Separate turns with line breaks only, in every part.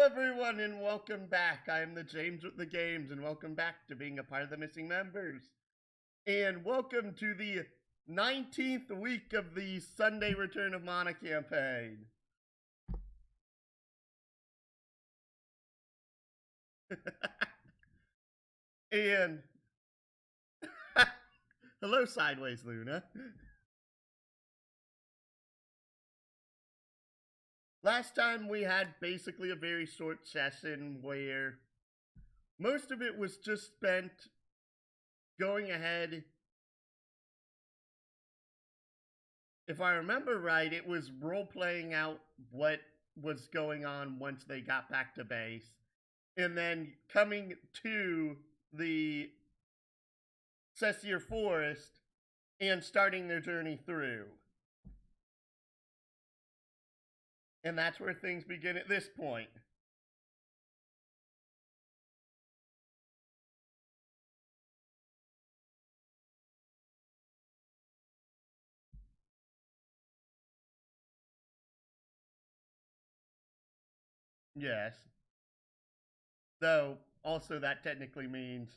everyone, and welcome back. I am the James with the Games, and welcome back to being a part of the Missing Members. And welcome to the 19th week of the Sunday Return of Mana campaign. And hello, Sideways Luna. Last time we had basically a very short session where most of it was just spent going ahead. If I remember right, it was role-playing out what was going on once they got back to base, and then coming to the Cessier Forest and starting their journey through. And that's where things begin at this point. Yes. Though, also that technically means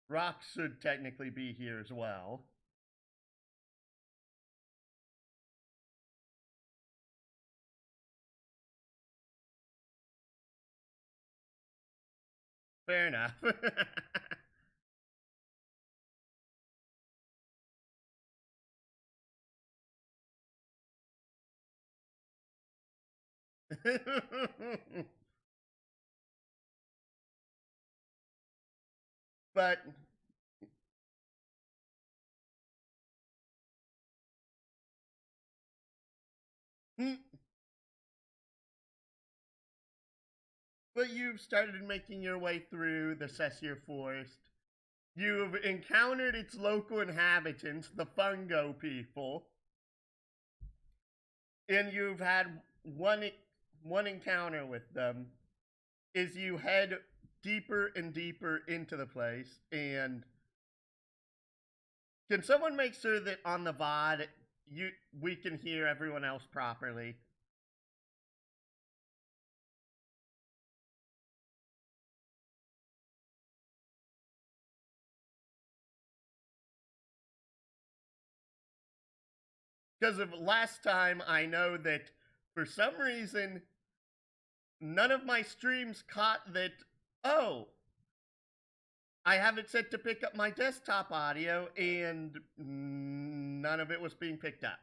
Rock should technically be here as well. Fair enough. But you've started making your way through the Cessier Forest. You've encountered its local inhabitants, the fungo people, and you've had one encounter with them. Is you head deeper and deeper into the place, and can someone make sure that on the VOD we can hear everyone else properly? Because of last time, I know that for some reason, none of my streams caught that, oh, I have it set to pick up my desktop audio, and none of it was being picked up.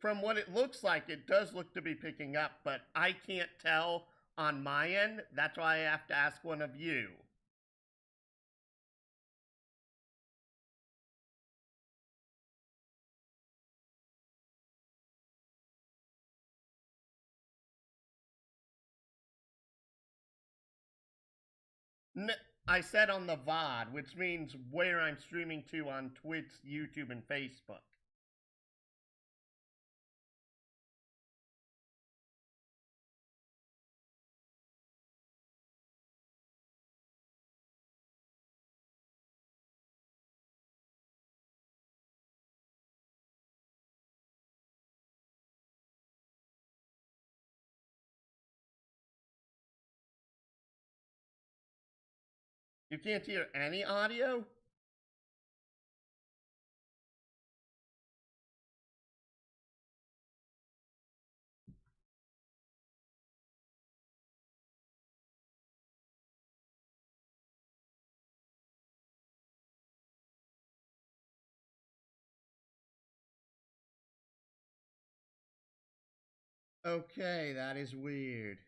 From what it looks like, it does look to be picking up, but I can't tell on my end. That's why I have to ask one of you. I said on the VOD, which means where I'm streaming to on Twitch, YouTube, and Facebook. You can't hear any audio? Okay, that is weird.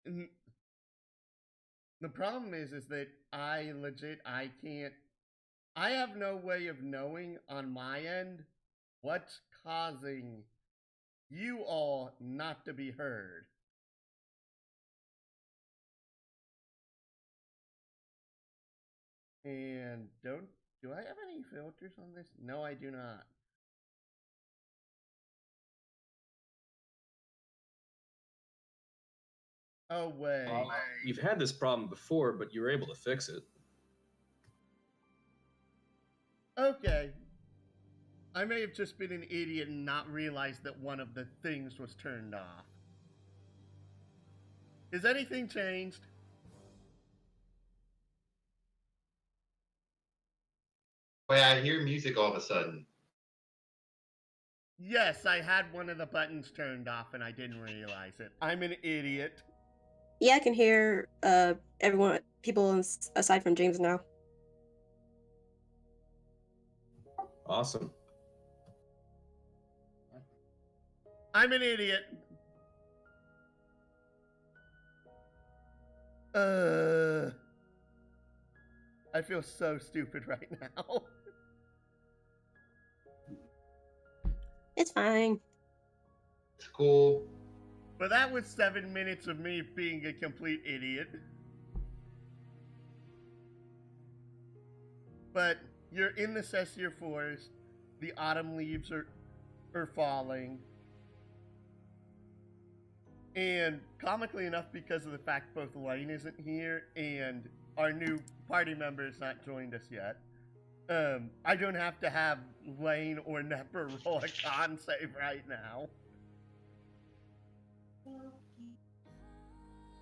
The problem is that I can't. I have no way of knowing on my end what's causing you all not to be heard. And do I have any filters on this? No, I do not. Oh, wait.
You've had this problem before, but you were able to fix it.
Okay. I may have just been an idiot and not realized that one of the things was turned off. Is anything changed?
Wait, I hear music all of a sudden.
Yes, I had one of the buttons turned off and I didn't realize it. I'm an idiot.
Yeah, I can hear everyone, people aside from James now.
Awesome.
I'm an idiot. I feel so stupid right now.
It's fine.
It's cool.
But that was 7 minutes of me being a complete idiot. But you're in the Cessier Forest. The autumn leaves are falling. And comically enough, because of the fact both Lane isn't here and our new party member has not joined us yet, I don't have to have Lane or Nepper roll a con save right now.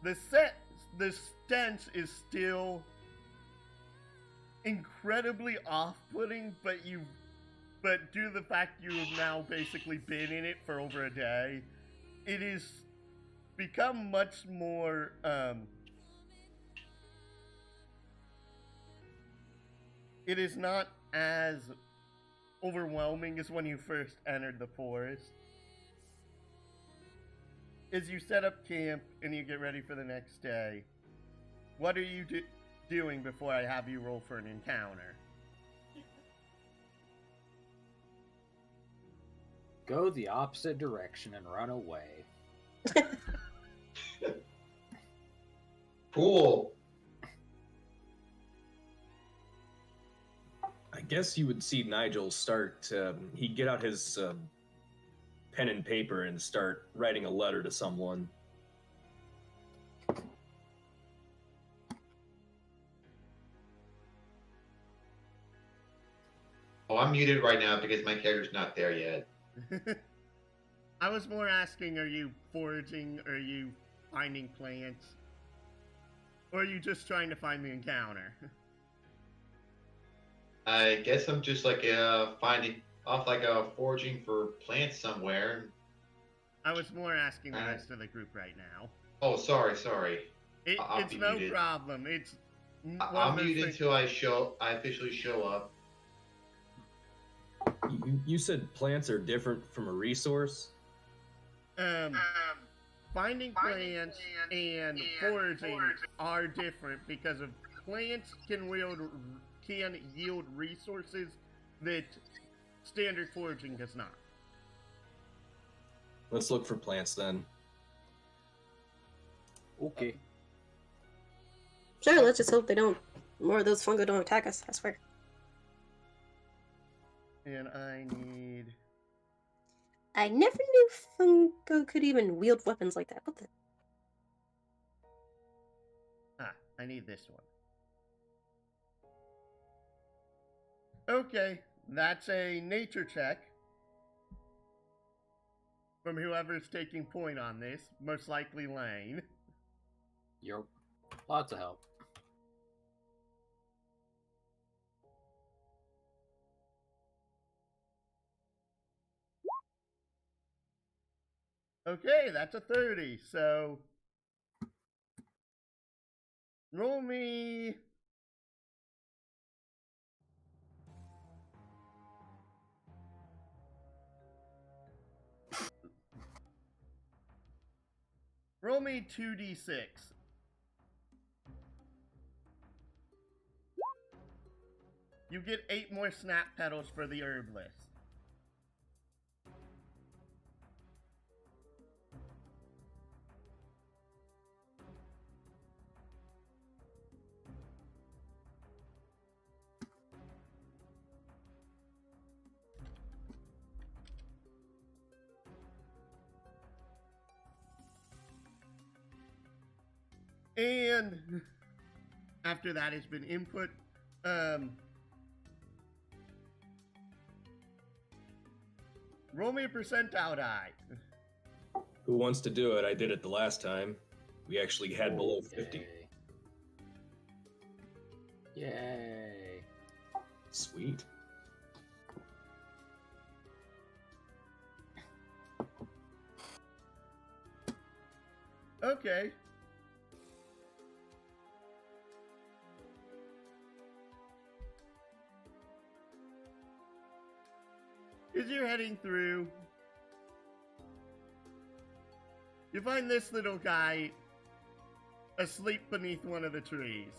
The stench is still incredibly off-putting, but due to the fact you have now basically been in it for over a day, it is become much more it is not as overwhelming as when you first entered the forest. As you set up camp and you get ready for the next day, what are you doing before I have you roll for an encounter?
Go the opposite direction and run away.
Cool.
I guess you would see Nigel start, he'd get out his pen and paper and start writing a letter to someone.
Oh, I'm muted right now because my character's not there yet.
I was more asking, are you foraging, are you finding plants, or are you just trying to find the encounter?
I guess I'm just like foraging for plants somewhere.
I was more asking the rest of the group right now.
Oh, sorry.
It's no muted. Problem. It's
I'll mute until I officially show up.
You said plants are different from a resource?
Finding plants and foraging are different because of plants can yield resources that standard foraging does not.
Let's look for plants then.
Okay.
Sure, let's just hope more of those fungi don't attack us, I swear.
And I
never knew fungo could even wield weapons like that. What the?
I need this one. Okay, that's a nature check. From whoever's taking point on this, most likely Lane.
Yep. Lots of help.
Okay, that's a 30, so roll me Roll me 2d6. You get 8 more snap petals for the herbalist. And after that has been input, roll me a percentile die.
Who wants to do it? I did it the last time. We actually had below 50.
Yay.
Sweet.
Okay. As you're heading through, you find this little guy asleep beneath one of the trees.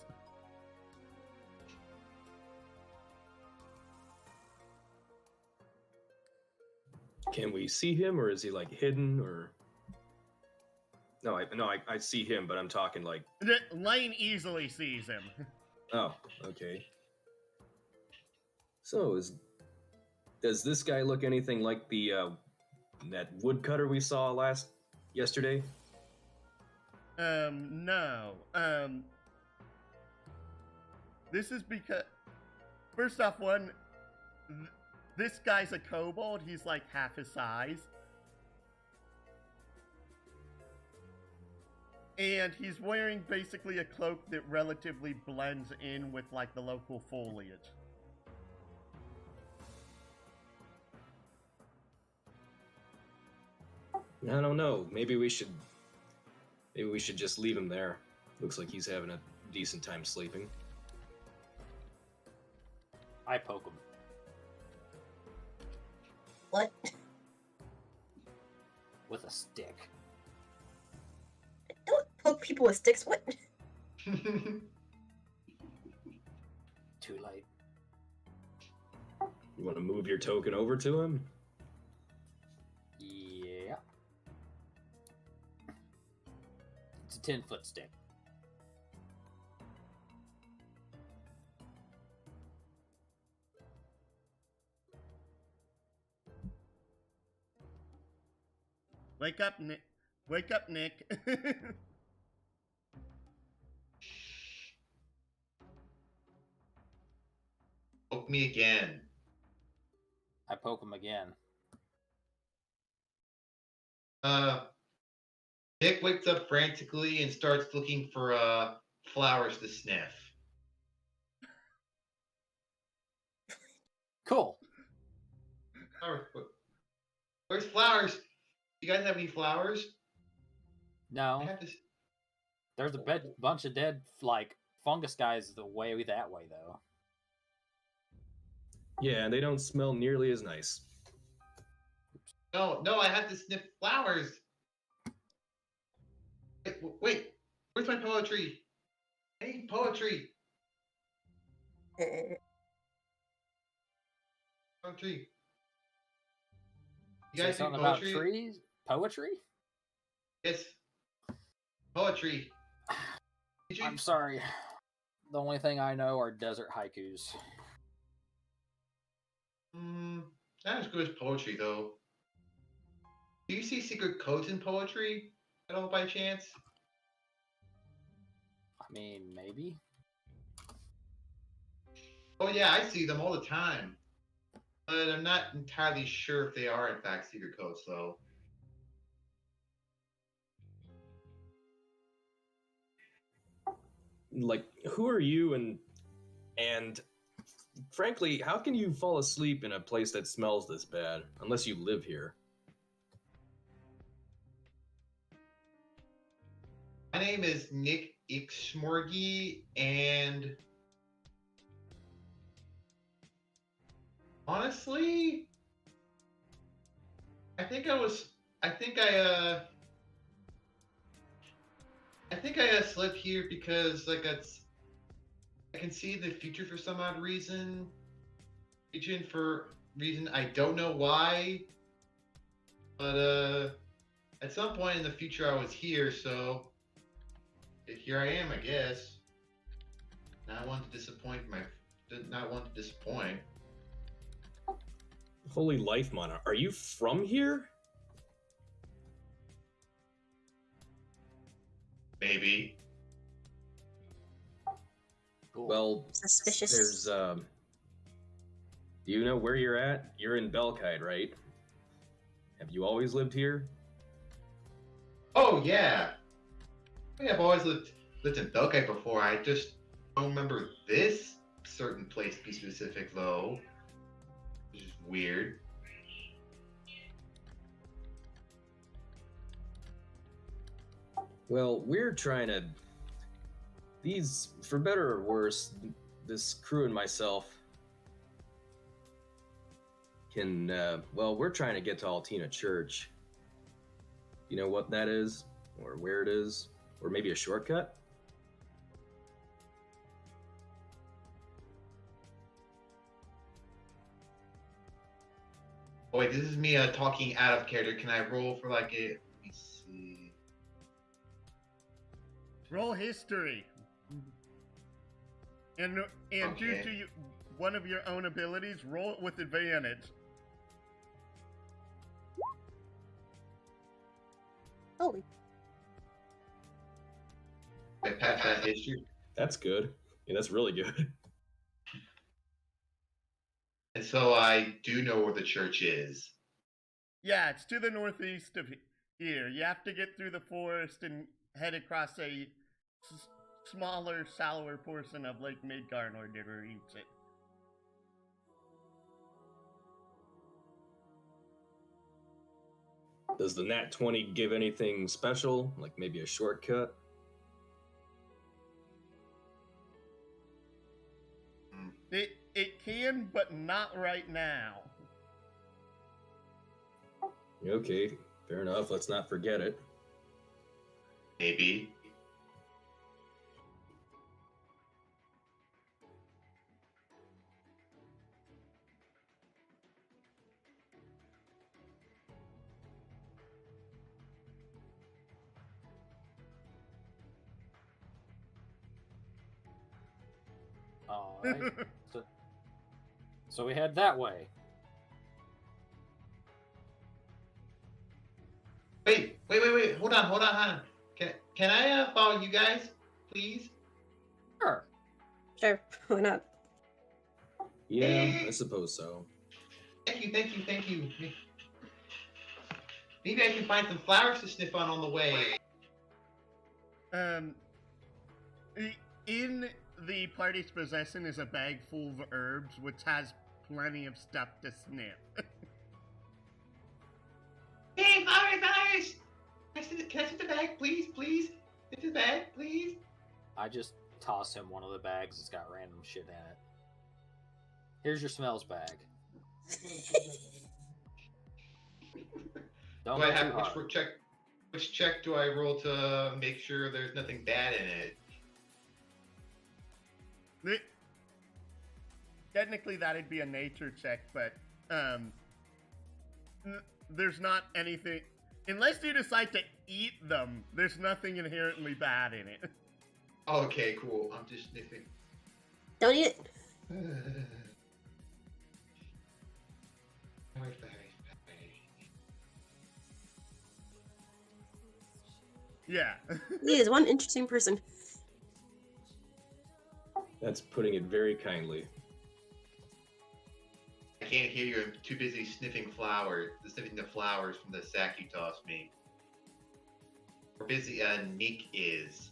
Can we see him, or is he like hidden, or? No, I see him, but I'm talking like.
Lane easily sees him.
Oh, okay. So does this guy look anything like the that woodcutter we saw yesterday?
No. This is because, first off, this guy's a kobold. He's like half his size. And he's wearing basically a cloak that relatively blends in with like the local foliage.
I don't know. Maybe we should just leave him there. Looks like he's having a decent time sleeping.
I poke him.
What?
With a stick.
Don't poke people with sticks. What?
Too late.
You want to move your token over to him?
Yeah. It's a 10-foot stick.
Wake up, Nick. Wake up, Nick.
Poke me again.
I poke him again.
Nick wakes up frantically and starts looking for flowers to sniff.
Cool.
Where's flowers? You guys have any flowers? I
No,
have this.
there's a bunch of dead, like, fungus guys the way that way, though.
Yeah, and they don't smell nearly as nice.
No, I have to sniff flowers. Wait, where's my poetry? I need poetry. Poetry. You
Say
guys do
something about
poetry?
trees? Poetry?
Yes. Poetry. Did you?
I'm sorry. The only thing I know are desert haikus.
Not as good as poetry, though. Do you see secret codes in poetry at all by chance?
I mean, maybe.
Oh, yeah, I see them all the time. But I'm not entirely sure if they are, in fact, secret codes, though.
Like, who are you, and frankly, how can you fall asleep in a place that smells this bad unless you live here?
My name is Nick Ixmorgy, and honestly, I think I I think I slept here because like I can see the future for some odd reason. For reason I don't know why, but at some point in the future I was here, so here I am, I guess. Not one to disappoint did not want to disappoint.
Holy life, Mana. Are you from here?
Maybe.
Cool.
Well,
Suspicious.
there's do you know where you're at? You're in Belkite, right? Have you always lived here?
Oh yeah. I think I've always lived in Belkite before. I just don't remember this certain place to be specific though. Which is weird.
Well, we're trying to. These, for better or worse, this crew and myself can. Well, we're trying to get to Altina Church. You know what that is? Or where it is? Or maybe a shortcut?
Oh wait, this is me talking out of character. Can I roll for like a? Let me see.
Roll history. And due
Okay.
to one of your own abilities, roll it with advantage.
Holy.
I passed that history,
That's good. Yeah, that's really good.
and so I do know where the church is.
Yeah, it's to the northeast of here. You have to get through the forest and head across a smaller, shallower portion of Lake Midgar in order to reach it.
Does the Nat 20 give anything special? Like maybe a shortcut?
It can, but not right now.
Okay, fair enough. Let's not forget it.
Maybe.
All right. So we head that way.
Wait. Hold on. Can I follow you guys, please?
Sure.
Sure, why not?
Yeah, I suppose so.
Thank you. Maybe I can find some flowers to sniff on the way.
In the party's possession is a bag full of herbs, which has plenty of stuff to sniff.
Hey, flowers! Can I see the bag, please? Get the bag, please.
I just toss him one of the bags that's got random shit in it. Here's your smells bag. Don't
Do I
go too
have
hard.
which check do I roll to make sure there's nothing bad in it?
Technically, that'd be a nature check, but there's not anything. Unless you decide to eat them, there's nothing inherently bad in it.
Okay, cool. I'm just sniffing.
Don't eat it.
Yeah.
He is one interesting person.
That's putting it very kindly.
I can't hear you. I'm too busy sniffing the flowers from the sack you tossed me. How busy Nick is.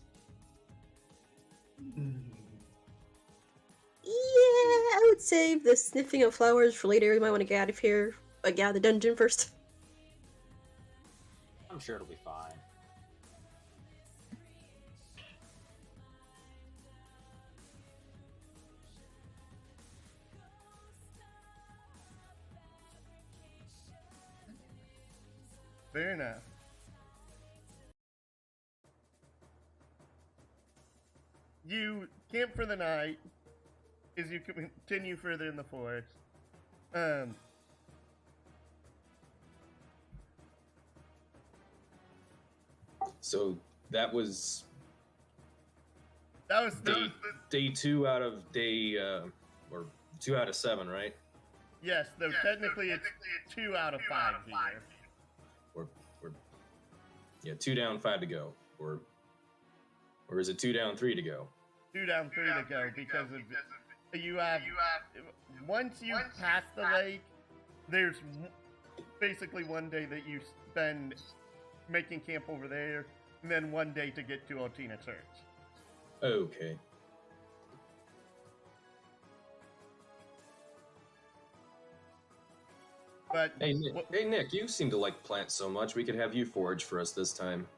Yeah, I would save the sniffing of flowers for later. We might want to get out of here. Get out of the dungeon first.
I'm sure it'll be fine.
Fair enough. you camp for the night as you continue further in the forest.
So that was
That was
day 2 out of or 2 out of 7, right?
yes, though technically it's 2 out of 5 here.
Yeah, 2 down, 5 to go, or is it 2 down, 3 to go?
2 down, 3 to go because of you have once you pass the lake, there's basically one day that you spend making camp over there, and then one day to get to Altina Church.
Okay.
But
Hey Nick, you seem to like plants so much. We could have you forage for us this time.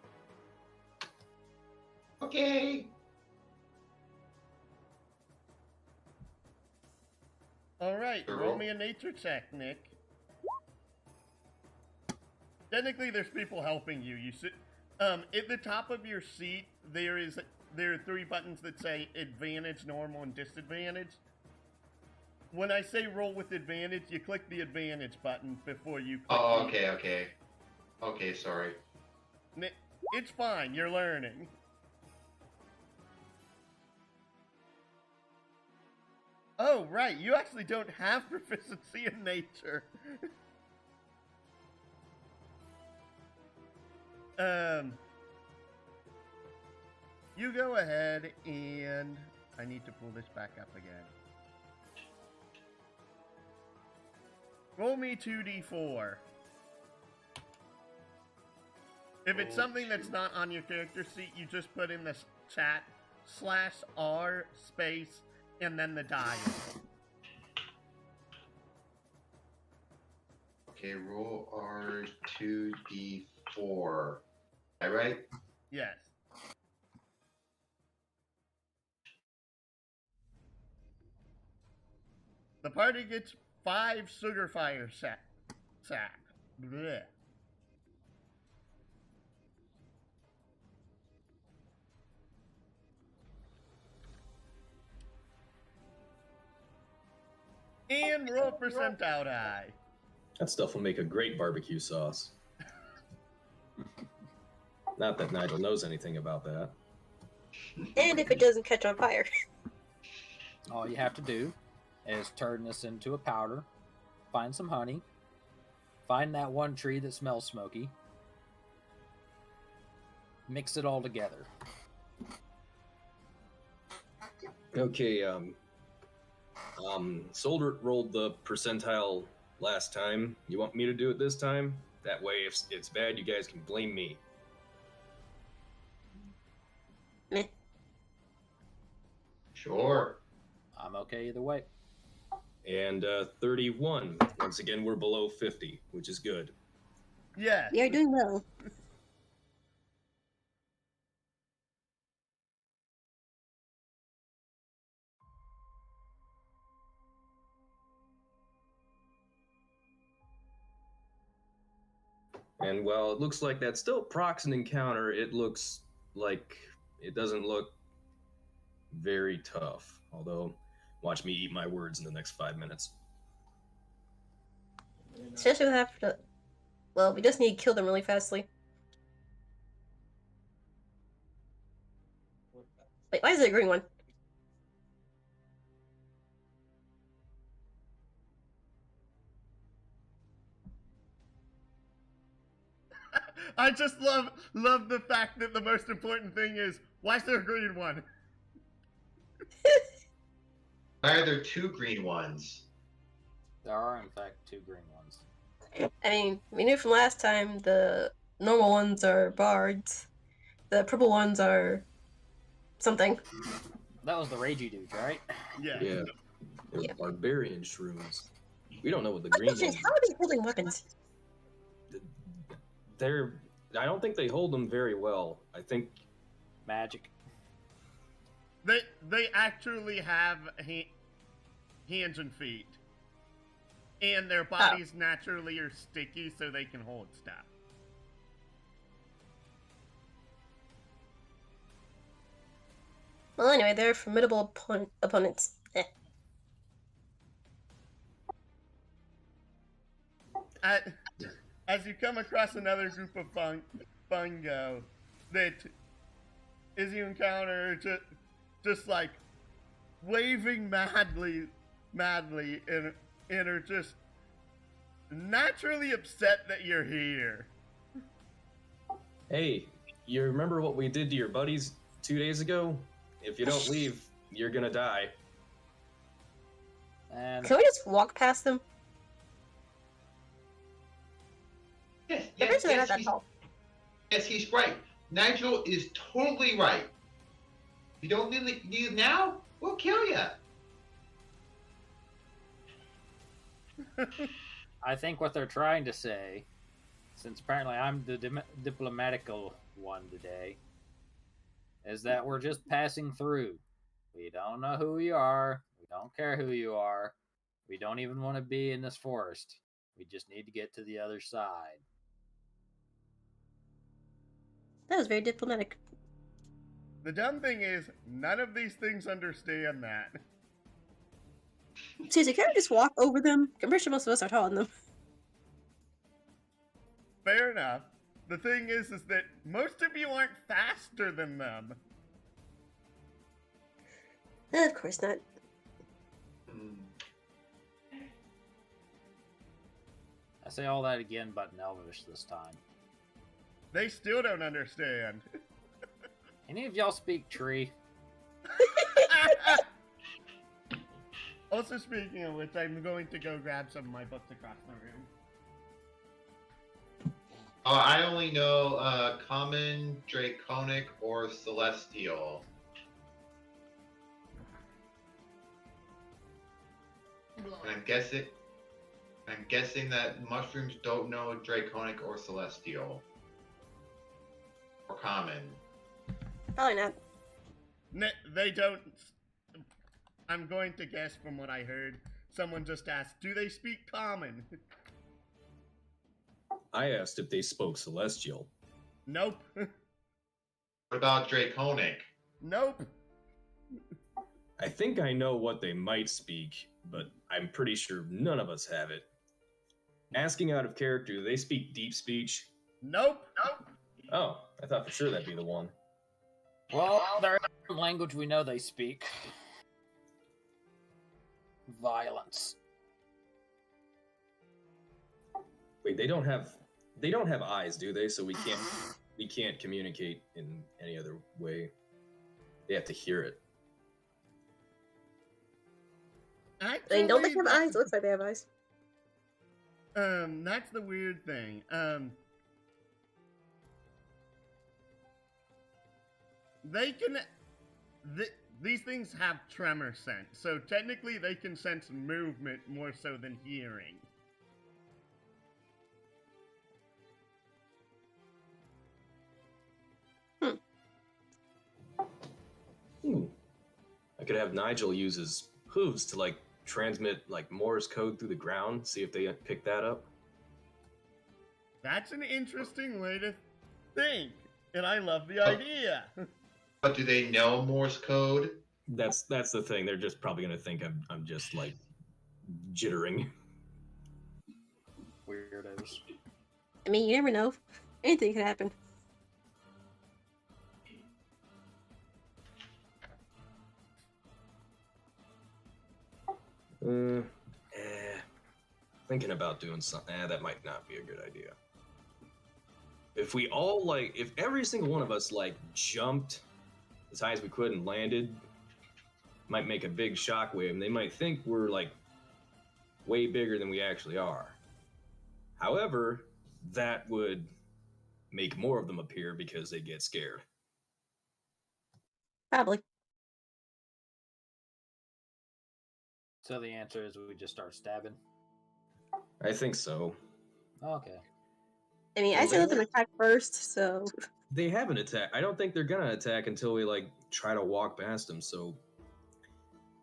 Okay.
all right,
Sure.
roll me a nature check, Nick. Technically, there's people helping you. You sit at the top of your seat. There are 3 buttons that say advantage, normal, and disadvantage. When I say roll with advantage, you click the advantage button before you click.
Oh, okay. Okay, sorry.
It's fine. You're learning. Oh, right. You actually don't have proficiency in nature. You go ahead and I need to pull this back up again. Roll me 2d4. If it's something that's not on your character sheet, you just put in the chat /r space and then the die.
Okay, roll R2D4. That right?
Yes. The party gets 5 sugar fire sack. Blech. And roll percentile die.
That stuff will make a great barbecue sauce. Not that Nigel knows anything about that.
And if it doesn't catch on fire.
All you have to do is turn this into a powder, find some honey, find that one tree that smells smoky, mix it all together.
Okay, Solder rolled the percentile last time. You want me to do it this time? That way, if it's bad, you guys can blame me.
Meh.
Sure.
I'm okay either way.
And 31. Once again, we're below 50, which is good.
Yeah.
You're doing well.
And while it looks like that's still procs an encounter, it looks like it doesn't look very tough. Although, watch me eat my words in the next 5 minutes.
Especially after. Well, we just need to kill them really fastly. Wait, why is it a green one?
I just love the fact that the most important thing is why is there a green one?
Why are there 2 green ones?
There are, in fact, 2 green ones.
I mean, we knew from last time the normal ones are bards. The purple ones are something.
That was the ragey dudes, right?
Yeah.
Yeah. They're
Yeah.
barbarian shrooms. We don't know what the
My
green
question is,
ones
how are they holding weapons?
I don't think they hold them very well. I think
Magic.
They actually have hands and feet. And their bodies naturally are sticky so they can hold stuff.
Well, anyway, they're formidable opponents. Eh.
As you come across another group of fungo that is you encounter just like waving madly and are just naturally upset that you're here.
Hey, you remember what we did to your buddies 2 days ago? If you don't leave, you're gonna die.
And
Can we just walk past them?
Yes,
They're
yes,
basically not
yes,
that tall.
yes, he's right. Nigel is totally right. You don't need it now, we'll kill you.
I think what they're trying to say, since apparently I'm the diplomatical one today, is that we're just passing through. We don't know who you are. We don't care who you are. We don't even want to be in this forest. We just need to get to the other side.
That was very diplomatic.
The dumb thing is, none of these things understand that.
Seriously, can we just walk over them? I'm pretty sure most of us are taller than them.
Fair enough. The thing is that most of you aren't faster than them.
Of course not.
I say all that again, but in Elvish this time.
They still don't understand.
Any of y'all speak tree?
Also, speaking of which, I'm going to go grab some of my books across the room.
I only know Common, Draconic, or Celestial. And I'm guessing that mushrooms don't know Draconic or Celestial. Or Common.
Probably not.
They don't. I'm going to guess from what I heard. Someone just asked, do they speak Common?
I asked if they spoke Celestial.
Nope.
What about Draconic?
Nope.
I think I know what they might speak, but I'm pretty sure none of us have it. Asking out of character, do they speak deep speech?
Nope.
Oh, I thought for sure that'd be the one.
Well, there is a language we know they speak. Violence.
Wait, they don't have eyes, do they? So we can't communicate in any other way. They have to hear it.
They don't think they have eyes. It looks like they have eyes.
That's the weird thing. They can. These things have tremor sense, so technically they can sense movement more so than hearing.
I could have Nigel use his hooves to like transmit like Morse code through the ground. See if they pick that up.
That's an interesting way to think, and I love the idea.
But do they know Morse code?
That's the thing. They're just probably gonna think I'm just like jittering.
Weirdos.
I mean, you never know. Anything could happen.
Thinking about doing something. That might not be a good idea. If we all like, if every single one of us like jumped as high as we could and landed, might make a big shockwave, and they might think we're like way bigger than we actually are. However, that would make more of them appear because they get scared.
Probably.
So the answer is we just start stabbing.
I think so.
Okay.
I mean, I say let them attack first, so.
They haven't attacked. I don't think they're gonna attack until we like try to walk past them. So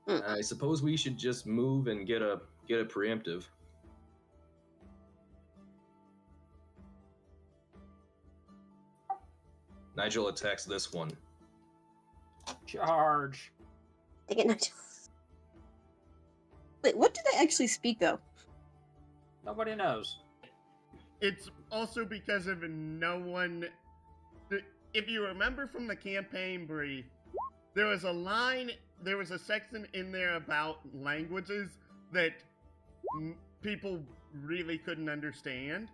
I suppose we should just move and get a preemptive. Nigel attacks this one.
Charge.
They get knocked. Wait, what do they actually speak though?
Nobody knows.
It's also because of no one. If you remember from the campaign brief, there was a section in there about languages that people really couldn't understand.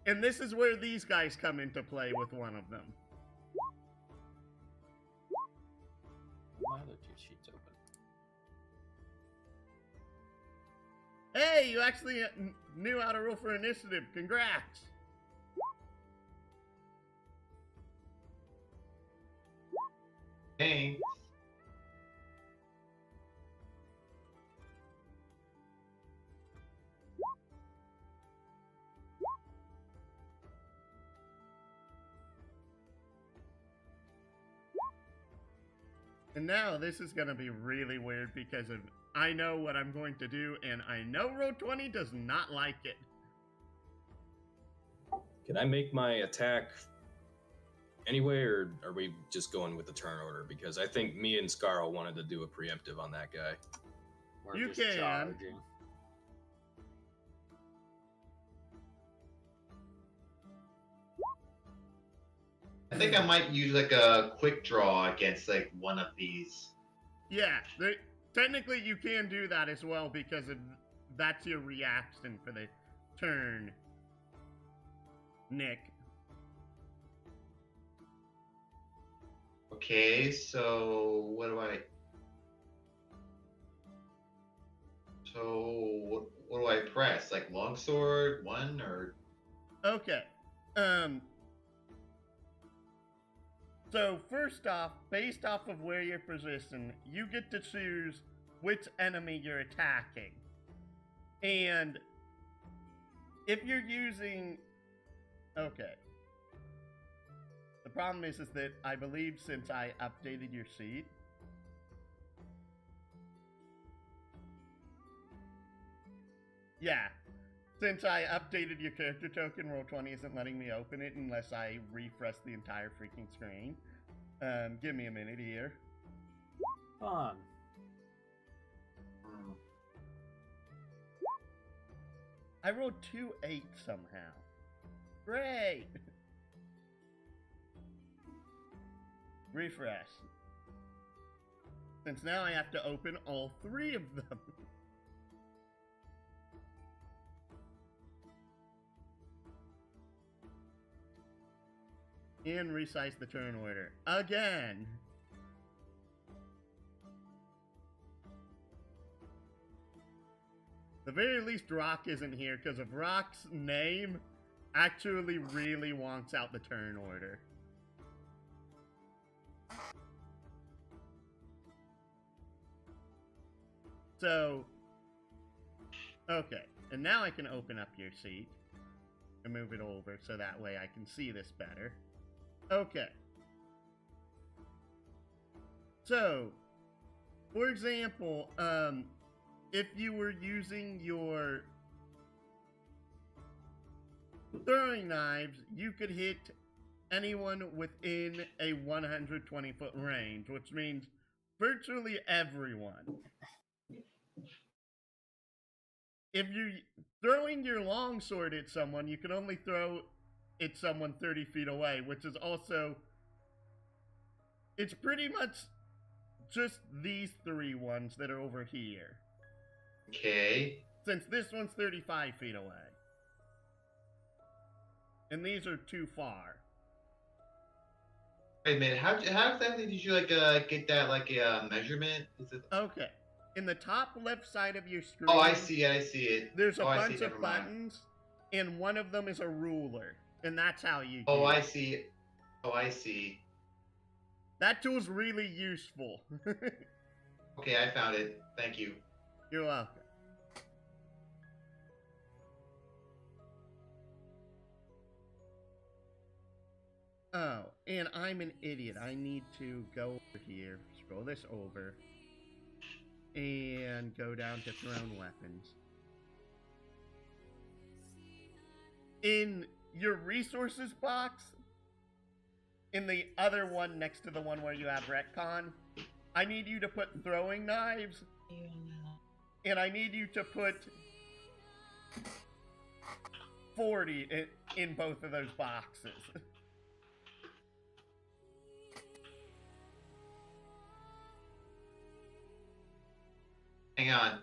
And this is where these guys come into play with one of them.
My other two sheets open.
Hey, you actually knew how to roll for initiative. Congrats!
Thanks.
And now this is gonna be really weird because of I know what I'm going to do, and I know Roll20 does not like it.
Can I make my attack anyway, or are we just going with the turn order? Because I think me and Scarl wanted to do a preemptive on that guy.
We're
You
just
can.
charging.
I think I might use like a quick draw against like one of these.
Yeah, technically you can do that as well because that's your reaction for the turn, Nick.
Okay, so what do I? So what do I press? Like longsword, one or?
Okay. So first off, based off of where you're positioned, you get to choose which enemy you're attacking. And if you're using... Okay. The problem is that I believe since I updated your sheet... Yeah. Since I updated your character token, Roll20 isn't letting me open it unless I refresh the entire freaking screen. Give me a minute here.
Fun.
I rolled 2 8 somehow. Great! Refresh. Since now I have to open all 3 of them. And resize the turn order. Again! The very least Rock isn't here, because of Rock's name actually really wonks out the turn order. So, okay, and now I can open up your seat and move it over so that way I can see this better. Okay. So, for example, if you were using your throwing knives, you could hit anyone within a 120-foot range, which means virtually everyone. If you're throwing your longsword at someone, you can only throw at someone 30 feet away, which is also... It's pretty much just these 3 ones that are over here.
Okay.
Since this one's 35 feet away. And these are too far.
Wait a minute. How exactly did you like get that like a measurement? Is it?
Okay. In the top left side of your screen...
Oh, I see it. I see it.
There's a
Oh, I see
bunch
it,
of
never mind.
buttons, and one of them is a ruler. And that's how you
Oh,
do
I
it.
see. Oh, I see.
That tool's really useful.
Okay, I found it. Thank you.
You're welcome. Oh, and I'm an idiot. I need to go over here, scroll this over, and go down to thrown weapons. In your resources box, in the other one next to the one where you have retcon, I need you to put throwing knives, and I need you to put 40 in both of those boxes.
Hang on.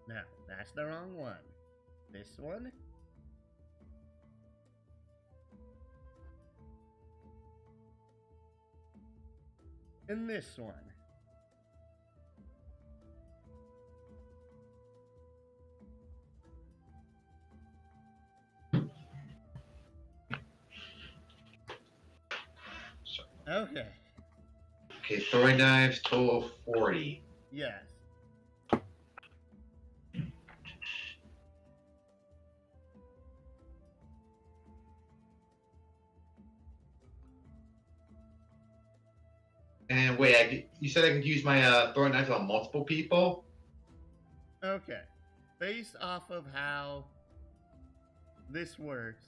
No, that's the wrong one. This one? And this one. Okay.
Okay, throwing knives, total 40.
Yes.
And wait, you said I could use my throwing knives on multiple people?
Okay. Based off of how this works,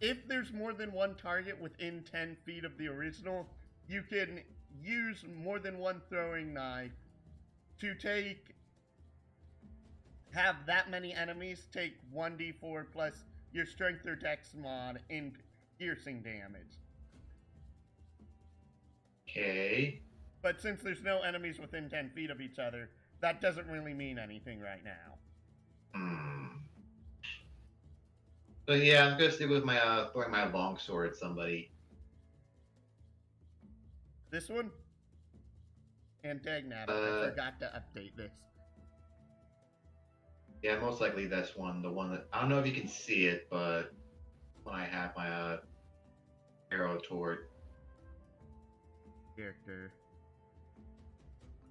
if there's more than one target within 10 feet of the original, you can use more than one throwing knife to have that many enemies take 1d4 plus your strength or dex mod in piercing damage.
Okay.
But since there's no enemies within 10 feet of each other, that doesn't really mean anything right now.
So yeah, I'm gonna stick with my throwing my longsword at somebody.
This one? And Dagnab, I forgot to update this.
Yeah, most likely this one. The one that I don't know if you can see it, but when I have my arrow toward
Character.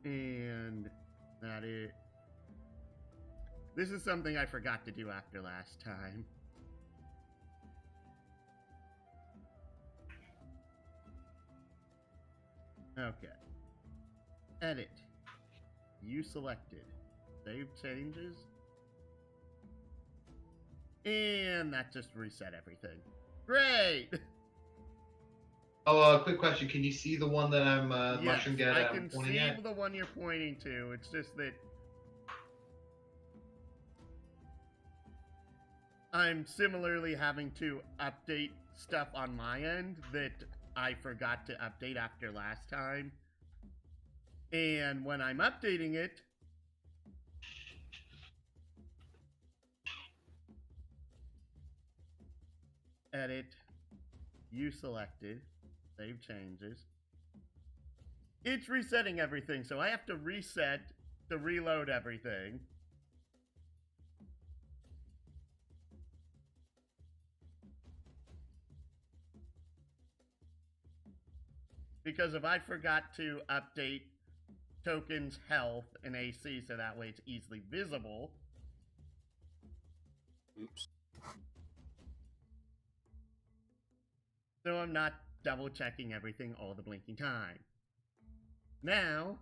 And that it. This is something I forgot to do after last time. Okay. Edit. You selected. Save changes. And that just reset everything. Great!
Oh, quick question. Can you see the one that I'm
Yes,
mushroom guy
I
that
can
I'm pointing
see
at?
the one you're pointing to. It's just that I'm similarly having to update stuff on my end that I forgot to update after last time. And when I'm updating it, edit, you selected, save changes. It's resetting everything, so I have to reset to reload everything. Because if I forgot to update tokens health and AC so that way it's easily visible.
Oops.
So I'm not double checking everything all the blinking time. Now,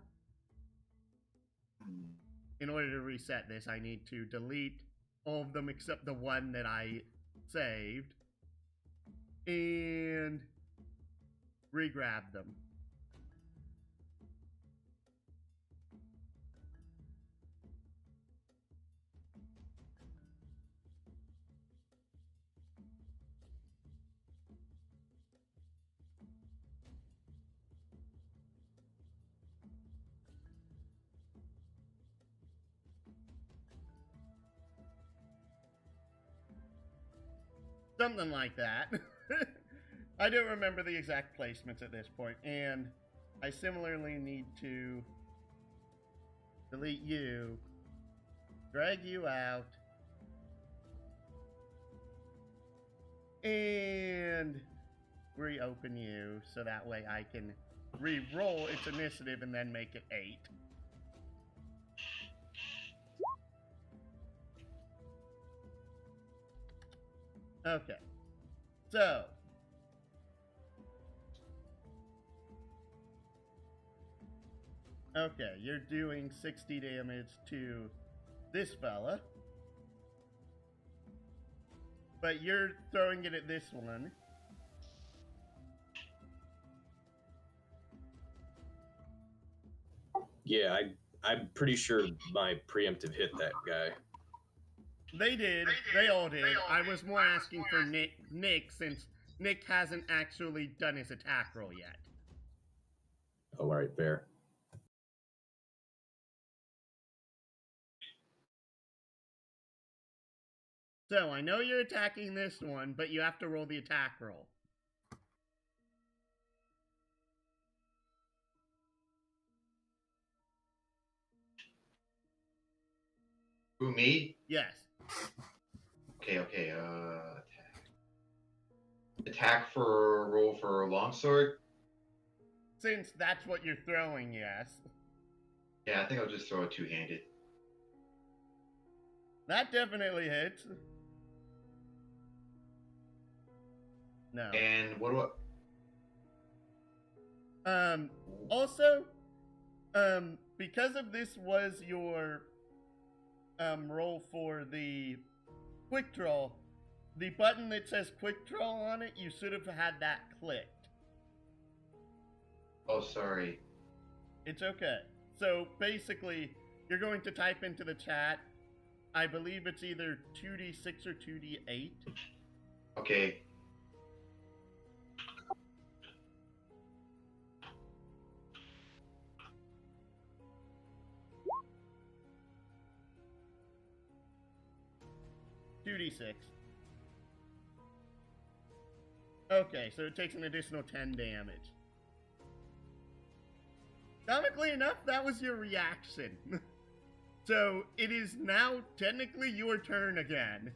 in order to reset this, I need to delete all of them except the one that I saved and re-grab them. Something like that. I don't remember the exact placements at this point, and I similarly need to delete you, drag you out, and reopen you so that way I can re-roll its initiative and then make it 8. Okay. So. Okay, you're doing 60 damage to this fella. But you're throwing it at this one.
Yeah, I'm pretty sure my preemptive hit that guy.
They did. They all did. I was more asking for Nick since Nick hasn't actually done his attack roll yet.
Oh, all right, fair.
So, I know you're attacking this one, but you have to roll the attack roll.
Who, me?
Yes.
Okay, attack for roll for longsword.
Since that's what you're throwing, yes.
Yeah, I think I'll just throw it two-handed.
That definitely hits. No.
And what do
Also, because of this was your roll for the quick draw, the button that says quick draw on it, you should have had that clicked.
Oh, sorry.
It's okay. So basically, you're going to type into the chat, I believe it's either 2d6 or 2d8.
Okay.
$2d6. Okay, so it takes an additional 10 damage. Comically enough, that was your reaction. So, it is now technically your turn again.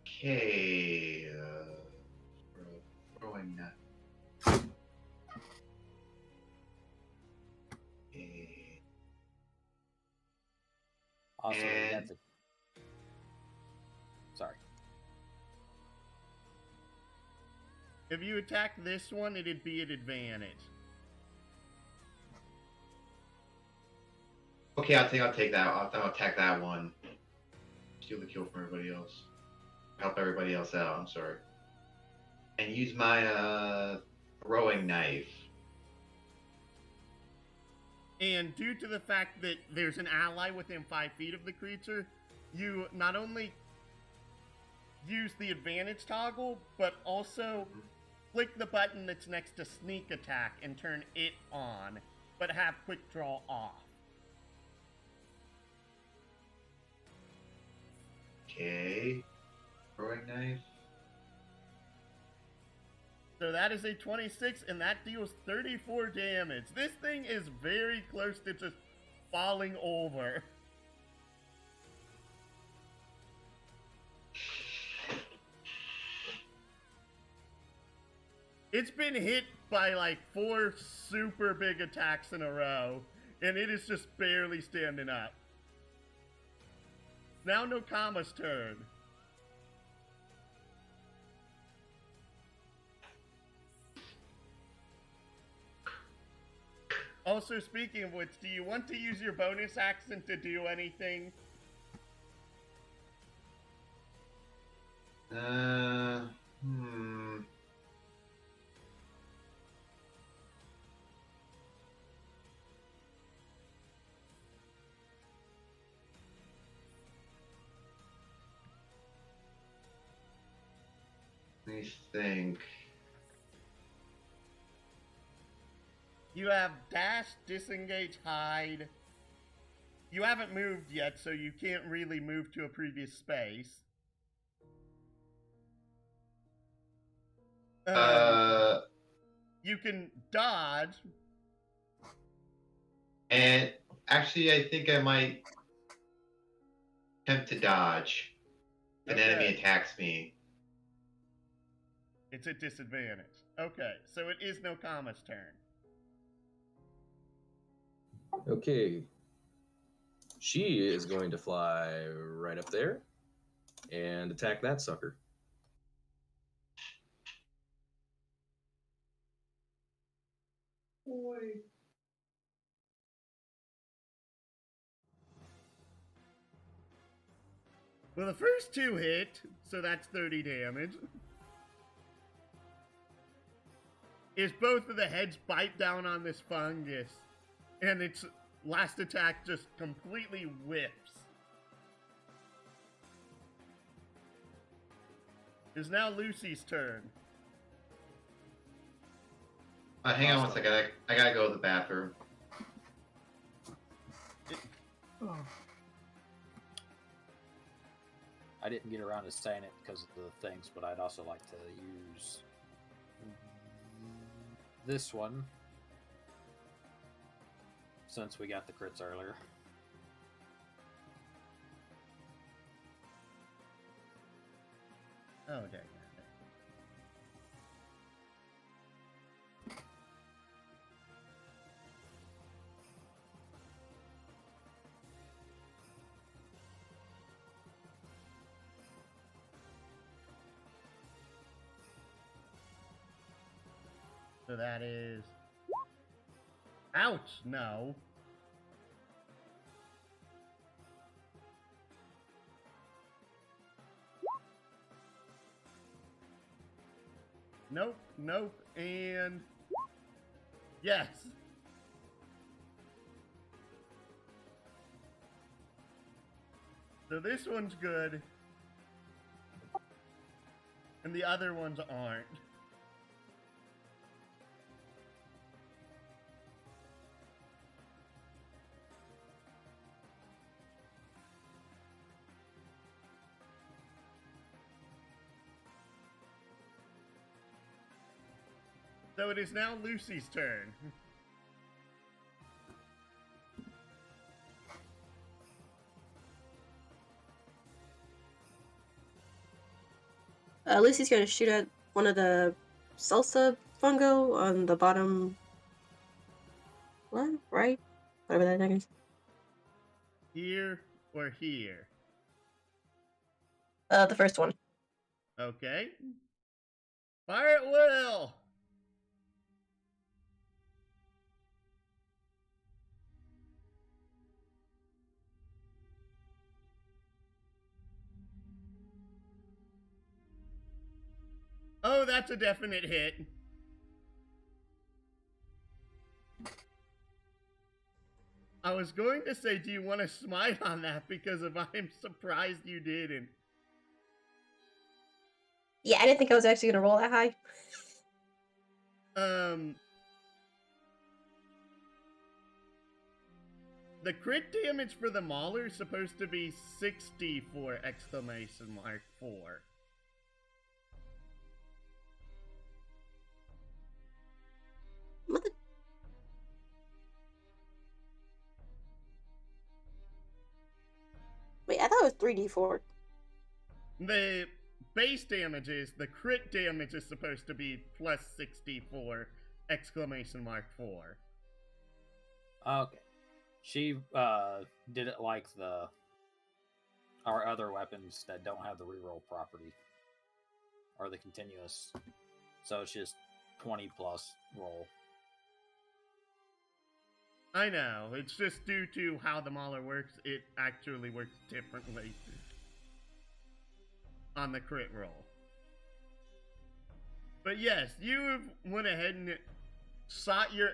Okay. Throwing that. Okay.
Also,
And-
that's a... Sorry.
If you attack this one, it'd be at advantage.
Okay, I think I'll take that. I'll attack that one. Steal the kill from everybody else. Help everybody else out. I'm sorry. And use my throwing knife.
And due to the fact that there's an ally within 5 feet of the creature, you not only use the advantage toggle, but also click the button that's next to sneak attack and turn it on, but have quick draw off.
Okay. Throwing knife.
So that is a 26, and that deals 34 damage. This thing is very close to just falling over. It's been hit by like 4 super big attacks in a row, and it is just barely standing up. Now Nokama's turn. Also, speaking of which, do you want to use your bonus action to do anything?
Hmm. Let me think.
You have dash, disengage, hide. You haven't moved yet, so you can't really move to a previous space. You can dodge.
And actually, I think I might attempt to dodge. an
Okay.
enemy attacks me.
It's at disadvantage. Okay, so it is Nokama's turn.
Okay. She is going to fly right up there and attack that sucker.
Boy.
Well, the first two hit, so that's 30 damage. Is both of the heads bite down on this fungus, and its last attack just completely whips. It's now Lucy's turn.
Hang on one second. I gotta go to the bathroom.
I didn't get around to saying it because of the things, but I'd also like to use this one since we got the crits earlier.
Oh, dang. So that is... Ouch! No. Nope, nope, and... Yes! So this one's good. And the other ones aren't. So it is now Lucy's turn.
Lucy's gonna shoot at one of the salsa fungo on the bottom left, right? Whatever that thing is.
Here or here?
The first one.
Okay. Fire at will! Oh, that's a definite hit. I was going to say, do you want to smite on that? Because if I'm surprised you didn't.
Yeah, I didn't think I was actually gonna roll that high.
The crit damage for the Mauler is supposed to be 60 for exclamation mark 4.
What the? Wait, I thought it was 3d4.
The base damage is, the crit damage is supposed to be plus 60 for exclamation mark 4.
Okay. She did it like our other weapons that don't have the reroll property or the continuous. So it's just 20 plus roll.
I know, it's just due to how the Mauler works, it actually works differently on the crit roll. But yes, you went ahead and shot your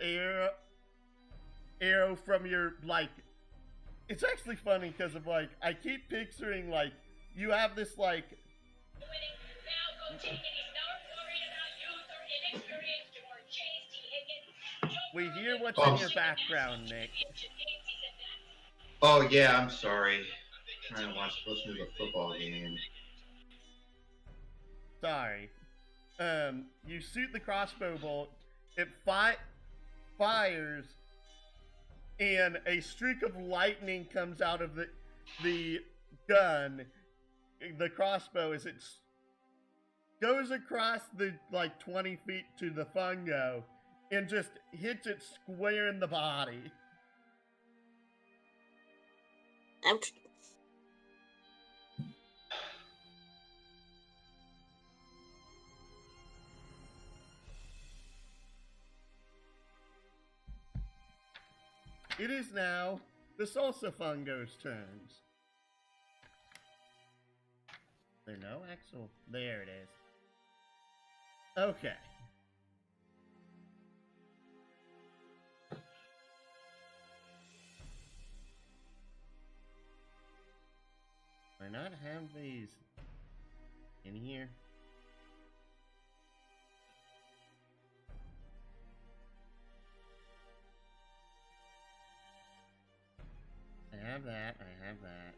arrow from your, like, it's actually funny because of, like, I keep picturing, like, you have this, like, we hear what's in your background, Nick.
Oh yeah, I'm sorry. I'm trying to listen to the football game.
Sorry. You shoot the crossbow bolt, it fires, and a streak of lightning comes out of the gun, the crossbow as it goes across the 20 feet to the fungo and just hits it square in the body.
Ouch.
It is now the salsa fungo's turns. There no actual. There it is. Okay. Why not have these in here? I have that, I have that.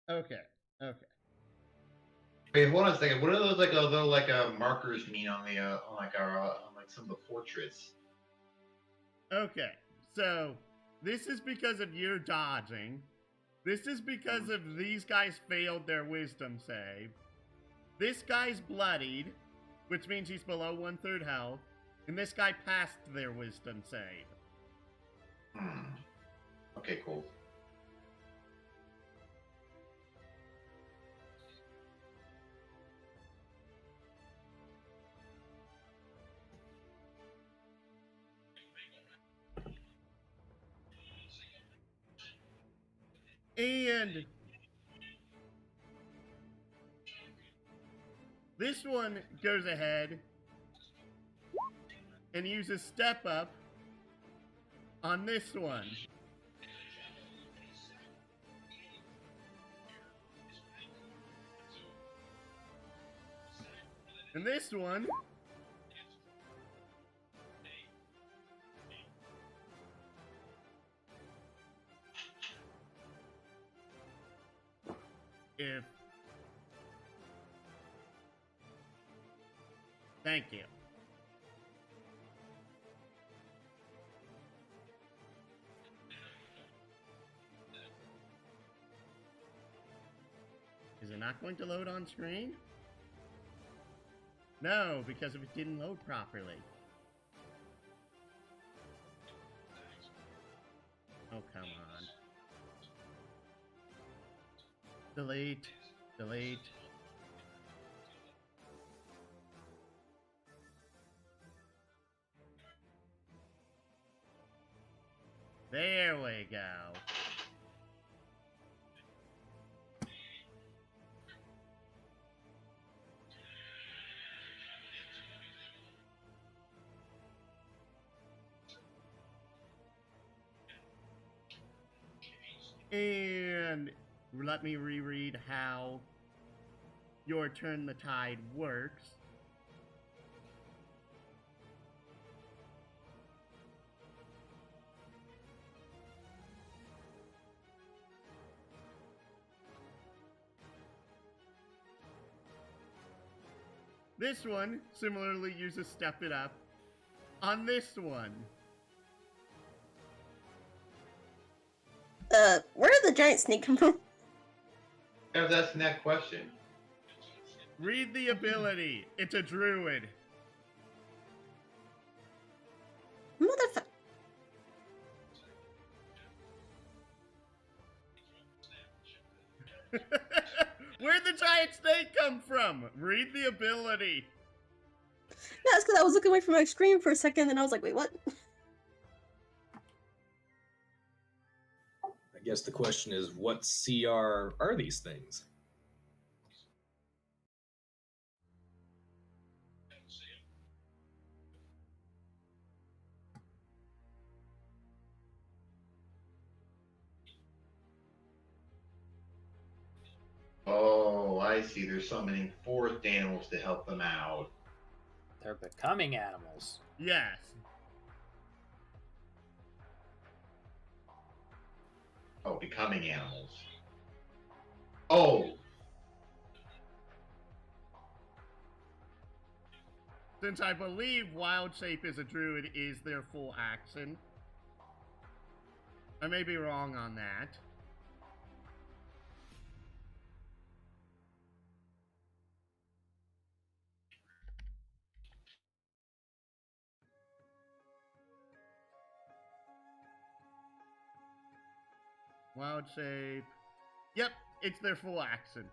Okay, okay.
Wait, hold on a second. What are those markers mean on the on some of the portraits?
Okay, so this is because of your dodging. This is because of these guys failed their wisdom save. This guy's bloodied, which means he's below 1/3 health, and this guy passed their wisdom save.
Okay, cool.
And this one goes ahead and uses step up on this one. And this one if thank you. Is it not going to load on screen? No, because if it didn't load properly. Oh, come on. Delete. Delete. There we go. And let me reread how your Turn the Tide works. This one similarly uses Step It Up. On this one,
Where did the giant snake come from?
I was asking that question.
read the ability. It's a druid.
Motherfucker.
Where'd the giant snake come from? Read the ability.
No, it's because I was looking away from my screen for a second, and I was like, wait, what?
I guess the question is, what CR are these things?
Oh, I see. They're summoning forest animals to help them out.
They're becoming animals.
Yes.
Oh, becoming animals. Oh,
Since I believe Wild Shape is a druid is their full action. I may be wrong on that. Wild shape. Yep, it's their full action.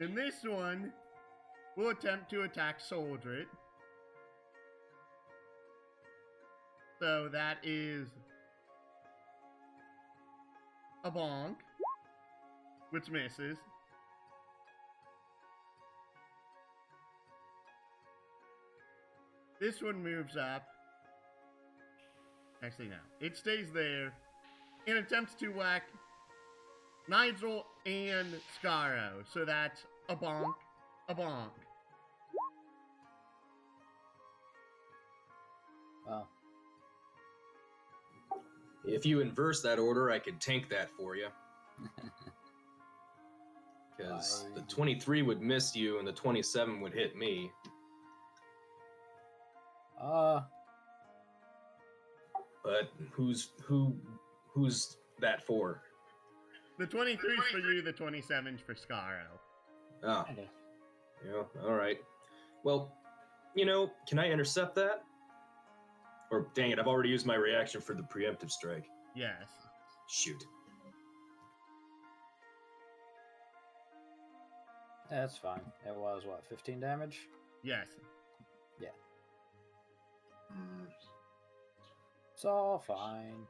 In this one, we'll attempt to attack Soldred. So that is a bonk, which misses. This one moves up. Actually, no. It stays there and attempts to whack Nigel and Scaro. So that's a bonk, a bonk.
Well,
If you inverse that order, I could tank that for you. Because the 23 would miss you and the 27 would hit me. But who's that for?
The 23's for you, the 27's for Scaro.
Ah,
kinda.
yeah, all right. Well, can I intercept that? Or dang it, I've already used my reaction for the preemptive strike.
Yes.
Shoot.
That's fine. It was, what, 15 damage?
Yes.
It's all fine.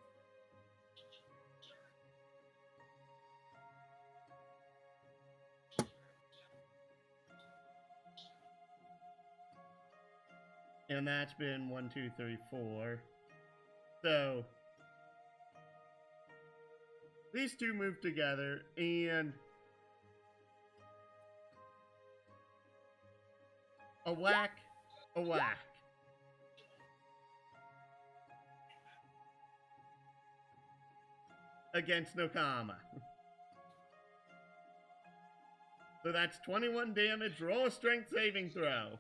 And that's been 1, 2, 3, 4. So these two move together and a whack, a whack. Against Nokama. So that's 21 damage. Roll a strength saving throw.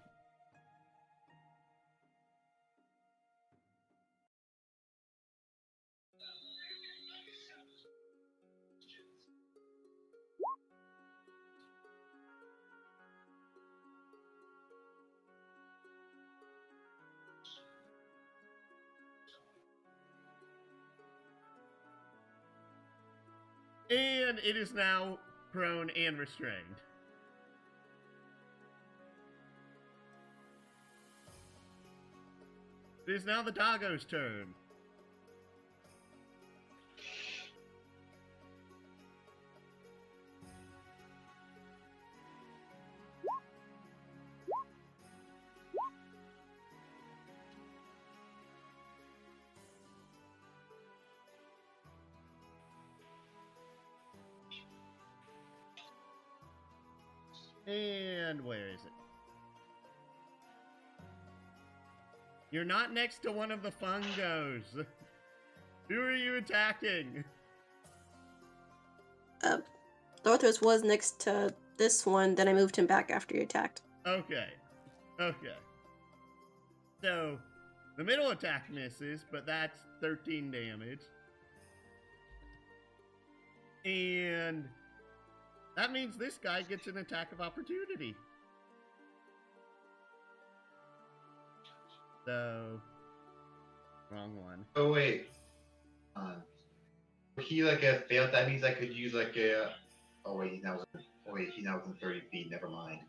And it is now prone and restrained. It is now the doggo's turn. And where is it? You're not next to one of the fungos. Who are you attacking?
Dorthos was next to this one, then I moved him back after you attacked.
Okay. Okay. So, the middle attack misses, but that's 13 damage. And that means this guy gets an attack of opportunity. So, wrong one.
Oh wait. He failed. That means I could use a. Oh wait, he's now. Oh wait, he's now within 30 feet. Never mind.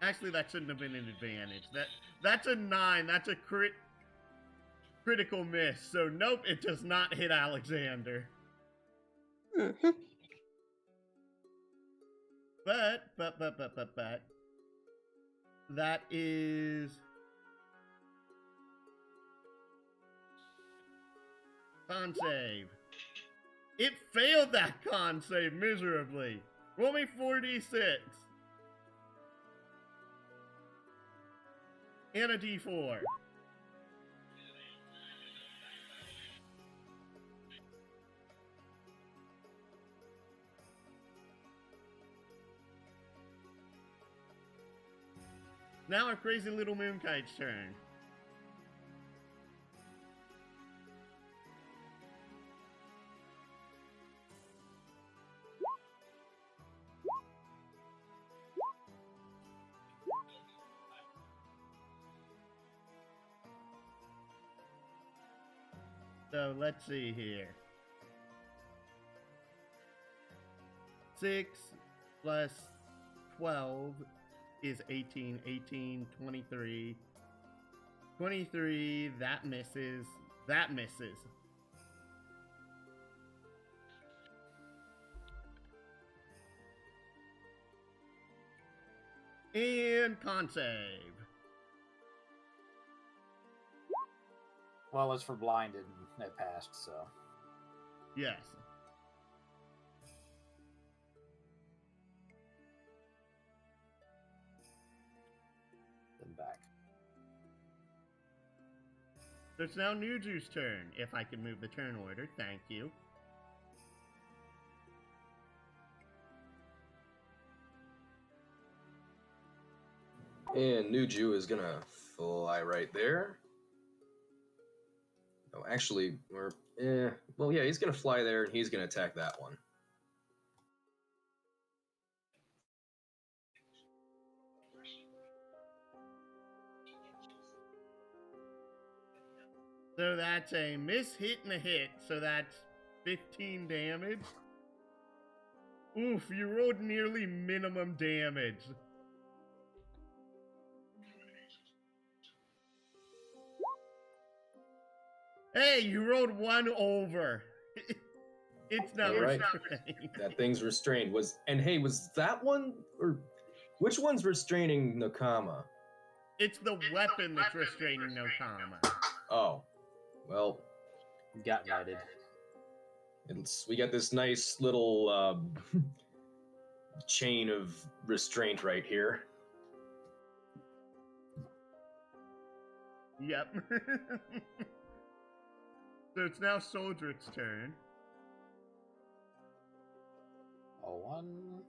Actually, that shouldn't have been an advantage. That's a 9. That's a critical miss. So nope, it does not hit Alexander.
Mm-hmm.
But that is con save. It failed that con save miserably. Roll me 4d6 and a d4. Now our crazy little Moonkite's turn. So let's see here. 6 plus 12 is 18. 18, 23. 23, that misses. That misses. And con save.
Well, it's for blinded, and it passed, so.
Yes.
Then back.
So it's now Nuju's turn. If I can move the turn order, thank you.
And Nuju is gonna fly right there. Oh, actually, well, yeah, he's gonna fly there and he's gonna attack that one.
So that's a miss, hit, and a hit. So that's 15 damage. Oof, you rolled nearly minimum damage. Hey, you rolled 1 over. It's not
All right.
restrained.
That thing's restrained. Was that one, or which one's restraining Nakama?
It's the weapon that's restraining Nakama.
Oh, well,
Got knighted.
we got this nice little chain of restraint right here.
Yep. So it's now Soldrick's turn.
A 1.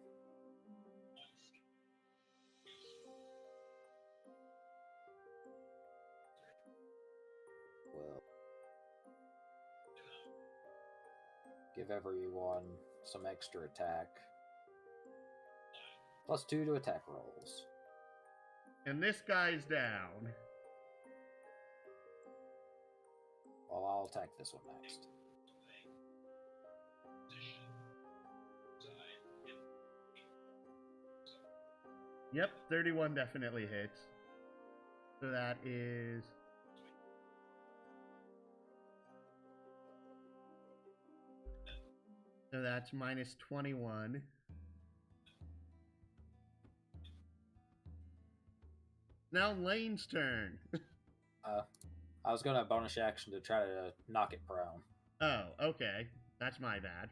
Well. Give everyone some extra attack. +2 to attack rolls.
And this guy's down.
Well, I'll attack this one next.
Yep, 31 definitely hits. So that is... So that's minus 21. Now Lane's turn.
I was gonna bonus action to try to knock it prone.
Oh, okay. That's my bad.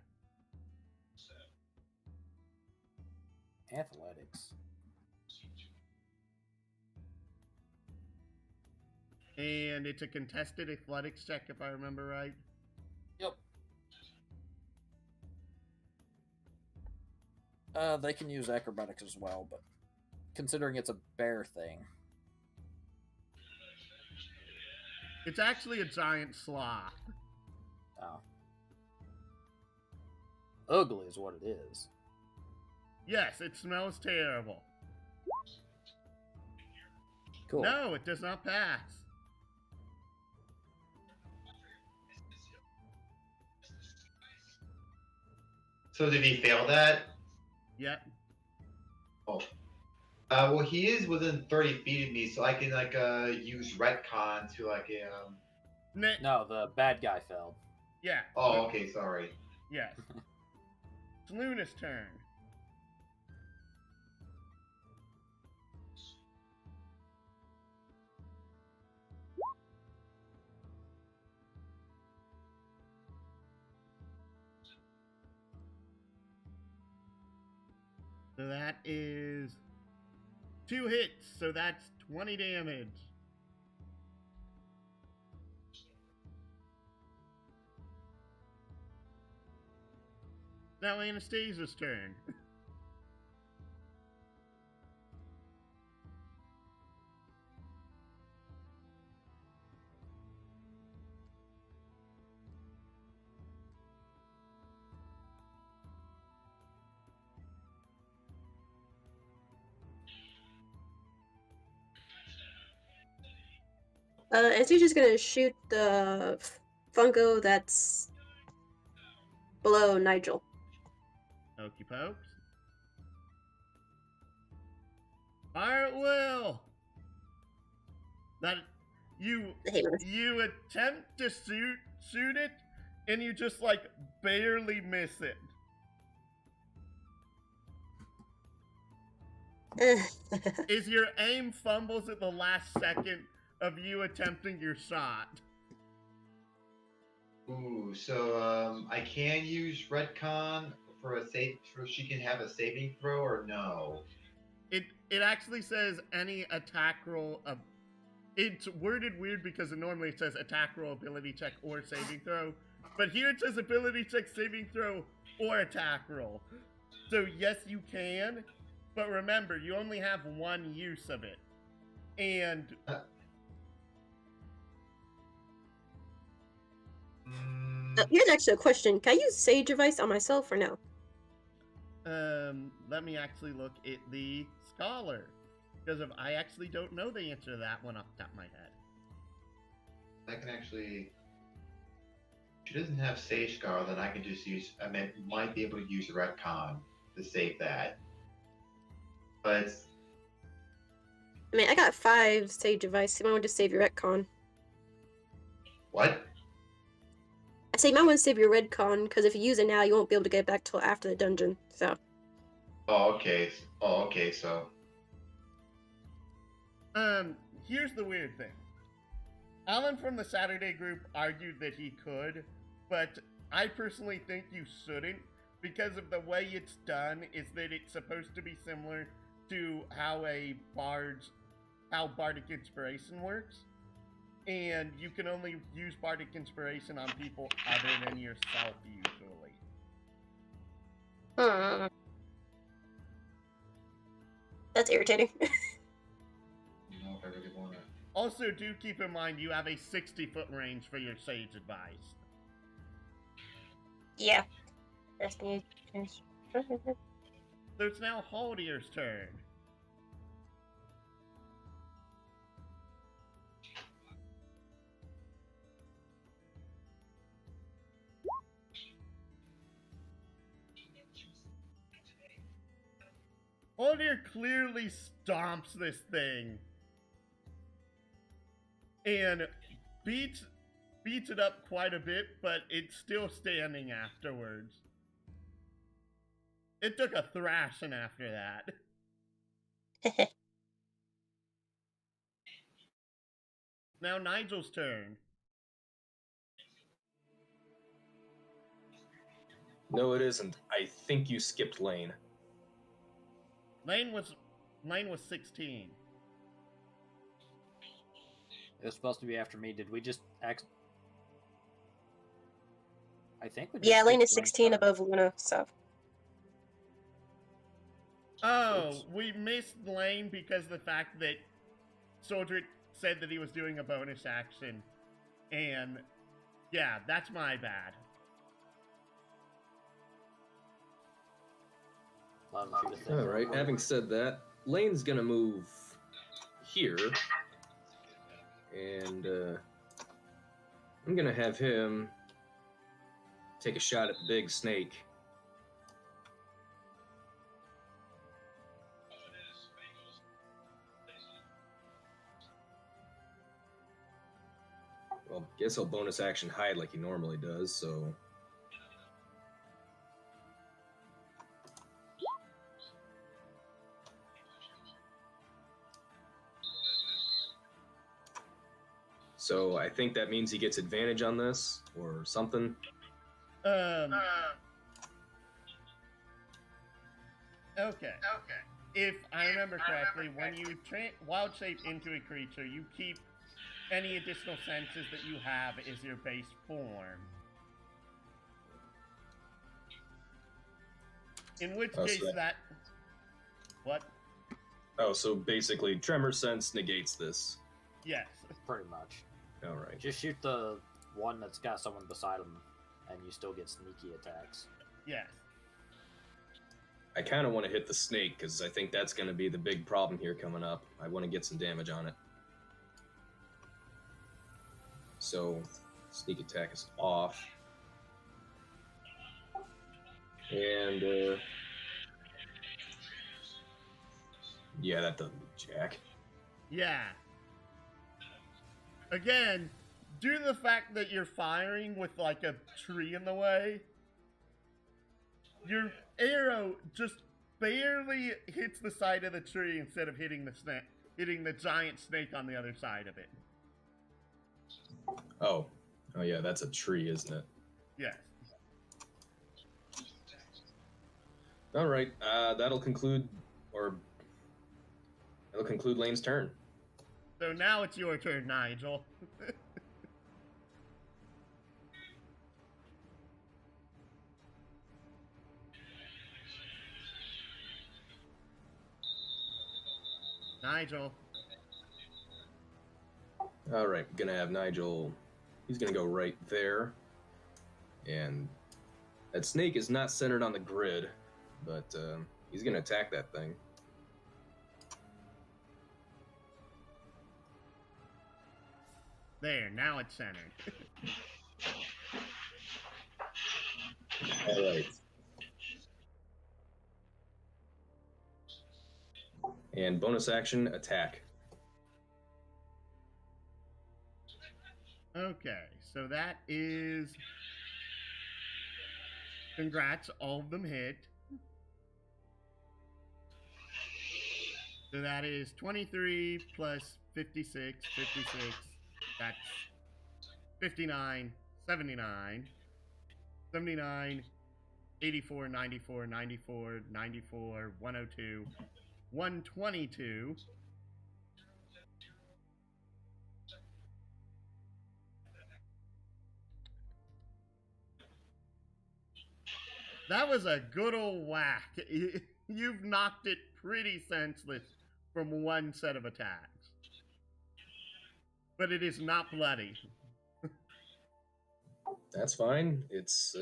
Athletics.
And it's a contested athletics check, if I remember right.
Yep. They can use acrobatics as well, but considering it's a bear thing.
It's actually a giant sloth.
Oh. Ugly is what it is.
Yes, it smells terrible.
Cool.
No, it does not pass.
So did he fail that?
Yep.
Oh. Well, he is within 30 feet of me, so I can use retcon to
No, the bad guy fell.
Yeah.
Oh, okay, sorry.
Yes. It's Luna's turn. So that is 2 hits, so that's 20 damage. Now Anastasia's turn.
Is he just gonna shoot the fungo that's below Nigel?
Okey pokes. Fire at will. That you
Hey, man.
you attempt to shoot it, and you just like barely miss it. Is your aim fumbles at the last second of you attempting your shot?
Ooh, so I can use retcon for a save, so she can have a saving throw, or no?
It actually says any attack roll. It's worded weird because normally it says attack roll, ability check, or saving throw, but here it says ability check, saving throw, or attack roll. So yes, you can, but remember you only have one use of it, and
Here's actually a question. Can I use Sage Advice on myself or no?
let me actually look at the scholar, because I actually don't know the answer to that one off the top of my head.
I can actually. She doesn't have Sage Scar, then I can just use. I might be able to use retcon to save that. But
I mean, I got 5 Sage Advice. You might want to save your retcon.
what?
I say you might want to save your redcon, because if you use it now, you won't be able to get it back till after the dungeon, so.
Oh, okay. Oh, okay. So
Here's the weird thing. Alan from the Saturday group argued that he could, but I personally think you shouldn't, because of the way it's done is that it's supposed to be similar to how Bardic Inspiration works. And you can only use Bardic Inspiration on people other than yourself, usually.
That's irritating.
I don't know if I really want to.
Also, do keep in mind you have a 60-foot range for your Sage Advice.
Yeah.
So it's now Haldier's turn. Haldier clearly stomps this thing and beats it up quite a bit, but it's still standing afterwards. It took a thrashing after that. Now Nigel's turn.
No, it isn't. I think you skipped Lane.
Lane was 16.
It was supposed to be after me. Did we just act? I think we.
Yeah, Lane is
skipped
16
Lane's
above Luna, so.
Oh,
Oops.
we missed Lane because of the fact that Soldrick said that he was doing a bonus action. And yeah, that's my bad.
Alright, having said that, Lane's gonna move here. And I'm gonna have him take a shot at the big snake. Well, guess he'll bonus action hide like he normally does, so. So I think that means he gets advantage on this, or something.
Okay. If I remember correctly, when you wild shape into a creature, you keep any additional senses that you have as your base form. In which case
so
that... What?
Oh, so basically, Tremor Sense negates this.
Yes.
Pretty much.
Alright.
Just shoot the one that's got someone beside him, and you still get sneaky attacks.
Yes.
I kind of want to hit the snake, because I think that's going to be the big problem here coming up. I want to get some damage on it. so sneak attack is off. And yeah, that doesn't do jack.
Yeah. Again, due to the fact that you're firing with like a tree in the way, your arrow just barely hits the side of the tree instead of hitting the giant snake on the other side of it.
Oh yeah, that's a tree, isn't it?
Yes.
All right, that'll conclude Lane's turn.
So now it's your turn, Nigel. Nigel.
All right, gonna have Nigel. He's gonna go right there, and that snake is not centered on the grid, but he's gonna attack that thing.
There, now it's centered.
All right. And bonus action, attack.
Okay, so that is... Congrats, all of them hit. So that is 23 plus 56, 56. That's 59, 79, 79, 84, 94, 94, 94, 102, 122. That was a good old whack. You've knocked it pretty senseless from one set of attacks. But it is not bloody.
That's fine. It's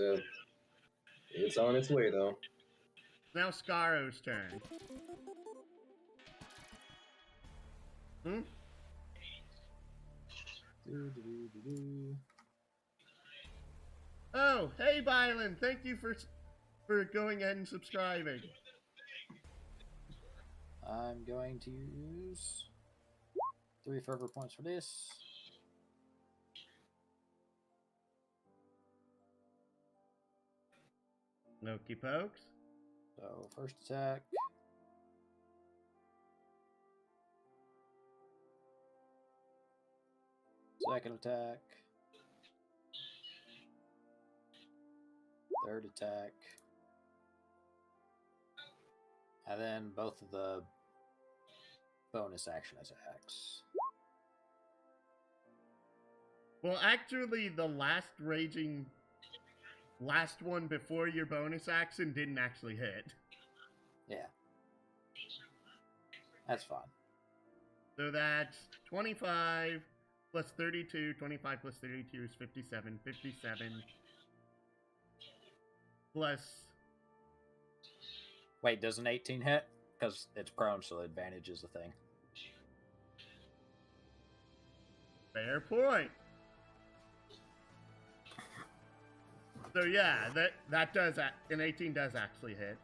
on its way though.
Now Scaro's turn. Oh, hey Bylan, thank you for going ahead and subscribing.
I'm going to use 3 fervor points for this.
Okey pokes.
So first attack. Second attack. Third attack. And then both of the bonus action attacks.
Well, actually, the last one before your bonus action didn't actually hit.
Yeah. That's fine.
So that's 25 plus 32. 25 plus 32 is 57. 57 plus...
Wait, does an 18 hit? Because it's prone, so the advantage is a thing.
Fair point. So yeah, that does, an 18 does actually hit.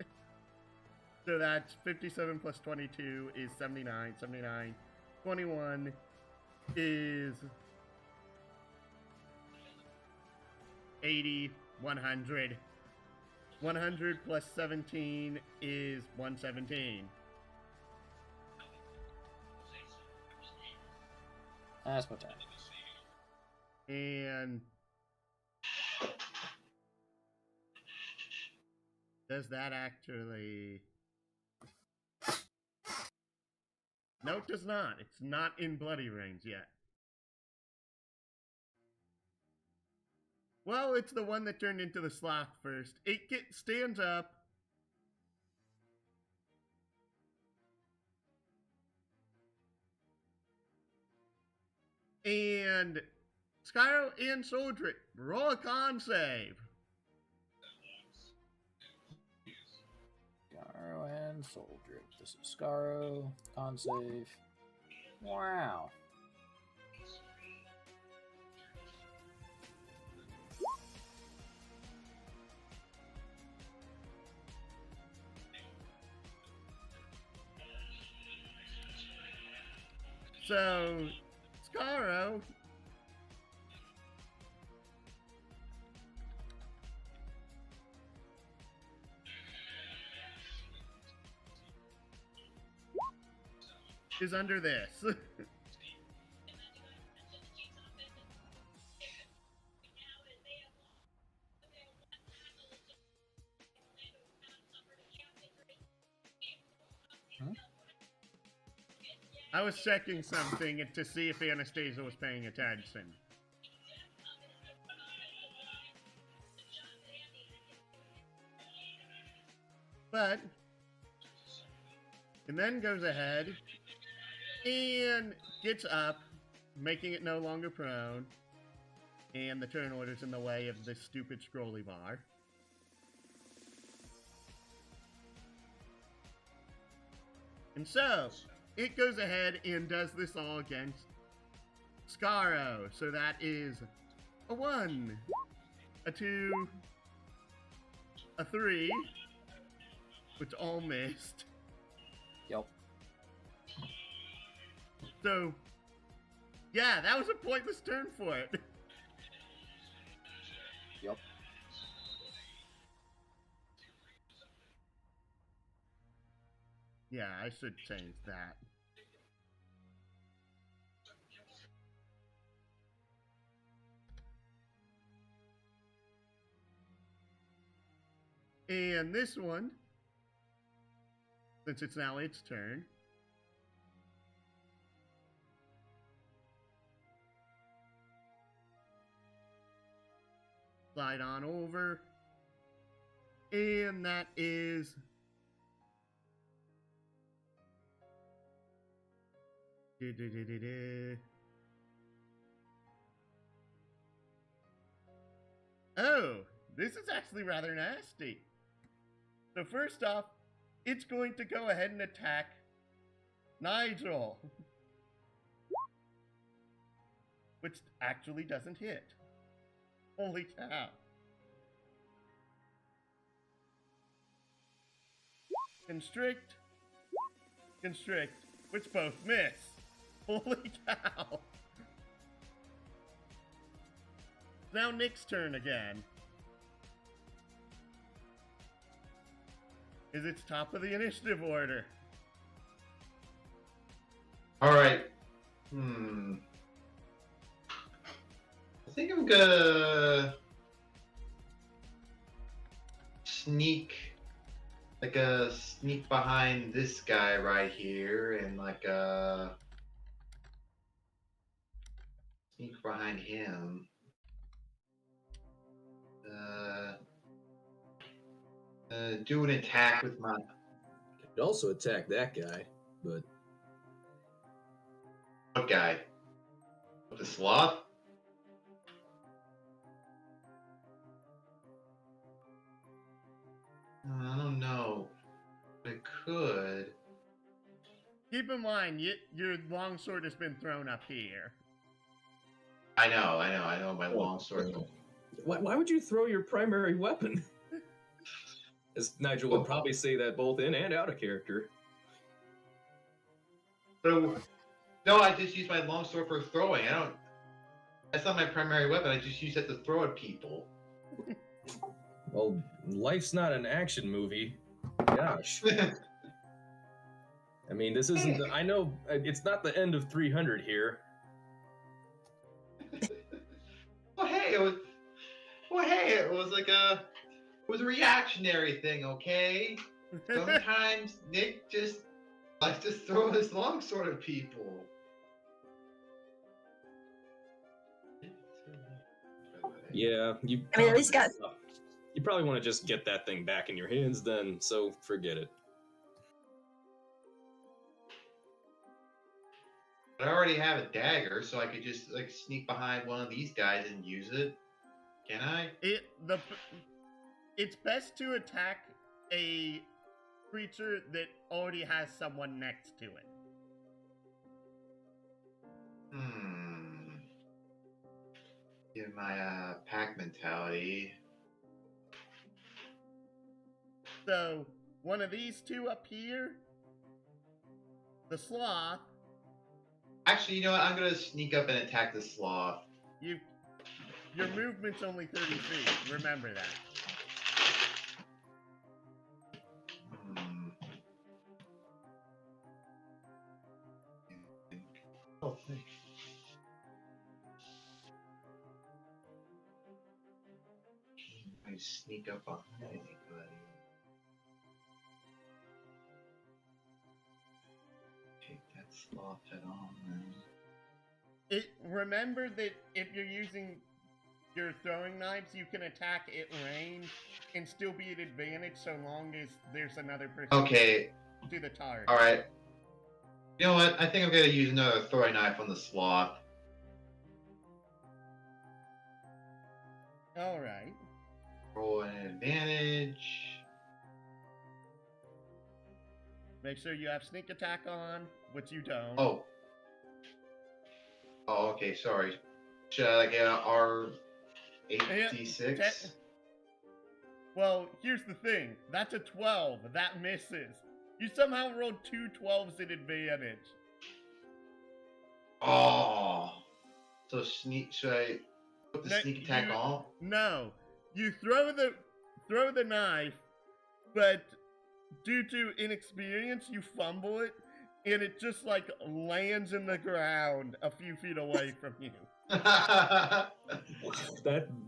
So that's 57 plus 22 is 79. 79. 21 is 80. 100. 100 plus 17 is 117.
That's my turn.
And does that actually... No, it does not. It's not in bloody range yet. Well, it's the one that turned into the sloth first. It stands up. And Skyro and Soldrick, roll a con save.
Scaro and Soldrick. This is Scaro. Con save. Wow.
So, Scaro is under this. I was checking something to see if Anastasia was paying attention. But, and then goes ahead and gets up, making it no longer prone. And the turn order's in the way of this stupid scrolly bar. And so, it goes ahead and does this all against Scaro. So that is a 1, a 2, a 3, which all missed.
Yep.
So, yeah, that was a pointless turn for it.
Yep.
Yeah, I should change that. And this one, since it's now its turn, slide on over, and that is oh, this is actually rather nasty. So first off, it's going to go ahead and attack Nigel, which actually doesn't hit. Holy cow. Constrict, constrict, which both miss. Holy cow. Now Nick's turn again. Is it's top of the initiative order.
Alright. I think I'm gonna sneak behind this guy right here and sneak behind him. Do an attack with my.
Could also attack that guy, but
What guy? With the sloth? I don't know. I could.
Keep in mind, your longsword has been thrown up here.
I know. My longsword.
Why would you throw your primary weapon? As Nigel would probably say that both in and out of character.
No, I just use my longsword for throwing. That's not my primary weapon. I just use it to throw at people.
Well, life's not an action movie. Gosh. I mean, this isn't. I know it's not the end of 300 here.
Well, hey, it was a reactionary thing, okay? Sometimes Nick just likes to throw his longsword at people.
Yeah,
I mean, at least got.
You probably want to just get that thing back in your hands then, so forget it.
I already have a dagger, so I could just sneak behind one of these guys and use it. Can I?
It's best to attack a creature that already has someone next to it.
Give my pack mentality.
So, one of these two up here, the sloth,
Actually, you know what? I'm gonna sneak up and attack the sloth.
Your movement's only 30 feet. Remember that.
Hmm. Oh, thanks. I sneak up on anybody. Take that sloth head on.
Remember that if you're using your throwing knives, you can attack at range and still be at advantage so long as there's another person
Okay.
to the target.
All right. You know what? I think I'm gonna use another throwing knife on the sloth.
All right.
Roll an advantage.
Make sure you have sneak attack on, which you don't.
Oh. Oh, okay. Sorry. Should I like R8d6?
Well, here's the thing. That's a 12. That misses. You somehow rolled 2 12s at advantage.
Oh. So sneak. Should I put the
No,
sneak attack on?
No. You throw the knife, but due to inexperience, you fumble it, and it just like lands in the ground a few feet away from you.
That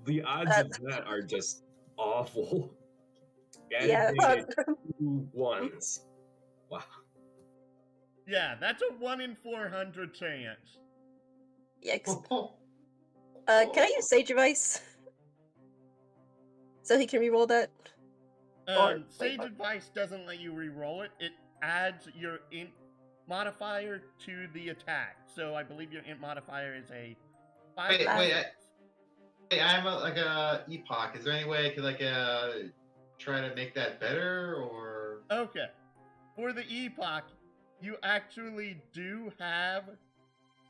the odds of that are just awful.
Yeah.
Added 2 ones. Wow.
Yeah, that's a 1 in 400 chance.
Yikes. Can I use Sage Advice? So he can reroll that?
Sage Advice doesn't let you re-roll it. It adds your int modifier to the attack. So I believe your int modifier is a 5.
Hey, I'm like a epoch. Is there any way I could like try to make that better or?
Okay. For the epoch, you actually do have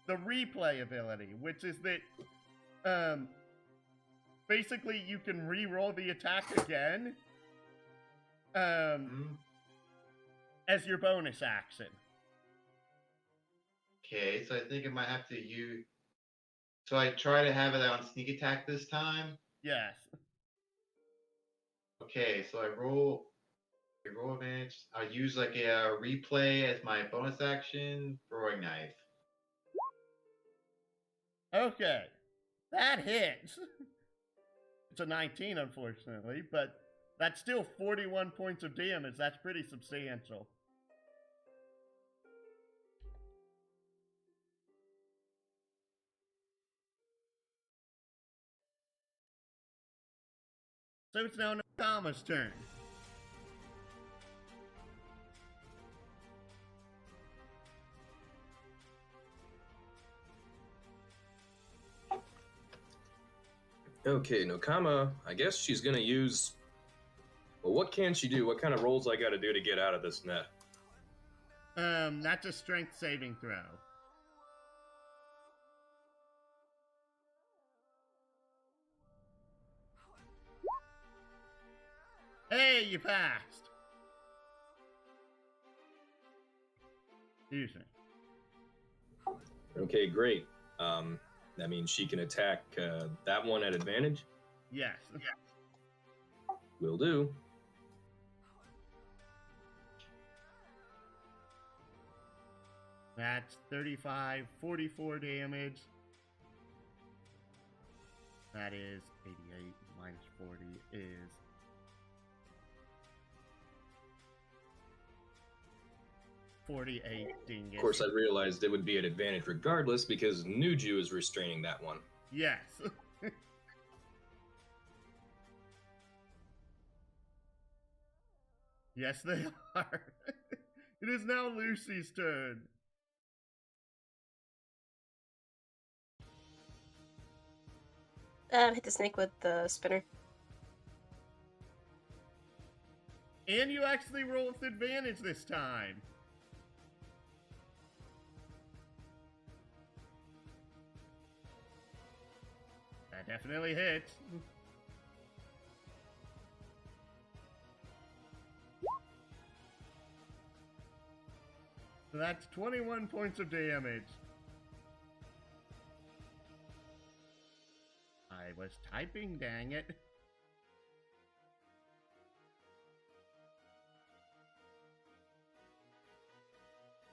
the replay ability, which is that basically you can re-roll the attack again as your bonus action.
Okay, so I think I might have to use. So I try to have it on sneak attack this time.
Yes.
Okay, so I roll advantage. I'll use like a replay as my bonus action. Throwing knife.
Okay. That hits. It's a 19, unfortunately, but that's still 41 points of damage. That's pretty substantial. So it's now Nakama's turn.
Okay, Nokama, I guess she's gonna use. Well, what can she do? What kind of rolls I gotta do to get out of this net?
That's a strength saving throw. Hey, you passed. Excuse me.
Okay, great. That means she can attack that one at advantage?
Yes.
Will do.
That's 35, 44 damage. That is 88 minus 40 is 48 dingus.
Of course, I realized it would be at advantage regardless because Nuju is restraining that one.
Yes. Yes, they are. It is now Lucy's turn.
Hit the snake with the spinner.
And you actually roll with advantage this time. That definitely hits. So that's 21 points of damage. was typing, dang it.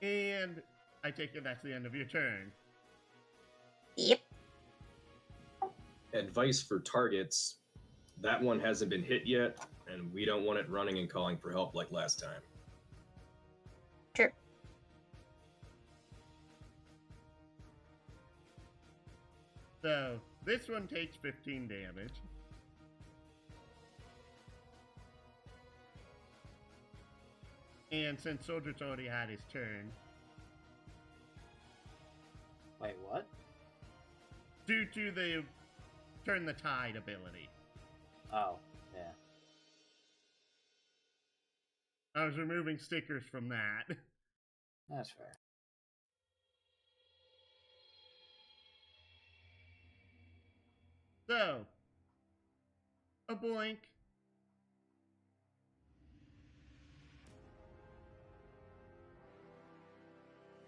And I take it that's the end of your turn.
Yep.
Advice for targets. That one hasn't been hit yet, and we don't want it running and calling for help like last time.
Sure.
So, this one takes 15 damage. And since Soldier's already had his turn,
Wait, what?
due to the Turn the Tide ability,
Oh, yeah.
I was removing stickers from that.
That's fair.
So, a boink.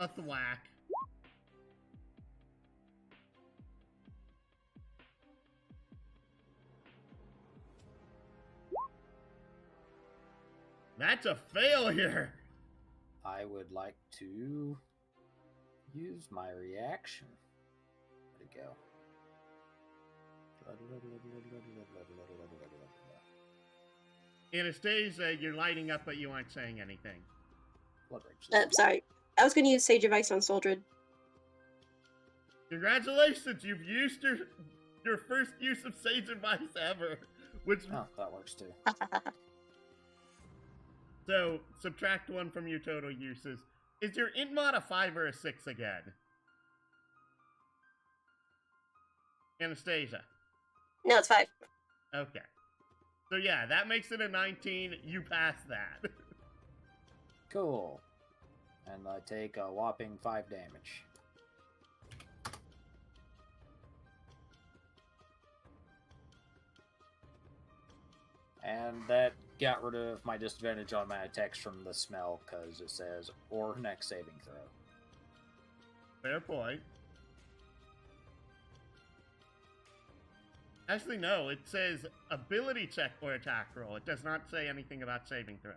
A thwack. That's a failure!
I would like to use my reaction. Where'd it go?
Anastasia, you're lighting up, but you aren't saying anything.
Blood rage.
Sorry. I was going to use Sage Advice on Soldred.
Congratulations, you've used your first use of Sage Advice ever. Which
Oh, that works too.
So, subtract 1 from your total uses. Is your int mod a 5 or a 6 again? Anastasia.
No, it's 5.
Okay. So yeah, that makes it a 19. You pass that.
Cool. And I take a whopping 5 damage. And that got rid of my disadvantage on my attacks from the smell, because it says, or next saving throw.
Fair point. Actually, no, it says ability check or attack roll. It does not say anything about saving throws.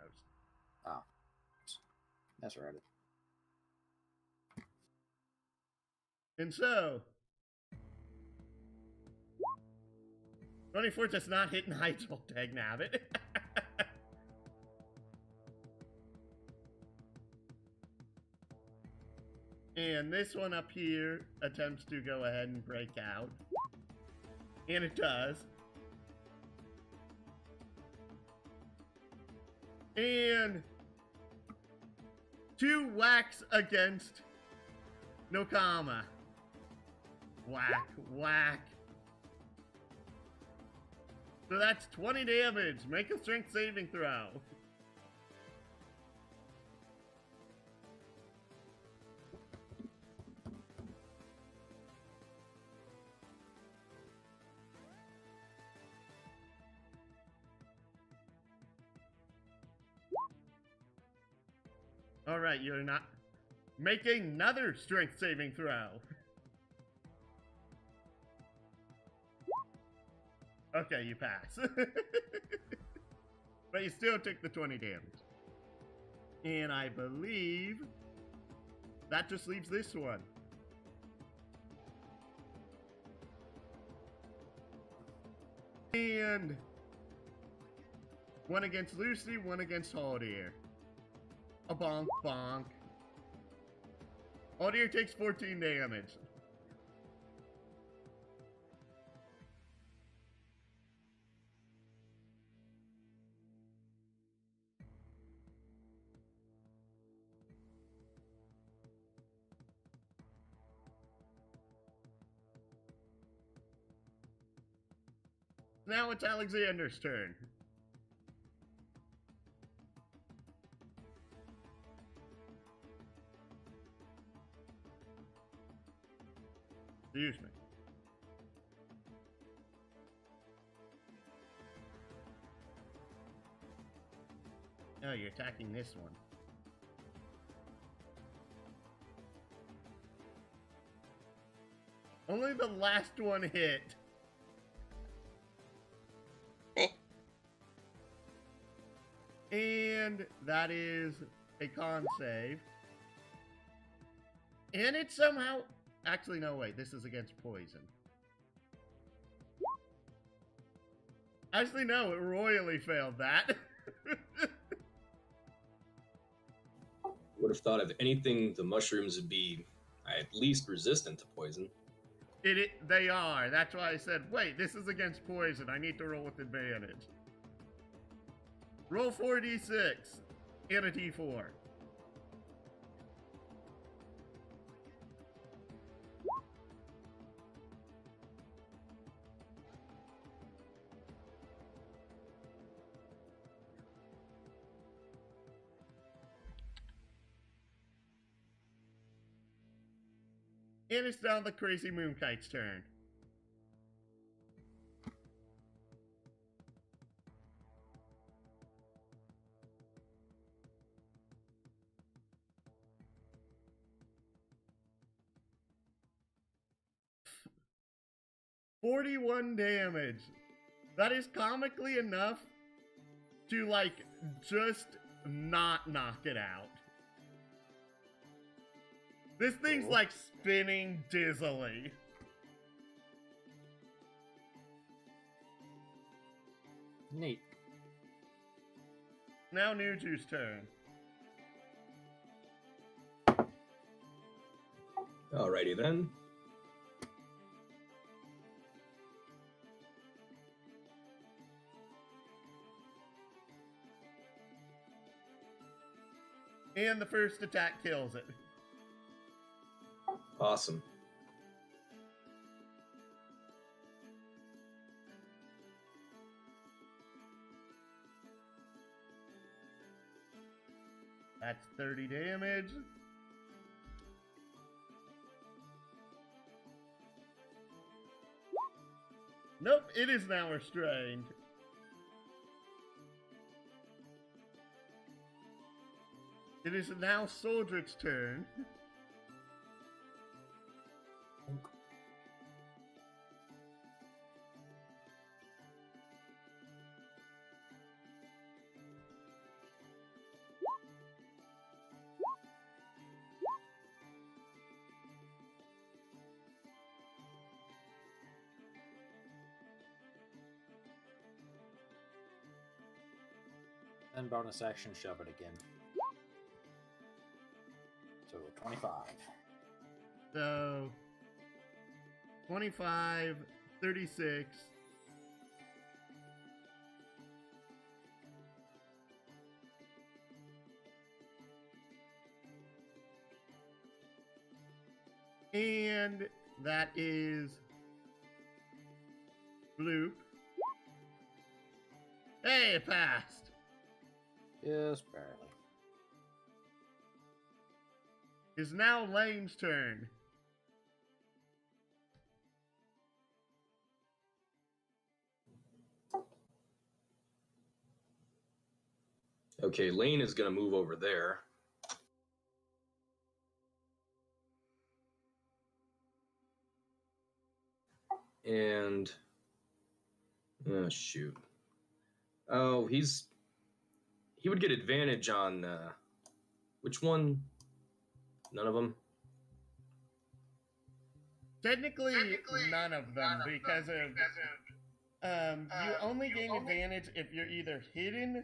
Oh. That's right.
And so, 24 does not hit Nigel, dagnabbit. And this one up here attempts to go ahead and break out. And it does. And 2 whacks against Nokama. Whack, whack. So that's 20 damage. Make a strength saving throw. Alright, you're not. Make another strength saving throw. Okay, you pass. But you still took the 20 damage. And I believe that just leaves this one. And 1 against Lucy, 1 against Haldir. A bonk, bonk. Haldir takes 14 damage. Now it's Alexander's turn. Excuse me. Oh, you're attacking this one. Only the last one hit. And that is a con save. And it somehow... Actually, no, wait. This is against poison. Actually, no. It royally failed that.
Would have thought if anything, the mushrooms would be at least resistant to poison.
They are. That's why I said, wait, this is against poison. I need to roll with advantage. Roll 4d6 and a d4. And it's now the crazy Moonkite's turn. $41 damage. That is comically enough to, like, just not knock it out. This thing's, like, spinning dizzily.
Neat.
Now Nuju's turn.
Alrighty then.
And the first attack kills it.
Awesome.
That's 30 damage. Nope, it is now restrained. It is now Soldrick's turn.
And bonus action, shove it again. So 25.
So 25, 36. And that is Bloop. Hey, it passed.
Just barely.
Is now Lane's turn.
Okay, Lane is going to move over there. And... oh, shoot. Oh, he would get advantage on... which one? None of them?
Technically none of them, because you only gain advantage if you're either hidden,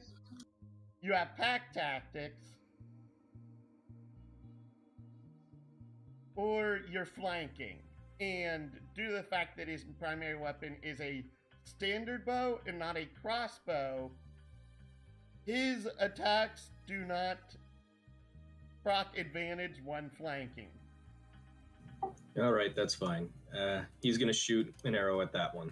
you have pack tactics, or you're flanking. And due to the fact that his primary weapon is a standard bow and not a crossbow, his attacks do not proc advantage when flanking.
Alright, that's fine. He's going to shoot an arrow at that one.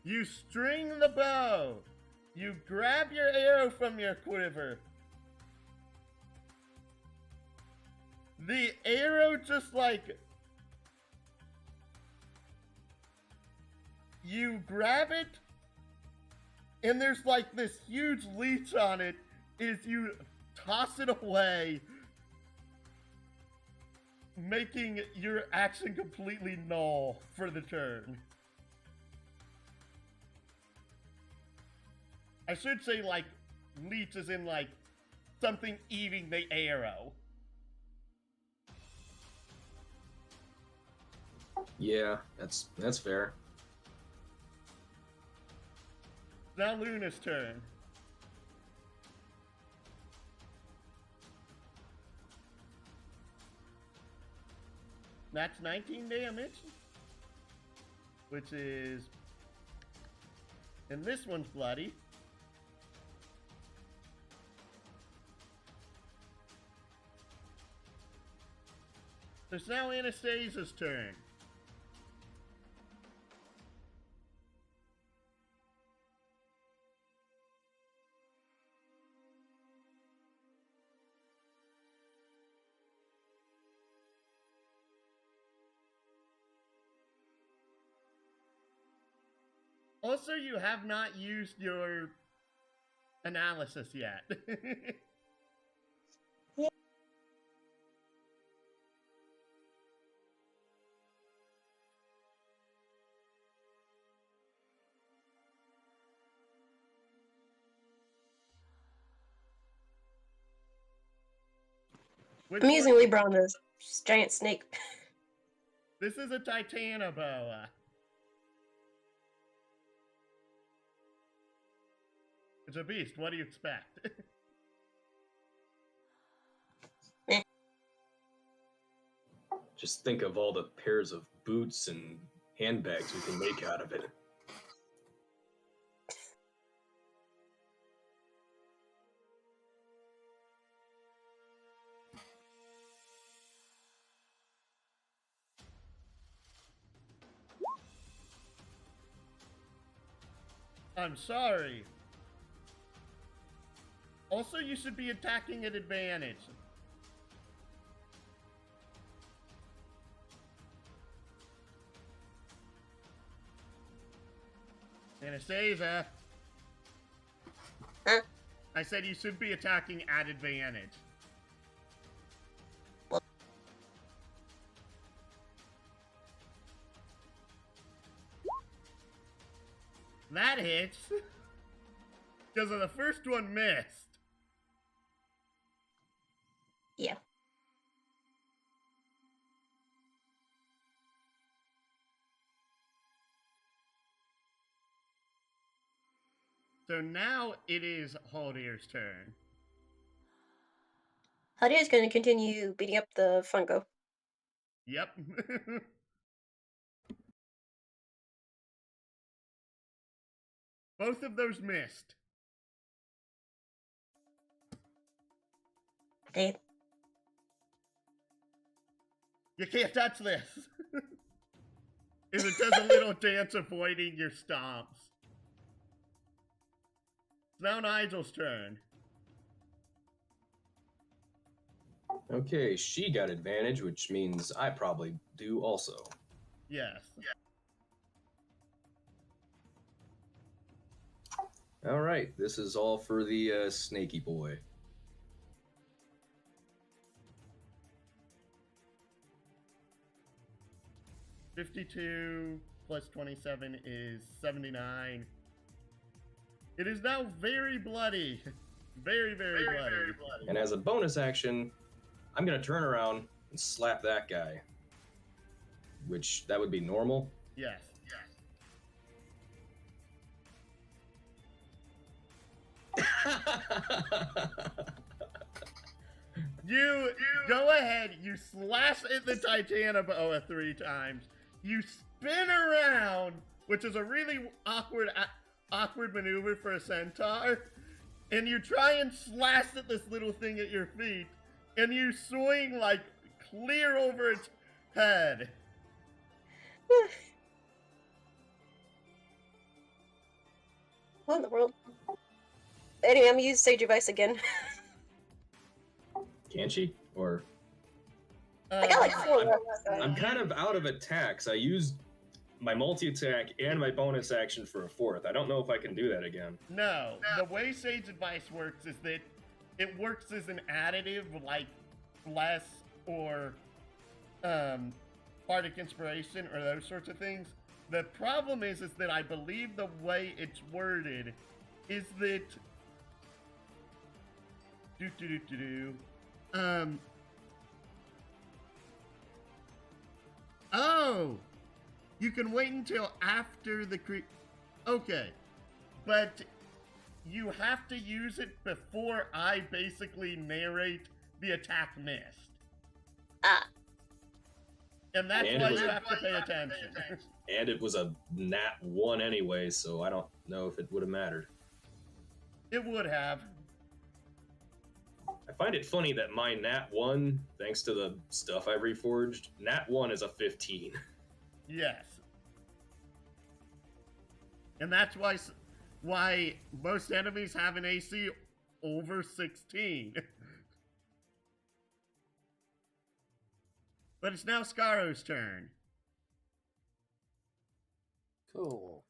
You string the bow. You grab your arrow from your quiver. The arrow just like... you grab it, and there's like this huge leech on it. Is you toss it away, making your action completely null for the turn. I should say, like, leech as in, like, something eating the arrow.
Yeah, that's fair.
Now Luna's turn. That's 19 damage. Which is... And this one's bloody. It's now Anastasia's turn. Also, you have not used your analysis yet.
I'm using Libra on this giant snake.
This is a Titanoboa. It's a beast. What do you expect?
Just think of all the pairs of boots and handbags we can make out of it.
I'm sorry. Also, you should be attacking at advantage. Anastasia.
Huh?
I said you should be attacking at advantage.
What?
That hits. Because of the first one missed.
Yeah.
So now it is Haldir's turn.
Haldir's going to continue beating up the fungo.
Yep. Both of those missed.
They...
You can't touch this. As it does a little dance avoiding your stomps. It's now Nigel's turn.
Okay, she got advantage, which means I probably do also.
Yes.
All right, this is all for the snaky boy.
$52 plus 27 is 79. It is now very bloody. Very, very bloody.
And as a bonus action, I'm going to turn around and slap that guy. Which, that would be normal.
Yes. You go ahead, you slash at the Titanoboa 3 times. You spin around, which is a really awkward maneuver for a centaur. And you try and slash at this little thing at your feet. And you swing like clear over its head.
What in the world? Anyway, I'm gonna use Sage Advice again.
Can she? Or
I got like 4 left.
I'm kind of out of attacks. I used my multi-attack and my bonus action for a 4th. I don't know if I can do that again.
No, the way Sage Advice works is that it works as an additive, like bless or bardic inspiration or those sorts of things. The problem is that I believe the way it's worded is that oh, you can wait until after the okay, but you have to use it before I basically narrate the attack missed.
Ah.
And that's why you have to pay attention.
And it was a nat 1 anyway, so I don't know if it would have mattered.
It would have.
I find it funny that my nat 1, thanks to the stuff I've reforged, nat 1 is a 15.
Yes. And that's why most enemies have an AC over 16. But it's now Scaro's turn.
Cool.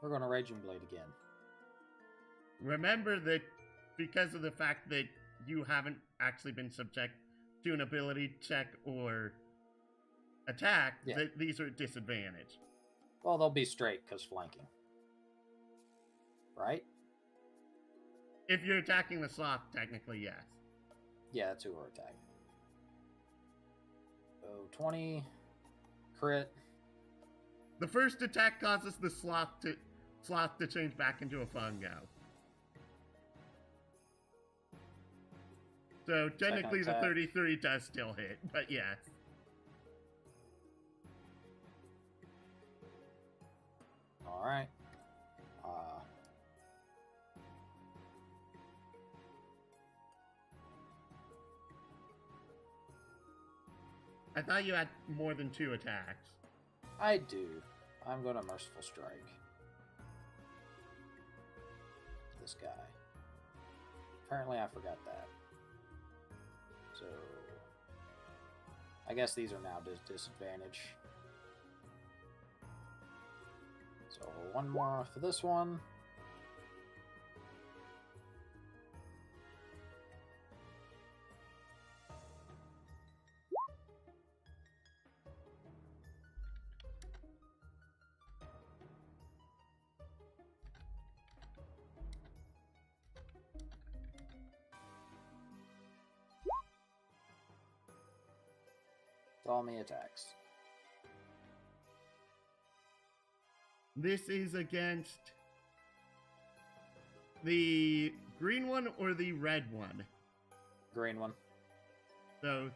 We're gonna Raging Blade again.
Remember that because of the fact that you haven't actually been subject to an ability check or attack, that these are at disadvantage.
Well, they'll be straight because flanking. Right?
If you're attacking the sloth, technically, yes.
Yeah, that's who we're attacking. So 20 crit.
The first attack causes the sloth to change back into a fungo. So technically the 33 does still hit, but yes.
Alright.
I thought you had more than 2 attacks.
I do. I'm going to Merciful Strike. This guy. Apparently I forgot that. So... I guess these are now disadvantage. So one more for this one. All me attacks.
This is against the green one or the red one?
Green one.
So,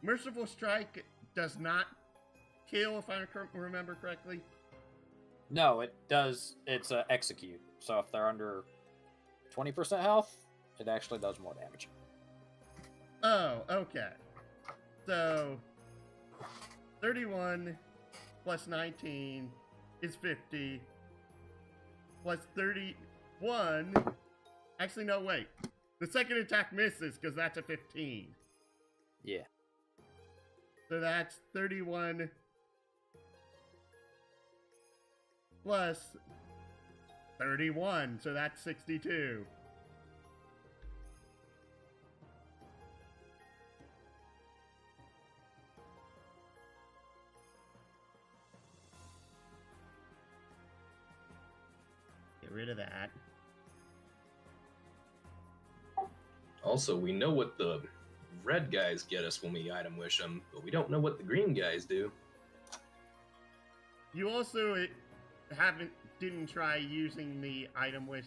Merciful Strike does not kill, if I remember correctly.
No, it does. It's a execute. So if they're under 20% health, it actually does more damage.
Oh, okay. So, 31 plus 19 is 50. Plus 31... Actually, no, wait. The second attack misses because that's a 15.
Yeah.
So that's 31 plus 31. So that's 62. Get rid of that.
Also, we know what the red guys get us when we item wish them, but we don't know what the green guys do.
You also didn't try using the item wish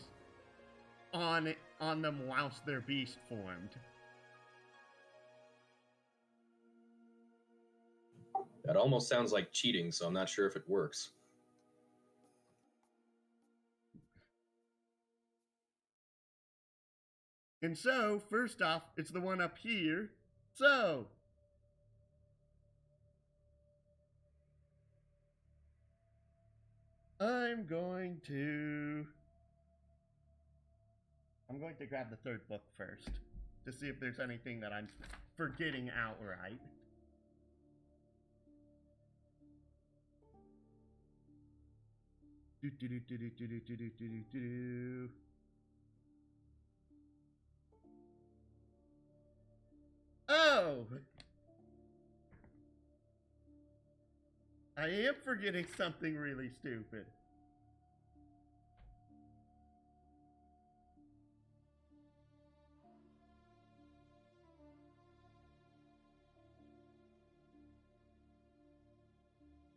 on them whilst they're beast formed.
That almost sounds like cheating, so I'm not sure if it works.
And so, first off, it's the one up here. So, I'm going to grab the third book first to see if there's anything that I'm forgetting outright. Oh! I am forgetting something really stupid.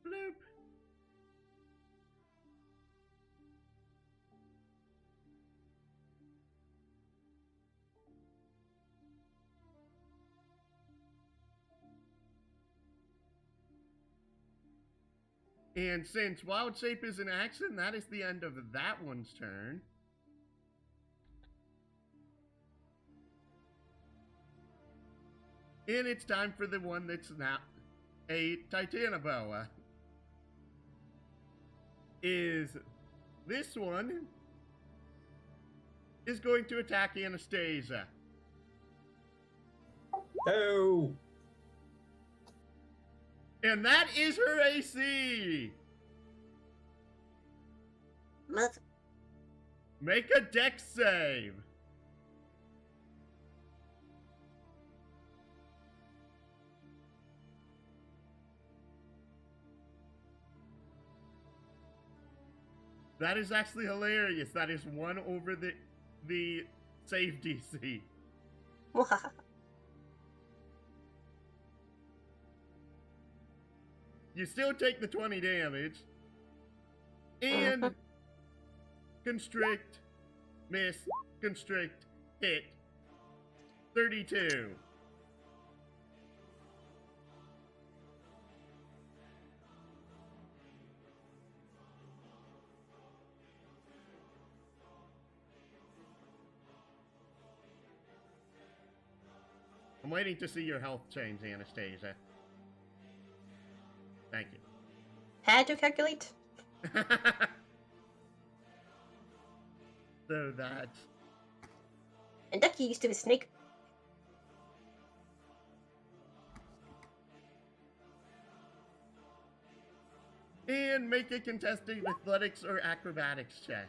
Bloop. And since Wild Shape is an action, that is the end of that one's turn. And it's time for the one that's now a Titanoboa. Is this one is going to attack Anastasia.
Oh!
And that is her AC.
Mother.
Make a dex save. That is actually hilarious. That is 1 over the save DC. You still take the 20 damage. And constrict, miss, constrict, hit. 32. I'm waiting to see your health change, Anastasia. Thank you.
Had to calculate.
So that's...
And Ducky used to be a snake.
And make a contested athletics or acrobatics check.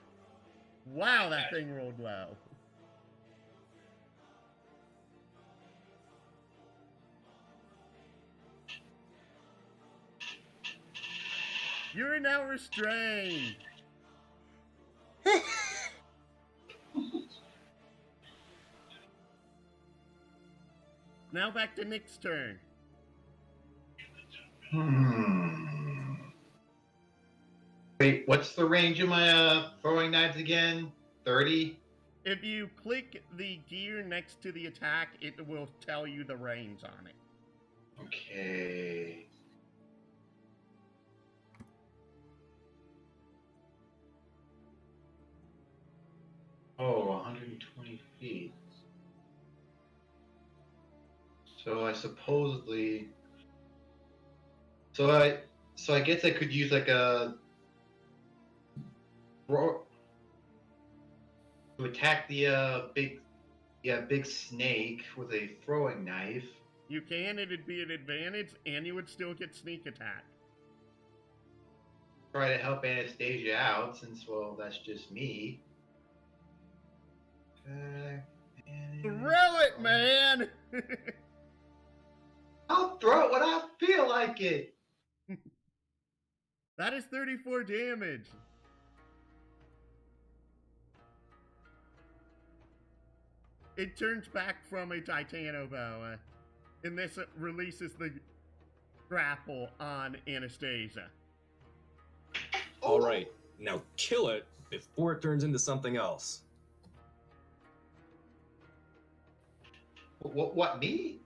Wow, that thing rolled low. You are now restrained. Now back to Nick's turn.
Wait, what's the range of my throwing knives again? 30?
If you click the gear next to the attack, it will tell you the range on it.
Okay. Oh, 120 feet. So I supposedly... So I guess I could use like a... to attack the big snake with a throwing knife.
You can, it'd be an advantage, and you would still get sneak attack.
Try to help Anastasia out, since, well, that's just me.
Throw it, man!
I'll throw it when I feel like it.
That is 34 damage. It turns back from a Titanoboa, and this releases the grapple on Anastasia.
All right, now kill it before it turns into something else.
What, me?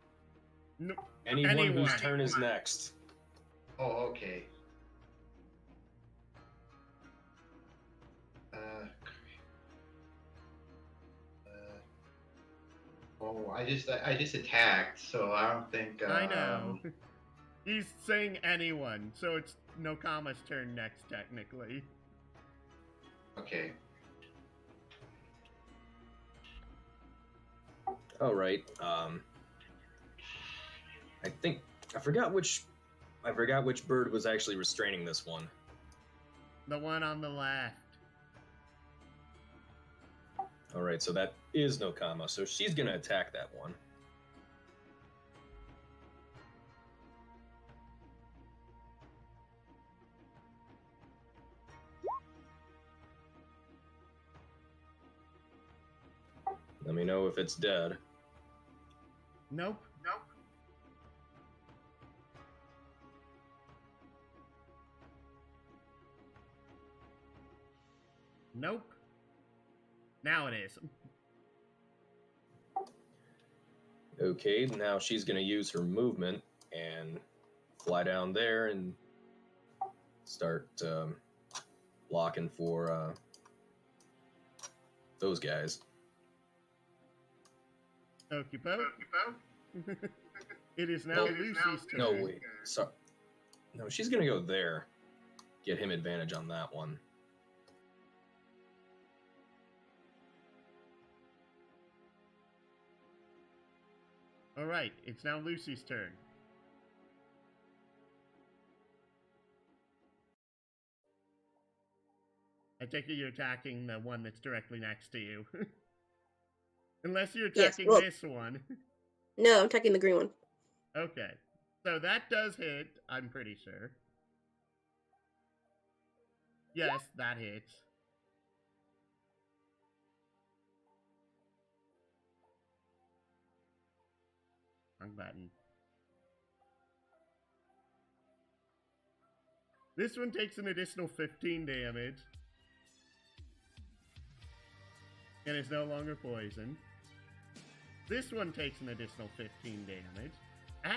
No,
Anyone
anyone.
whose turn is next.
Oh, okay. Oh, I just attacked, so I don't think.
I know. He's saying anyone, so it's Nokama's turn next, technically.
Okay.
All right. I forgot which bird was actually restraining this one.
The one on the left.
All right, so that is Nokama. So she's gonna attack that one. me know if it's dead.
Nope. Nope. Now it is.
Okay, now she's gonna use her movement and fly down there and start locking for those guys.
Okey poke. It is now Lucy's turn.
No, wait. So, no, she's gonna go there. Get him advantage on that one.
All right, it's now Lucy's turn. I take it you're attacking the one that's directly next to you. Unless you're
Yes,
attacking
well-
this one.
No, I'm attacking the green one.
Okay. So that does hit, I'm pretty sure. Yes, that hits. Wrong button. This one takes an additional 15 damage. And is no longer poisoned. This one takes an additional 15 damage. Ah!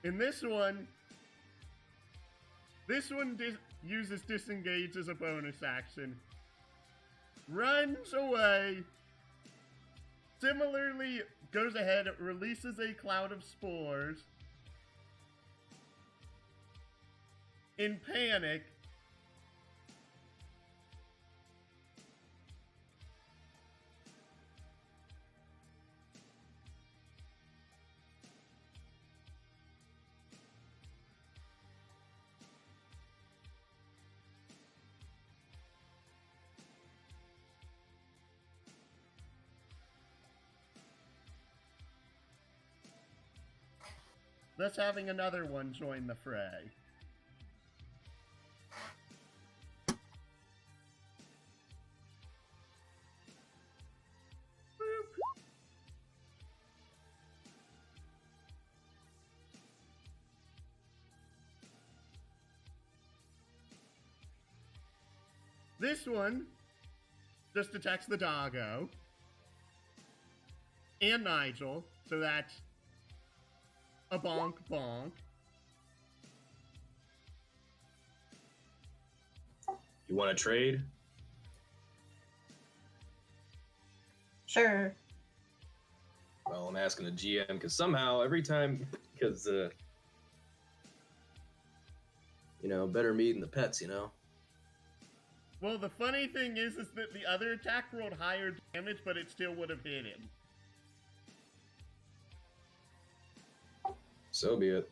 And this one uses disengage as a bonus action. Runs away. Similarly, goes ahead, releases a cloud of spores. In panic. Thus having another one join the fray. Boop. This one just attacks the doggo. And Nigel, so that's a bonk bonk.
You want to trade?
Sure.
Well, I'm asking the GM because somehow every time, because better me than the pets,
Well, the funny thing is that the other attack rolled higher damage, but it still would have hit him.
So be it.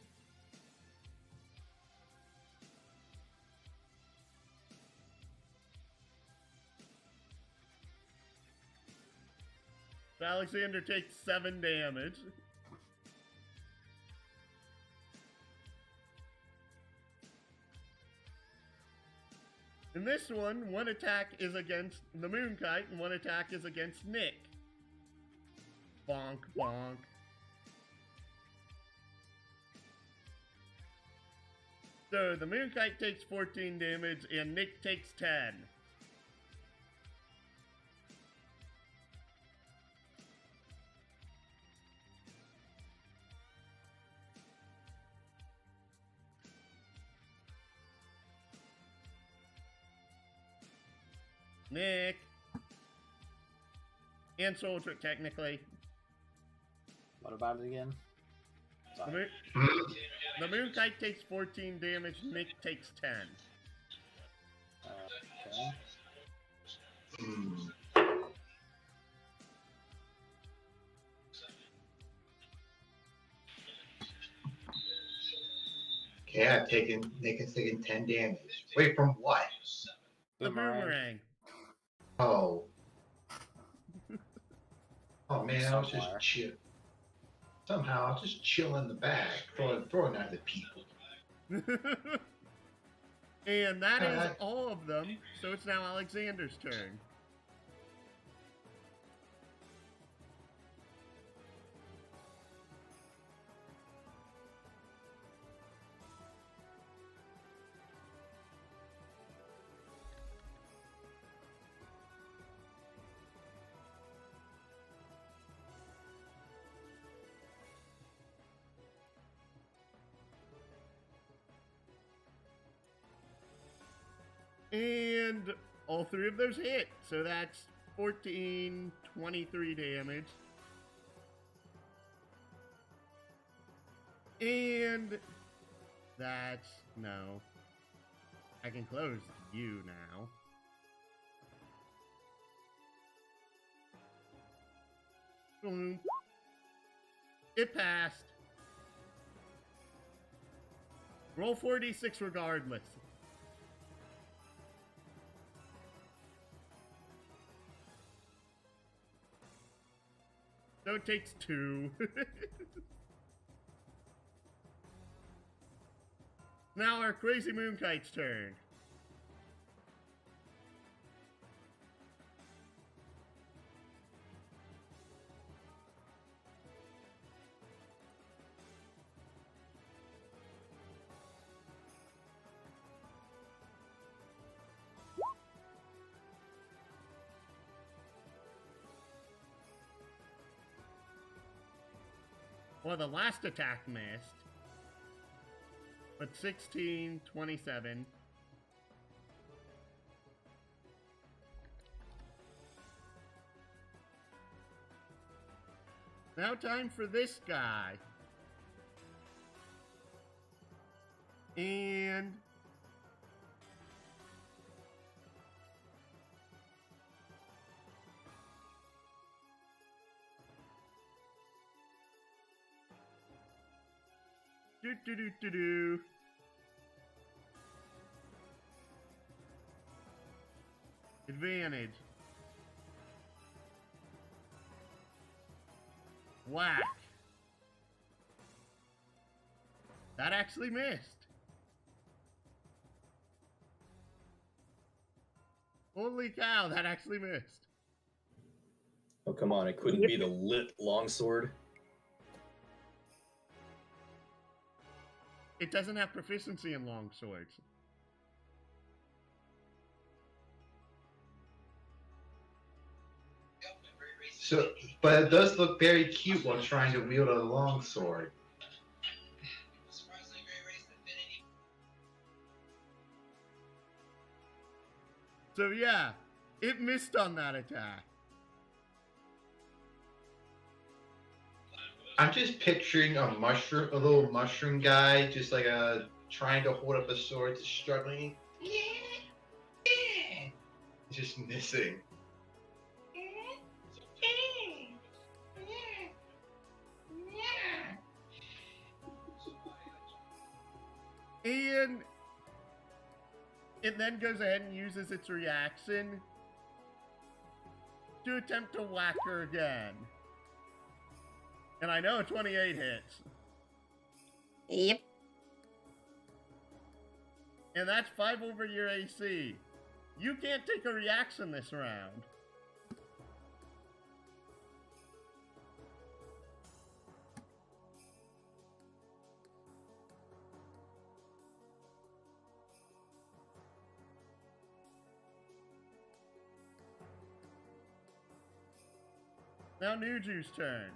So Alexander takes 7 damage. In this one attack is against the Moonkite and one attack is against Nick. Bonk, bonk. So the Moonkite takes 14 damage and Nick takes 10. Nick. And Soldier, technically.
What about it again?
The,
Sorry.
the Moonkite takes 14 damage, Nick takes 10.
Okay.
Okay, Nick has taken 10 damage. Wait, from what?
The
Boomerang.
boomerang.
Oh. Oh man, I was
Somewhere.
just chill. Somehow, I'll just chill in the back, throwing at the people.
And that is
Alright.
all of them. So it's now Alexander's turn. And all three of those hit. So that's 14, 23 damage. And that's... no. I can close you now. Boom. It passed. Roll 4d6 regardless. So it takes 2. Now our crazy moonkite's turn. Well, the last attack missed. But 16, 27. Now time for this guy. And... do. Advantage. Whack. That actually missed. Holy cow, that actually missed.
Oh, come on. It couldn't be the lit longsword.
It doesn't have proficiency in long swords.
So, but it does look very cute while trying to wield a longsword.
So yeah, it missed on that attack.
I'm just picturing a little mushroom guy, just like trying to hold up a sword, just struggling. Just missing.
And it then goes ahead and uses its reaction to attempt to whack her again. And I know 28 hits.
Yep.
And that's 5 over your AC. You can't take a reaction this round. Now Nuju's turn.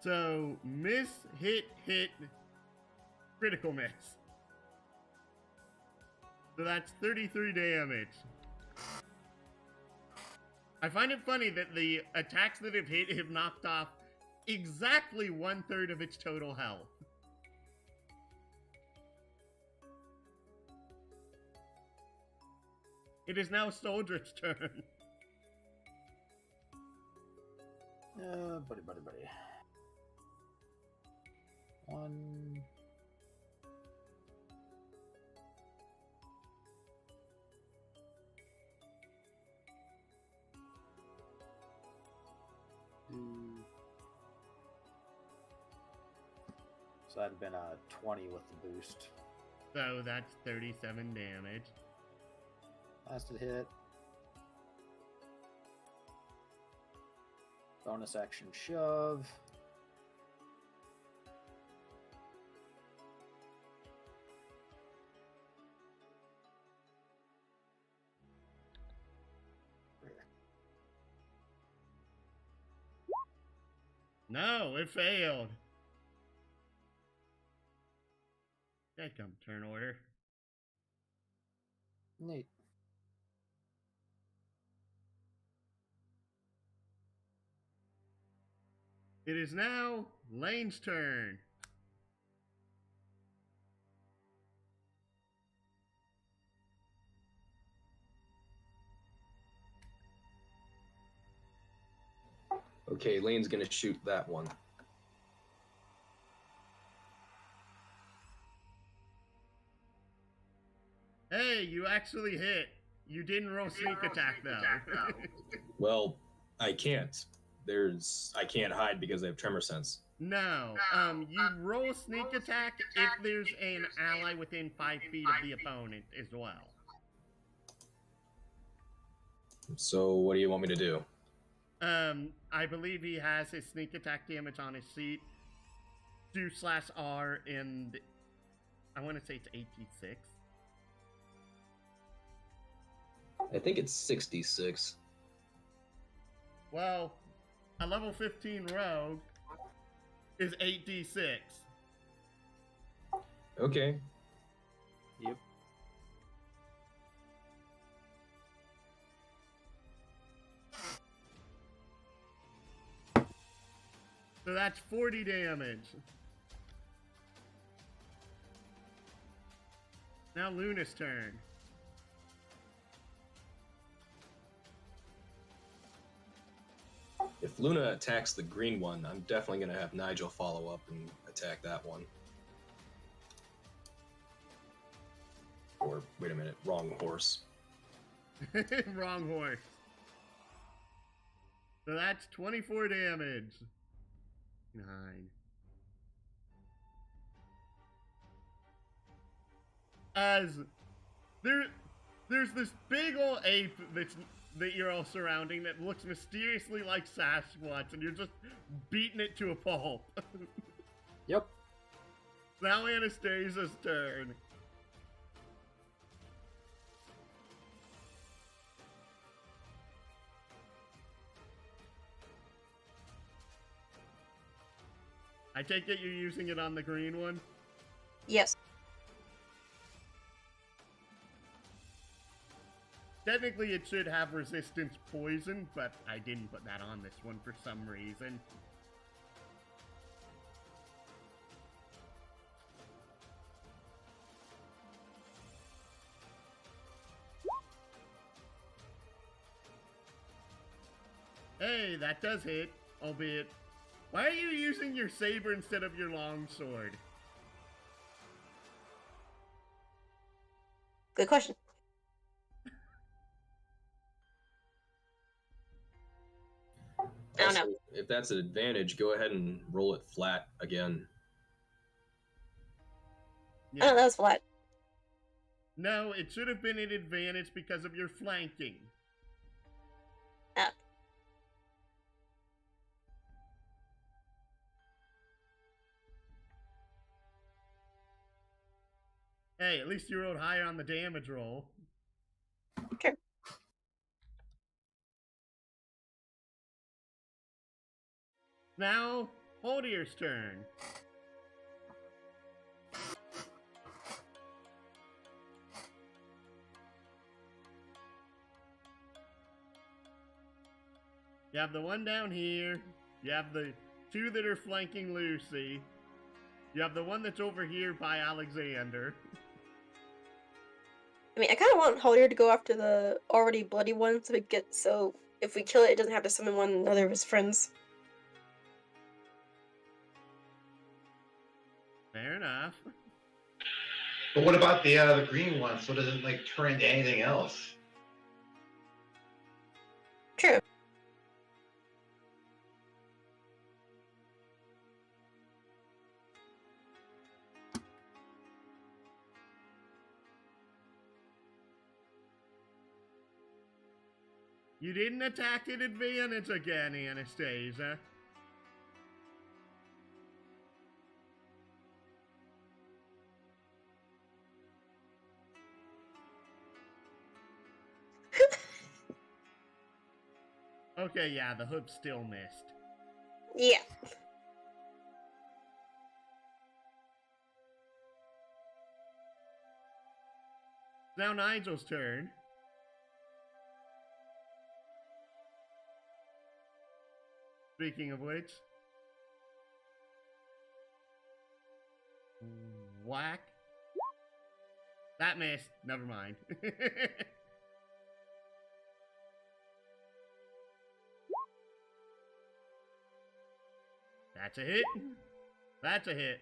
So, miss, hit, critical miss. So that's 33 damage. I find it funny that the attacks that have hit have knocked off exactly 1/3 of its total health. It is now Soldier's turn.
Buddy. One. So that'd have been a 20 with the boost.
So that's 37 damage.
Lasted hit. Bonus action shove.
No, it failed. That come turn order.
Neat.
It is now Lane's turn.
Okay, Lane's gonna shoot that one.
Hey, you actually hit. You didn't roll sneak attack though.
Well, I can't. I can't hide because I have tremor sense.
No. You roll sneak attack if there's an ally within 5 feet of the opponent as well.
So what do you want me to do?
I believe he has his sneak attack damage on his sheet. Do/R and I want to say it's 86.
I think it's 66.
Well, a level 15 rogue is 8d6.
Okay.
Yep.
So that's 40 damage. Now Luna's turn.
If Luna attacks the green one, I'm definitely going to have Nigel follow up and attack that one. Or, wait a minute, wrong horse.
Wrong horse. So that's 24 damage. 9. As there's this big old ape that you're all surrounding that looks mysteriously like Sasquatch, and you're just beating it to a pulp.
Yep.
Now Anastasia's turn. I take it you're using it on the green one?
Yes.
Technically it should have resistance poison, but I didn't put that on this one for some reason. Hey, that does hit, albeit... Why are you using your saber instead of your longsword?
Good question. I don't know.
Also, if that's an advantage, go ahead and roll it flat again.
Yeah.
Oh, that was flat.
No, it should have been an advantage because of your flanking.
Ah.
Hey, at least you rolled higher on the damage roll.
Sure.
Now, Holdier's turn. You have the one down here. You have the 2 that are flanking Lucy. You have the one that's over here by Alexander.
I mean, I kind of want Hollier to go after the already bloody one, so if we kill it, it doesn't have to summon one another of his friends.
Fair enough.
But what about the green one? So it doesn't like turn into anything else.
True.
You didn't attack at advantage again, Anastasia. Okay, yeah, the hook still missed.
Yeah.
Now Nigel's turn. Speaking of which. Whack. That missed. Never mind. That's a hit. That's a hit.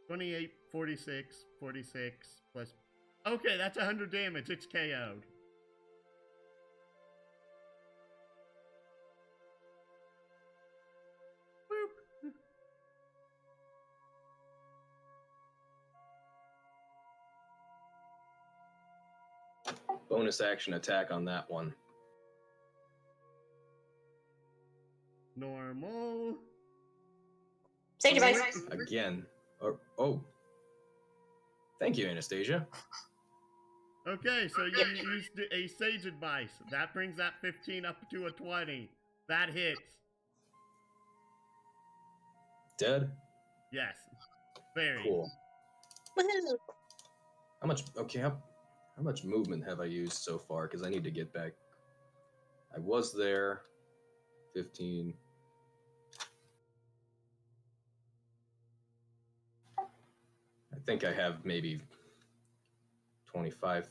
28, 46, 46 plus. Okay, that's 100 damage. It's KO'd. Boop.
Bonus action attack on that one.
Normal.
Sage advice.
Again. Oh. Thank you, Anastasia.
Okay, so you used a sage advice. That brings that 15 up to a 20. That hits.
Dead?
Yes. Very.
Cool.
Woohoo!
How much? Okay, how much movement have I used so far? Because I need to get back. I was there. 15. I think I have maybe 25,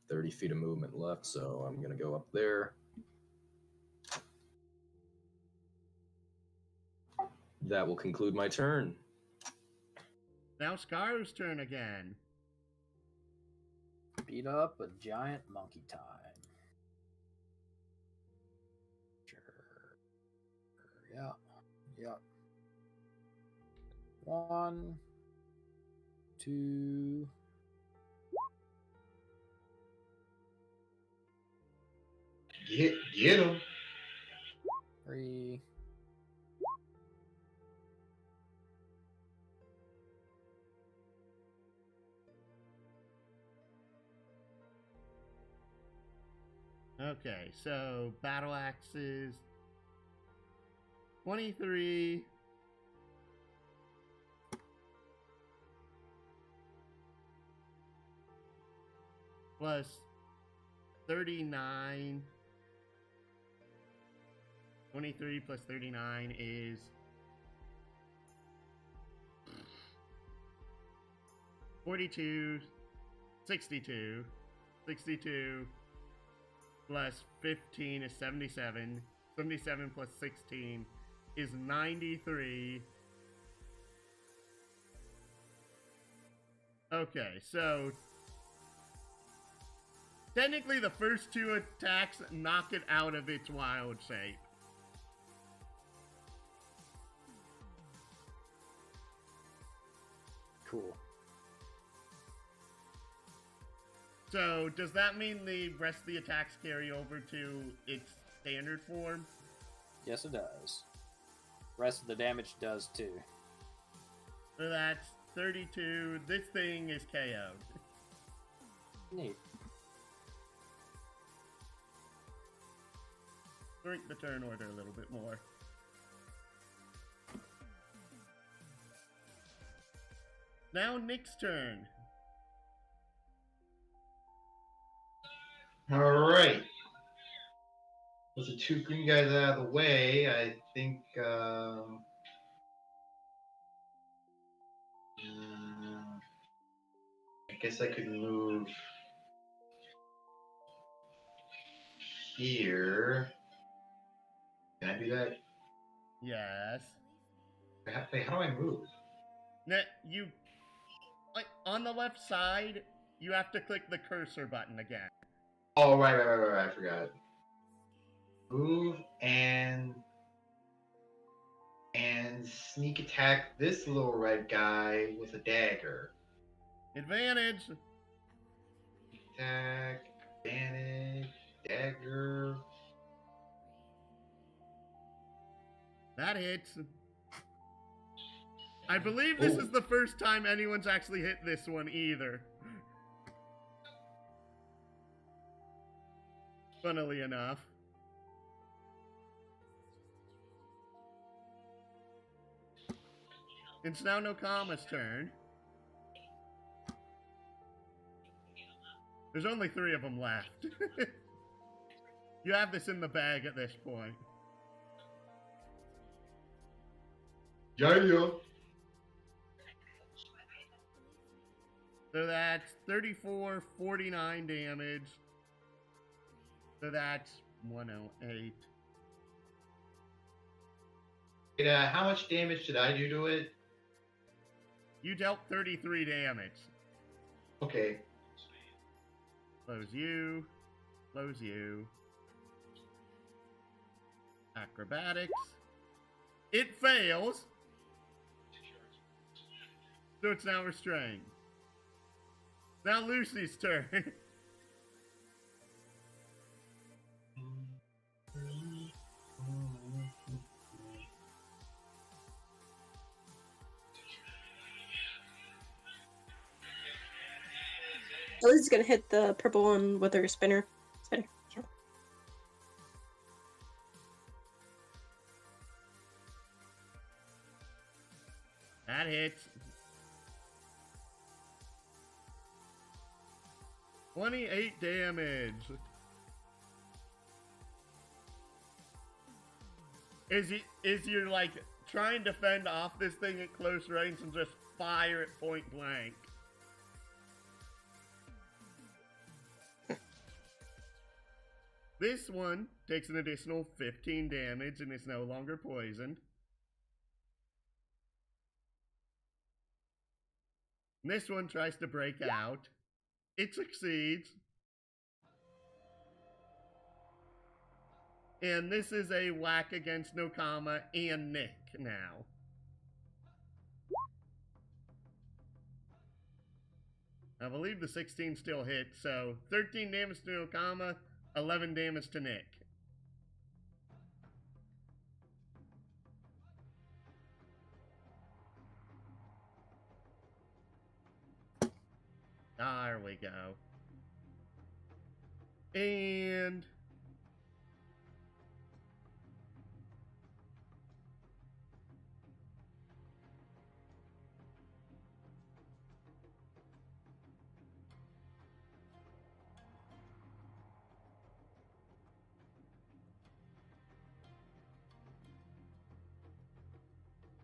30 feet of movement left, so I'm going to go up there. That will conclude my turn.
Now Scar's turn again.
Beat up a giant monkey time. Sure. Yeah. Yeah. 1, 2.
Get him.
3.
Okay, so battle axes 23 plus 39. 23 plus 39 is 42, 62. 62 plus 15 is 77. 77 plus 16 is 93. Okay, so technically the first two attacks knock it out of its wild shape.
Cool.
So, does that mean the rest of the attacks carry over to its standard form?
Yes, it does. Rest of the damage does too.
So that's 32. This thing is KO'd.
Neat.
Shrink the turn order a little bit more. Now Nick's turn.
All right. With the two green guys out of the way, I think I guess I could move here. Can I do that?
Yes.
Wait, how do I move?
Now, you, like, on the left side, you have to click the cursor button again.
Oh, right. I forgot. Move and sneak attack this little red guy with a dagger.
Advantage.
Attack, advantage, dagger.
That hits. I believe this is the first time anyone's actually hit this one either. Funnily enough. It's now Nokama's turn. There's only 3 of them left. You have this in the bag at this point.
Yeah.
So that's 34, 49 damage. So that's 108.
How much damage did I do to it?
You dealt 33 damage.
Okay.
Close you. Close you. Acrobatics. It fails. So it's now restrained. Now Lucy's turn.
Lizzie's gonna hit the purple one with her spinner. Yeah.
That hits. 28 damage. Is you like trying to fend off this thing at close range and just fire at point blank? This one takes an additional 15 damage and is no longer poisoned. And this one tries to break out. It succeeds. And this is a whack against Nokama and Nick now. I believe the 16 still hits, so 13 damage to Nokama, 11 damage to Nick. There we go. And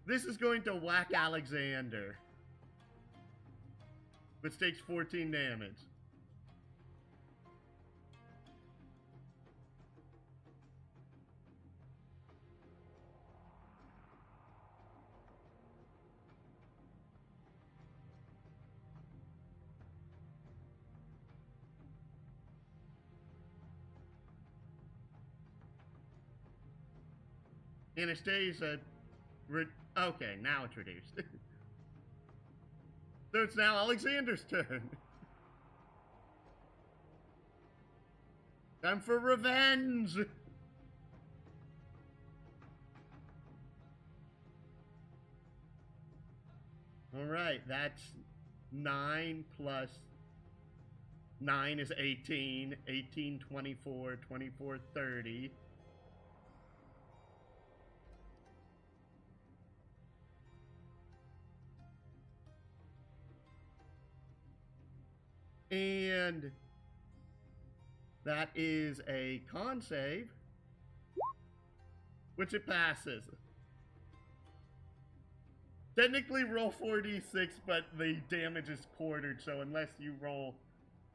this is going to whack Alexander, which takes 14 damage. Anastasia, okay, now it's reduced. So it's now Alexander's turn. Time for revenge! Alright, that's 9 plus 9 is 18. 18, 24, 24, 30. And that is a con save, which it passes. Technically roll 4d6, but the damage is quartered, so unless you roll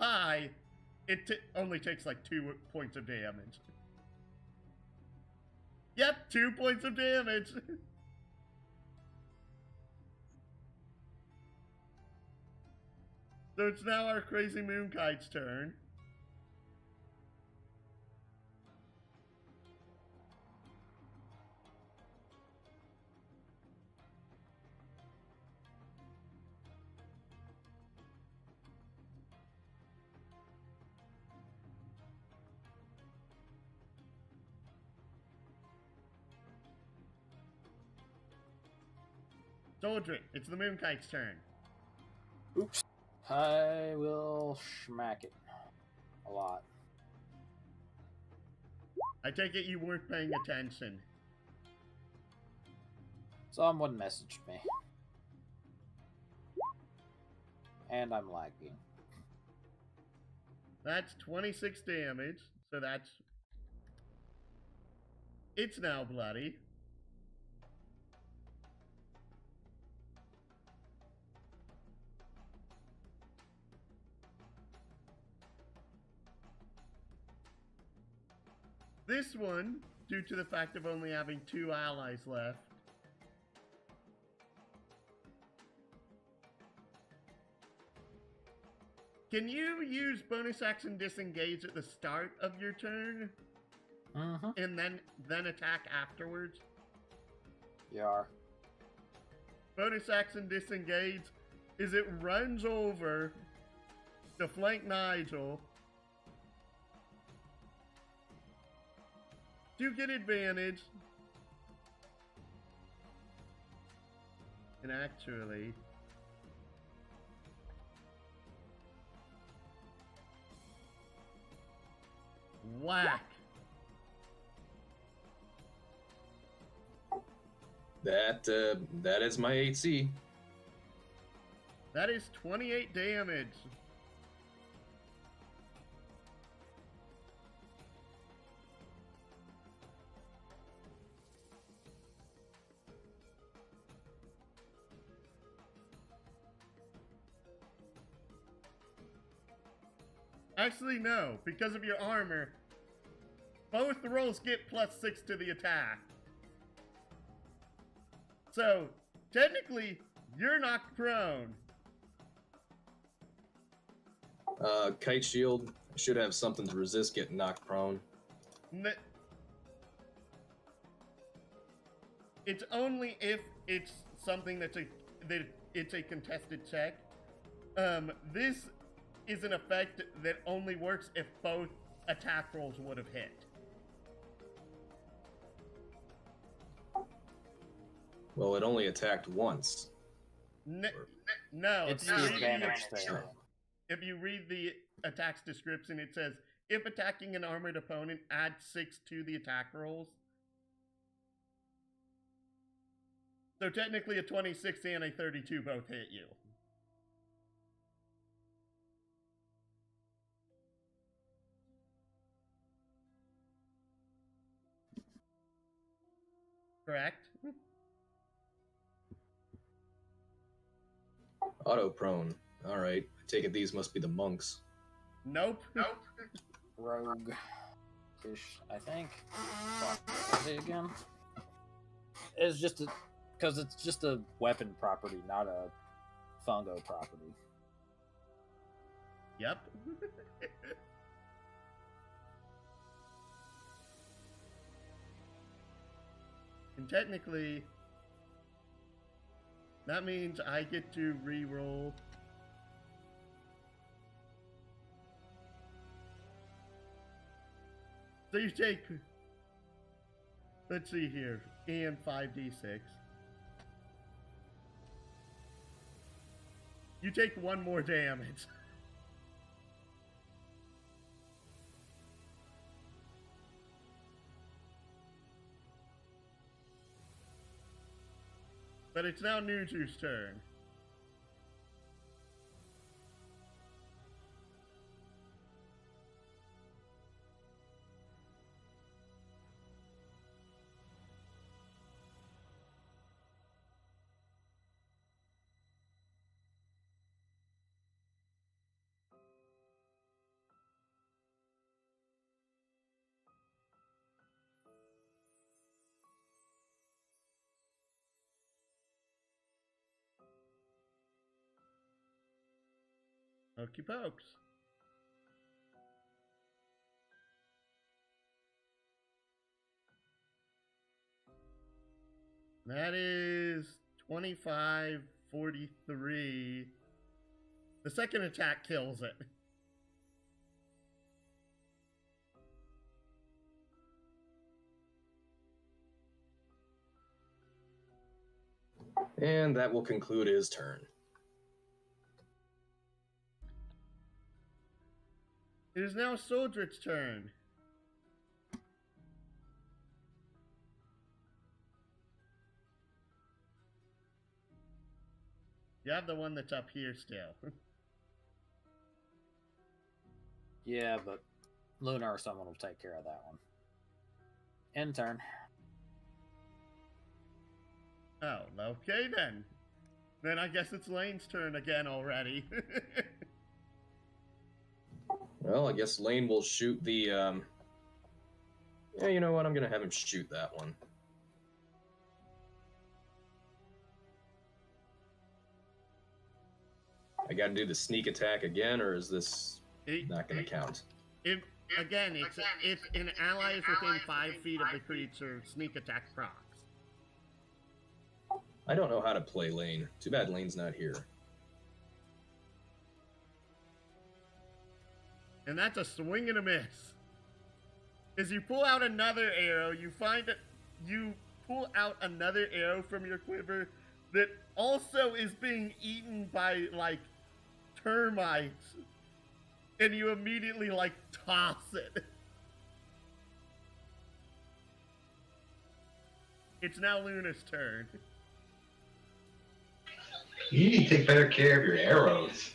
high, it only takes like 2 points of damage. Yep, 2 points of damage. So it's now our crazy Moonkite's turn. Doldrick, it's the Moonkite's turn.
Oops. I will schmack it. A lot.
I take it you weren't paying attention.
Someone messaged me. And I'm lagging.
That's 26 damage, so that's... It's now bloody. This one, due to the fact of only having 2 allies left, can you use bonus action disengage at the start of your turn and then attack afterwards?
Yeah.
Bonus action disengage is it runs over to flank Nigel. You get advantage. And actually... Whack!
That is my 8C.
That is 28 damage. Actually, no. Because of your armor, both rolls get +6 to the attack. So, technically, you're knocked prone.
Kite shield should have something to resist getting knocked prone.
It's only if it's something that it's a contested check. This is an effect that only works if both attack rolls would have hit.
Well, it only attacked once.
No.
It's the advantage thing.
If you read the attack's description, it says, if attacking an armored opponent, add 6 to the attack rolls. So technically a 26 and a 32 both hit you. Correct?
Auto prone. Alright. I take it these must be the monks.
Nope.
Rogue fish, I think. Fuck, what is it again? It's just because it's just a weapon property, not a fungo property.
Yep. And technically, that means I get to re-roll. So you take, let's see here, and 5d6. You take 1 more damage. But it's now Nuju's turn. Okey pokes. That is 25, 43. The second attack kills it.
And that will conclude his turn.
It is now Soldrit's turn. You have the one that's up here still.
Yeah, but Luna or someone will take care of that one. End turn.
Oh, okay then. Then I guess it's Lane's turn again already.
Well, I guess Lane will shoot the. Yeah, you know what? I'm gonna have him shoot that one. I gotta do the sneak attack again, or is this not gonna count?
If an ally is within 5 feet of the creature, sneak attack procs.
I don't know how to play Lane. Too bad Lane's not here.
And that's a swing and a miss. As you pull out another arrow, you find that you pull out another arrow from your quiver that also is being eaten by, like, termites. And you immediately, like, toss it. It's now Luna's turn.
You need to take better care of your arrows.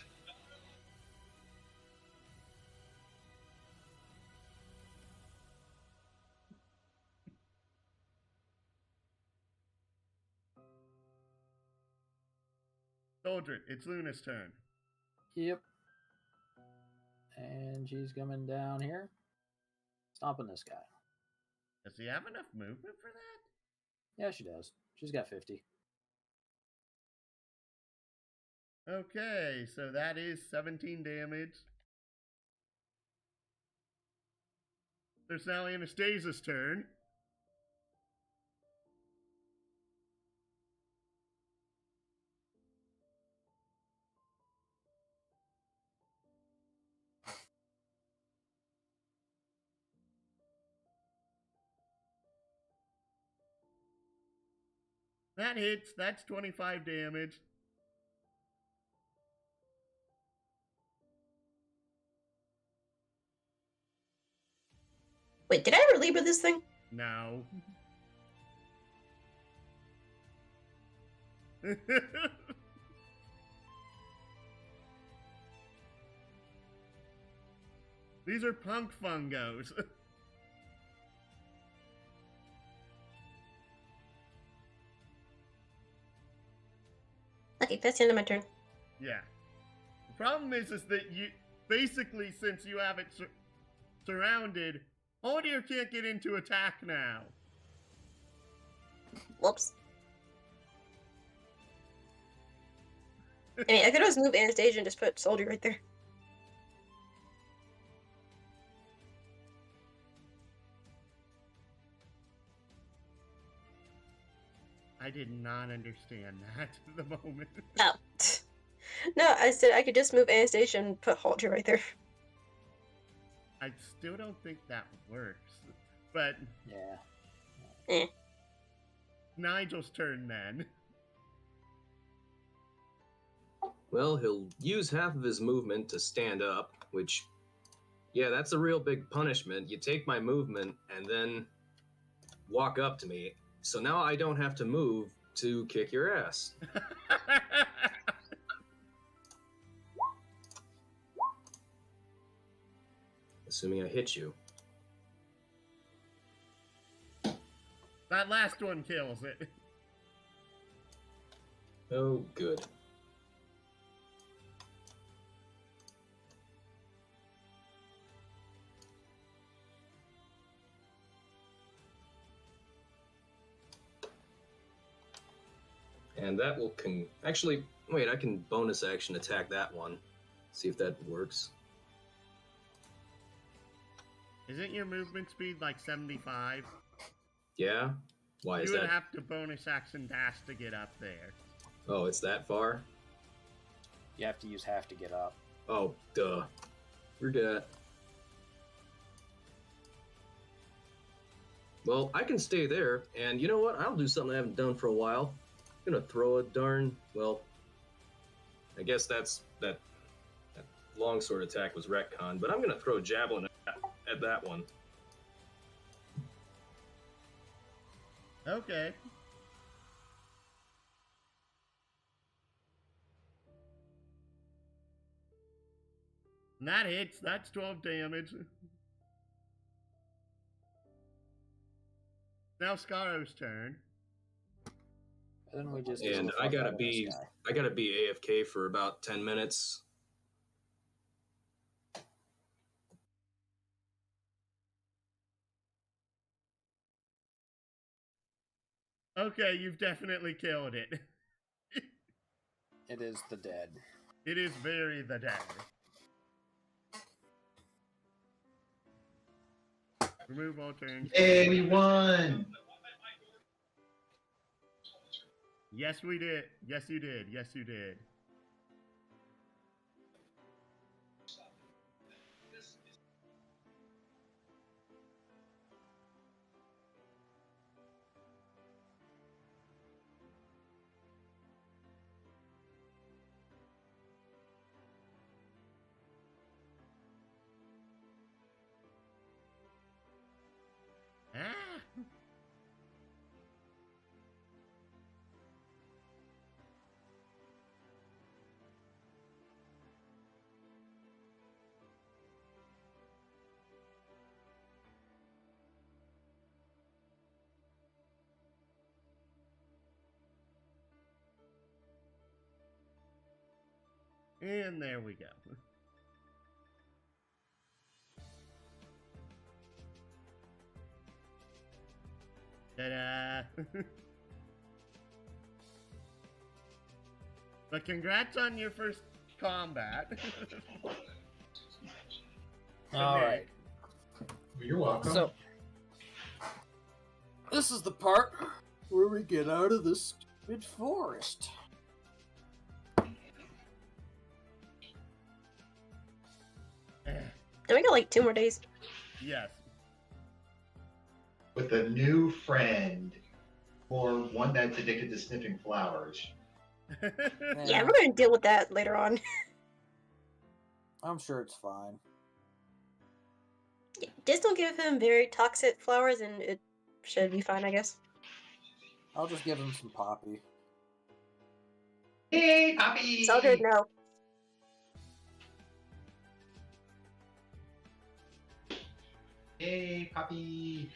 Soldier, it's Luna's turn.
Yep. And she's coming down here. Stomping this guy.
Does he have enough movement for that?
Yeah, she does. She's got 50.
Okay, so that is 17 damage. There's now Anastasia's turn. That hits. That's 25 damage.
Wait, did I ever labor this thing?
No. These are punk fungos.
Okay, that's the end of my turn.
Yeah. The problem is that you basically, since you have it surrounded, Holdier can't get into attack now.
Whoops. I mean, I could always move Anastasia and just put Soldier right there.
I did not understand that at the moment.
Oh. No, I said I could just move Anastasia and put Halter right there.
I still don't think that works. But
Yeah.
Nigel's turn then.
Well, he'll use half of his movement to stand up, which, yeah, that's a real big punishment. You take my movement and then walk up to me, so now I don't have to move to kick your ass. Assuming I hit you.
That last one kills it.
Oh, good. And that will actually, wait, I can bonus action attack that one. See if that works.
Isn't your movement speed like 75?
Yeah? Why is
You would
that?
have to bonus action dash to get up there.
Oh, it's that far?
You have to use half to get up.
Oh, duh. Forget. Well, I can stay there, and you know what? I'll do something I haven't done for a while. I'm gonna throw a darn... Well, I guess that longsword attack was retcon, but I'm gonna throw a javelin at that one.
Okay. And that hits. That's 12 damage. Now Scaro's turn.
And then we just
And I gotta be AFK for about 10 minutes.
Okay, you've definitely killed it.
It is the dead.
It is very the dead. Remove all turns.
Hey, we won!
Yes, we did. Yes, you did. Yes, you did. Ah! And there we go. Ta-da! But congrats on your first combat.
All right.
You're welcome.
So, this is the part where we get out of this stupid forest.
Then we got like 2 more days.
Yes.
With a new friend, or one that's addicted to sniffing flowers.
Yeah, we're gonna deal with that later on.
I'm sure it's fine.
Just don't give him very toxic flowers and it should be fine, I guess.
I'll just give him some poppy.
Hey, Poppy!
It's all good now.
Hey, Poppy!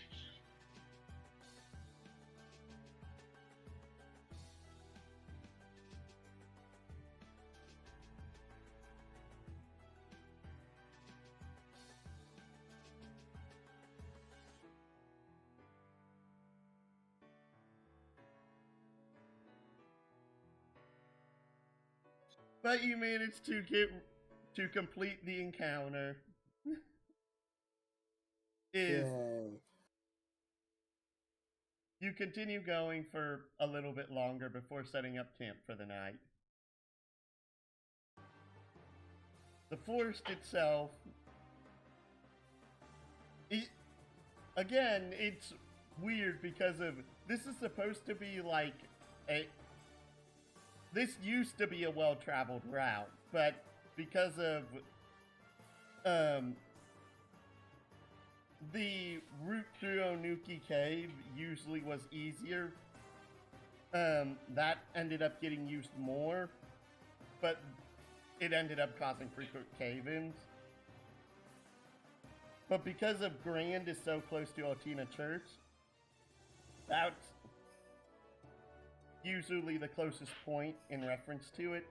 But you managed to complete the encounter.
Yay.
You continue going for a little bit longer before setting up camp for the night. The forest itself, again, it's weird because of this is supposed to be like this used to be a well-traveled route, but because of the route through Onuki Cave usually was easier. That ended up getting used more, but it ended up causing frequent cave-ins. But because of Grand is so close to Altina Church, that's usually the closest point in reference to it.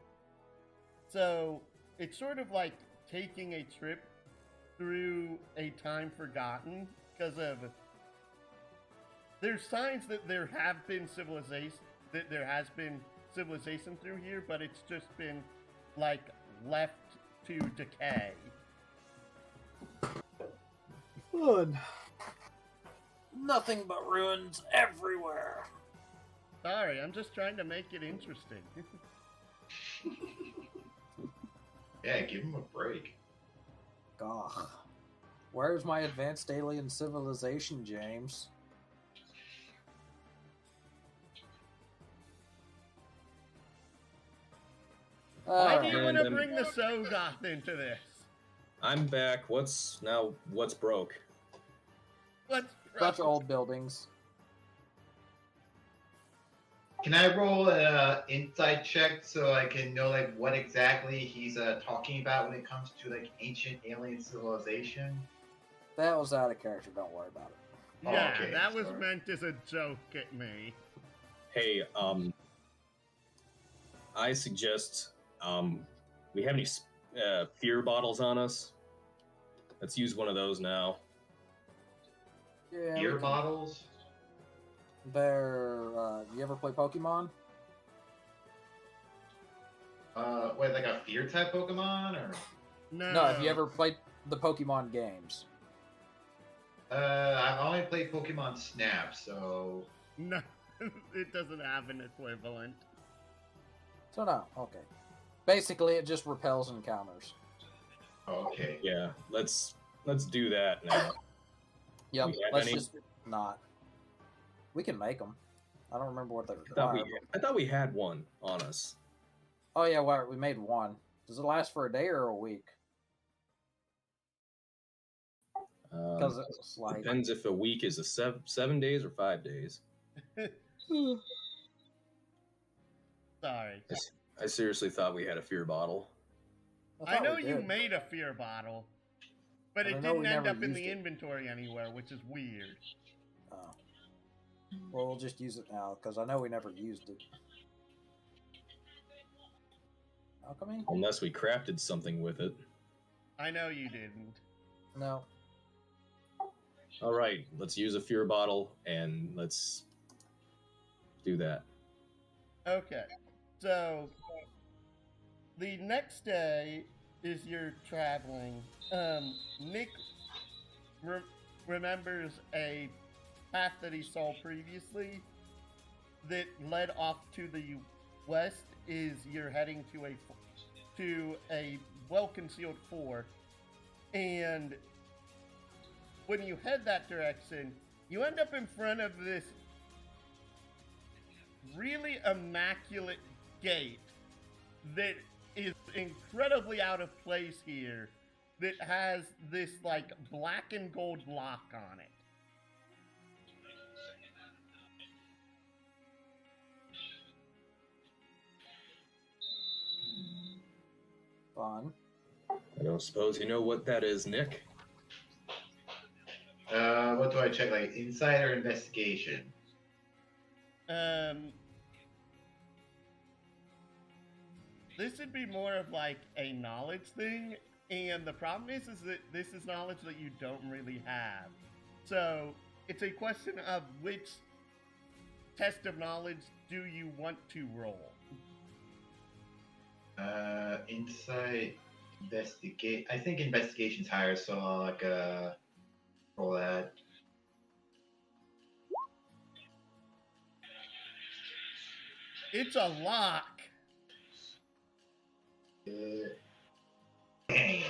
So it's sort of like taking a trip through a time forgotten because of there's signs that there has been civilization through here, but it's just been like left to decay.
Fun. Nothing but ruins everywhere.
Sorry, I'm just trying to make it interesting.
Yeah, give him a break.
Ugh. Where's my advanced alien civilization, James?
Why do you
And
want to
then-
bring the Sogoth into this?
I'm back. What's broke?
What's
Bunch of old buildings.
Can I roll an insight check so I can know like what exactly he's talking about when it comes to like ancient alien civilization?
That was out of character. Don't worry about it.
Yeah,
Okay,
that was
sorry.
meant as a joke at me.
Hey, I suggest we have any fear bottles on us? Let's use one of those now.
Yeah.
Beer bottles?
You ever play Pokemon?
What, like a fear type Pokemon or?
No, have you ever played the Pokemon games?
I've only played Pokemon Snap, so
No, it doesn't have an equivalent.
So no, okay. Basically, it just repels encounters.
okay.
Yeah, let's do that now.
Yep,
We have
let's
any?
just not. We can make them. I don't remember what they
I
require.
thought we had one on us.
Oh yeah, well, we made one. Does it last for a day or a week? Because it's like
Depends if a week is a 7 days or 5 days.
Sorry.
I seriously thought we had a fear bottle.
I
thought
know
we
you
did.
made a fear bottle, but
I
it
know we
didn't end
never
up in
used
the
it.
inventory anywhere, which is weird.
Oh. Well, we'll just use it now because I know we never used it. Alchemy?
Unless we crafted something with it.
I know you didn't.
No.
All right, let's use a fear bottle and let's do that.
Okay, so the next day is you're traveling. Nick remembers a path that he saw previously that led off to the west. Is you're heading to a well-concealed fort, and when you head that direction, you end up in front of this really immaculate gate that is incredibly out of place here, that has this like black and gold lock on it.
Fun.
I don't suppose you know what that is, Nick?
What do I check? Like insight or investigation?
This would be more of like a knowledge thing, and the problem is that this is knowledge that you don't really have. So it's a question of which test of knowledge do you want to roll.
Insight, investigate. I think investigation's higher, so I'll like roll that.
It's a lock.
Dang it.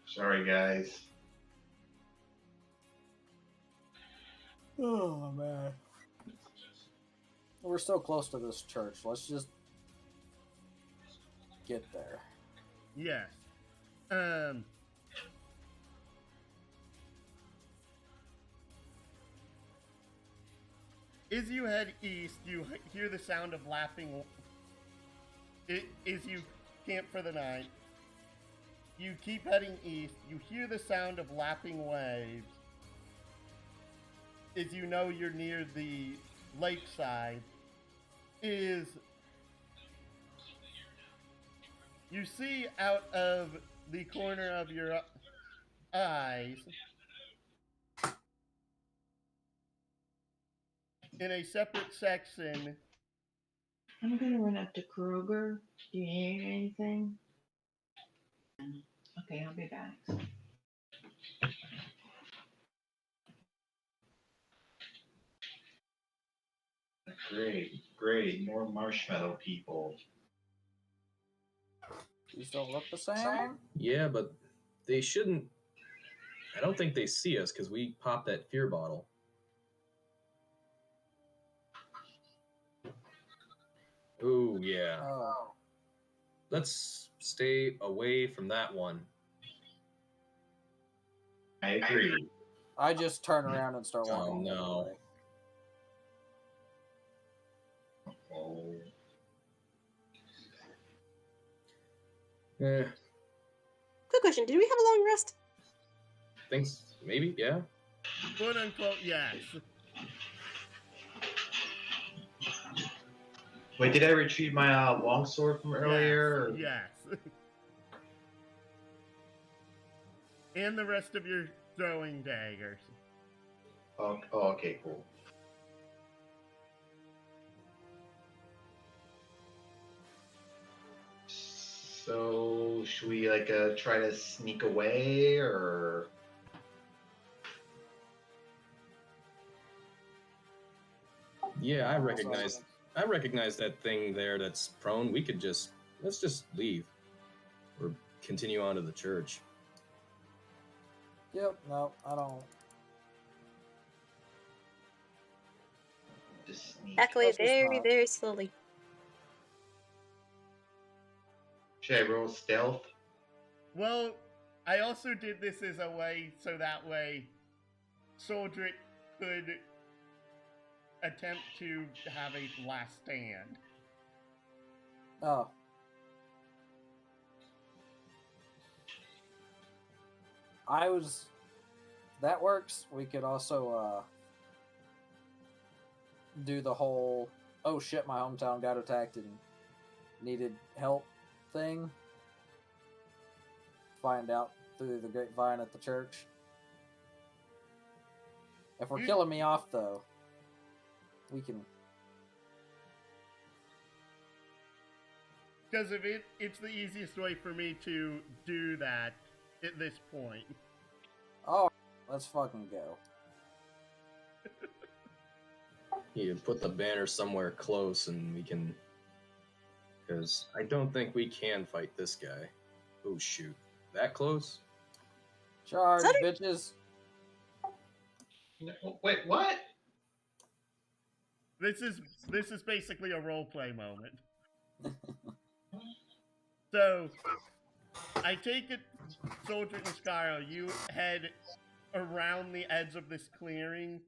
Sorry, guys.
Oh man. We're so close to this church. Let's just get there.
Yes. As you head east, you hear the sound of lapping. As you camp for the night, you keep heading east. You hear the sound of lapping waves. As you know you're near the lakeside, you see out of the corner of your eyes in a separate section.
I'm gonna run up to Kroger. Do you need anything? Okay, I'll be back.
Great. More marshmallow people.
These don't look the same.
Yeah, but they shouldn't. I don't think they see us because we popped that fear bottle. Ooh, yeah.
Oh.
Let's stay away from that one.
I agree.
I just turn around and start
Oh,
walking.
no.
Oh.
Eh,
Quick question: did we have a long rest?
thanks. Maybe, yeah.
Quote unquote, yes.
Wait, did I retrieve my longsword from earlier?
Yes. And the rest of your throwing daggers.
Oh, okay, cool. So, should we try to sneak away, or?
Yeah, I recognize that thing there that's prone. Let's just leave. Or continue on to the church.
Yep. No, I don't.
Just sneak.
Back away
Let's just
very,
not.
very slowly.
Should I roll stealth?
Well, I also did this as a way so that way Soldrick could attempt to have a last stand.
Oh. That works. We could also do the whole oh shit, my hometown got attacked and needed help thing. Find out through the grapevine at the church. If we're killing me off though, we can.
Because of it's the easiest way for me to do that at this point.
Oh, let's fucking go.
You put the banner somewhere close and we can... Because I don't think we can fight this guy. Oh, shoot. That close?
Charge,
Sorry.
bitches.
No, wait, what?
This is basically a roleplay moment. So, I take it, Soldier and Scarrow, you head around the edge of this clearing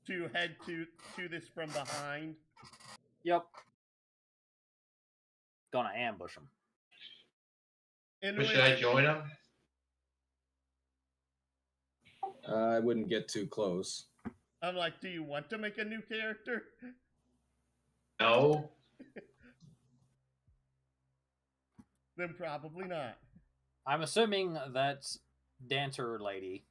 to head to this from behind.
Yep. Gonna ambush him.
In
But
which,
should I join them?
I wouldn't get too close.
I'm like, do you want to make a new character?
No.
Then probably not.
I'm assuming that's dancer lady.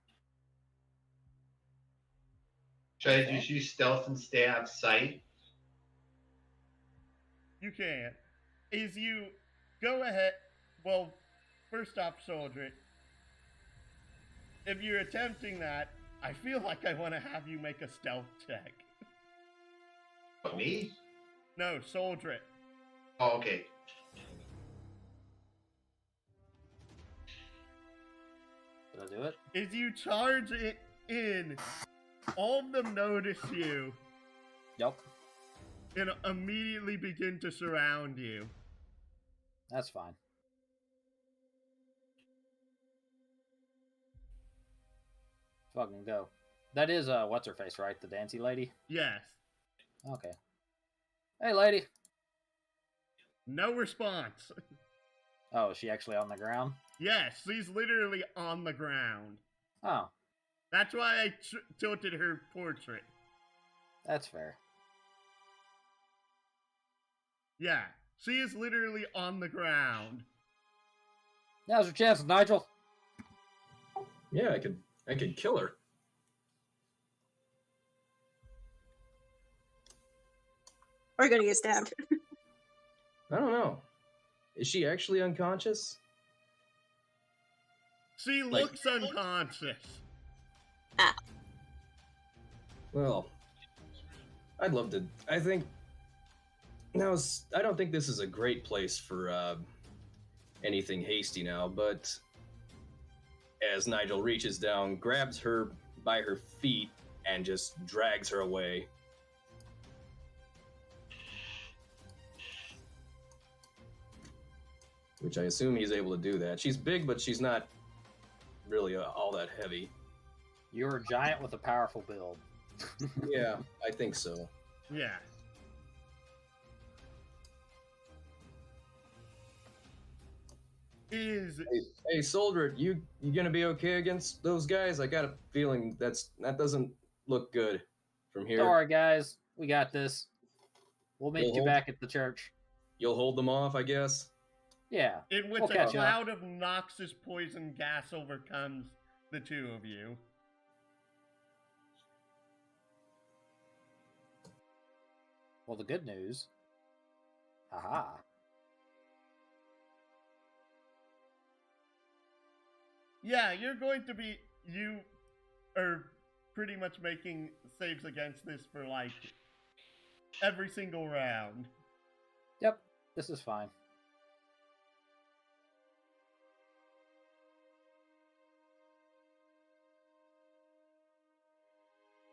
Should I just use stealth and stay out of sight?
You can. Is you go ahead. Well, first off, Soldier, if you're attempting that, I feel like I want to have you make a stealth check.
Me?
No, Soldier.
Oh, okay.
Did I do it?
As you charge it in, all of them notice you
Yep.
and immediately begin to surround you.
That's fine. Fucking go. That is what's her face, right? The dancy lady?
Yes.
Okay. Hey lady.
No response.
Oh, is she actually on the ground?
Yes, she's literally on the ground.
Oh,
That's why I tilted her portrait.
that's fair.
Yeah, she is literally on the ground.
Now's your chance, Nigel.
Yeah, I could kill her.
Or you're gonna get stabbed.
I don't know. Is she actually unconscious?
She
Like-
looks unconscious.
Well, I'd love to. I think now I don't think this is a great place for anything hasty now, but as Nigel reaches down, grabs her by her feet, and just drags her away. Which I assume he's able to do that. She's big, but she's not really all that heavy.
You're a giant with a powerful build.
Yeah, I think so.
Yeah. Is
Hey, soldier, you gonna be okay against those guys? I got a feeling that doesn't look good from here.
Don't worry, guys. We got this. We'll meet
You'll
you
hold-
back at the church.
You'll hold them off, I guess.
Yeah.
in which
We'll
a
catch up.
cloud of noxious poison gas overcomes the two of you.
Well, the good news. Haha.
Yeah, you're going to be. You are pretty much making saves against this for like every single round.
Yep. This is fine.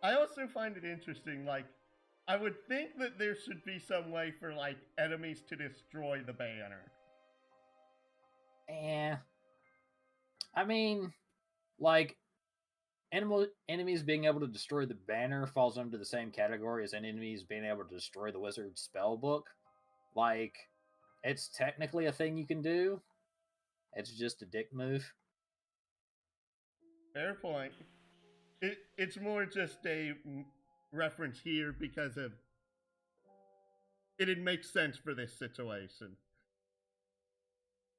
I also find it interesting, like, I would think that there should be some way for, like, enemies to destroy the banner.
I mean, like, enemies being able to destroy the banner falls under the same category as enemies being able to destroy the wizard's spell book. Like, it's technically a thing you can do. It's just a dick move.
Fair point. It's more just a reference here because of it'd make sense for this situation.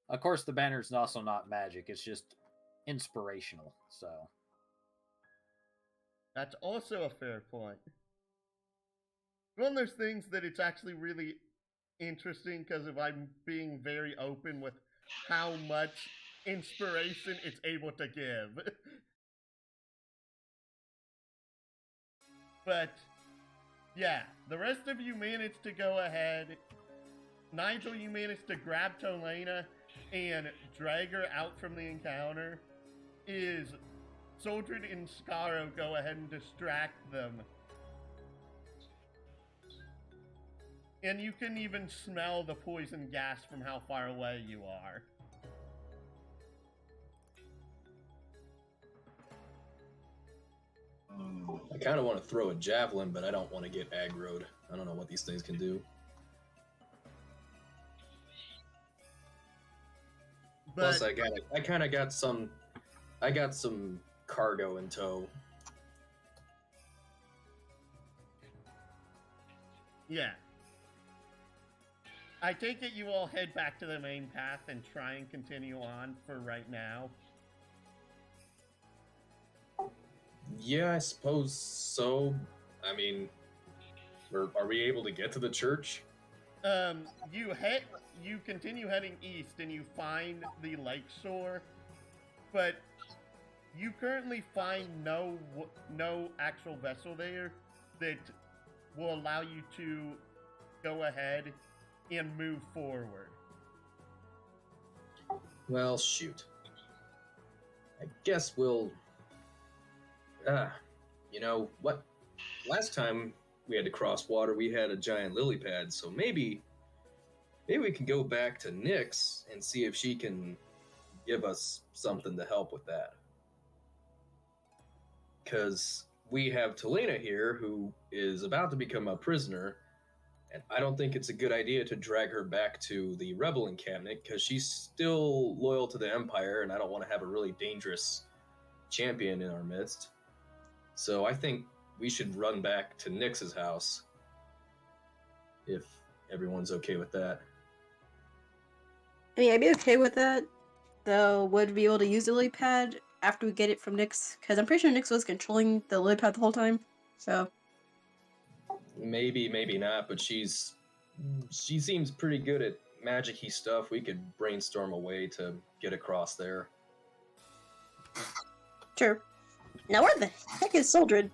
Of course, the banner's also not magic. It's just inspirational. So
That's also a fair point. One of those things that it's actually really interesting because of I'm being very open with how much inspiration it's able to give. But, yeah, the rest of you managed to go ahead. Nigel, you managed to grab Tolena and drag her out from the encounter. Is Soldred and Scaro go ahead and distract them. And you can even smell the poison gas from how far away you are.
I kind of want to throw a javelin, but I don't want to get aggroed. I don't know what these things can do.
But
Plus, I got some cargo in tow.
yeah. I take it you all head back to the main path and try and continue on for right now.
Yeah, I suppose so. I mean, are we able to get to the church?
You continue heading east and you find the lake shore, but you currently find no actual vessel there that will allow you to go ahead and move forward.
Well, shoot. I guess we'll... you know, what? Last time we had to cross water, we had a giant lily pad, so maybe we can go back to Nyx and see if she can give us something to help with that. Because we have Tolena here, who is about to become a prisoner, and I don't think it's a good idea to drag her back to the rebel encampment, because she's still loyal to the Empire, and I don't want to have a really dangerous champion in our midst. So I think we should run back to Nyx's house, if everyone's okay with that.
I mean, I'd be okay with that, though. Would be able to use the lily pad after we get it from Nyx, because I'm pretty sure Nyx was controlling the lily pad the whole time. So
Maybe, maybe not, but she's She seems pretty good at magic-y stuff. We could brainstorm a way to get across there.
Sure. Now where the heck is Soldred?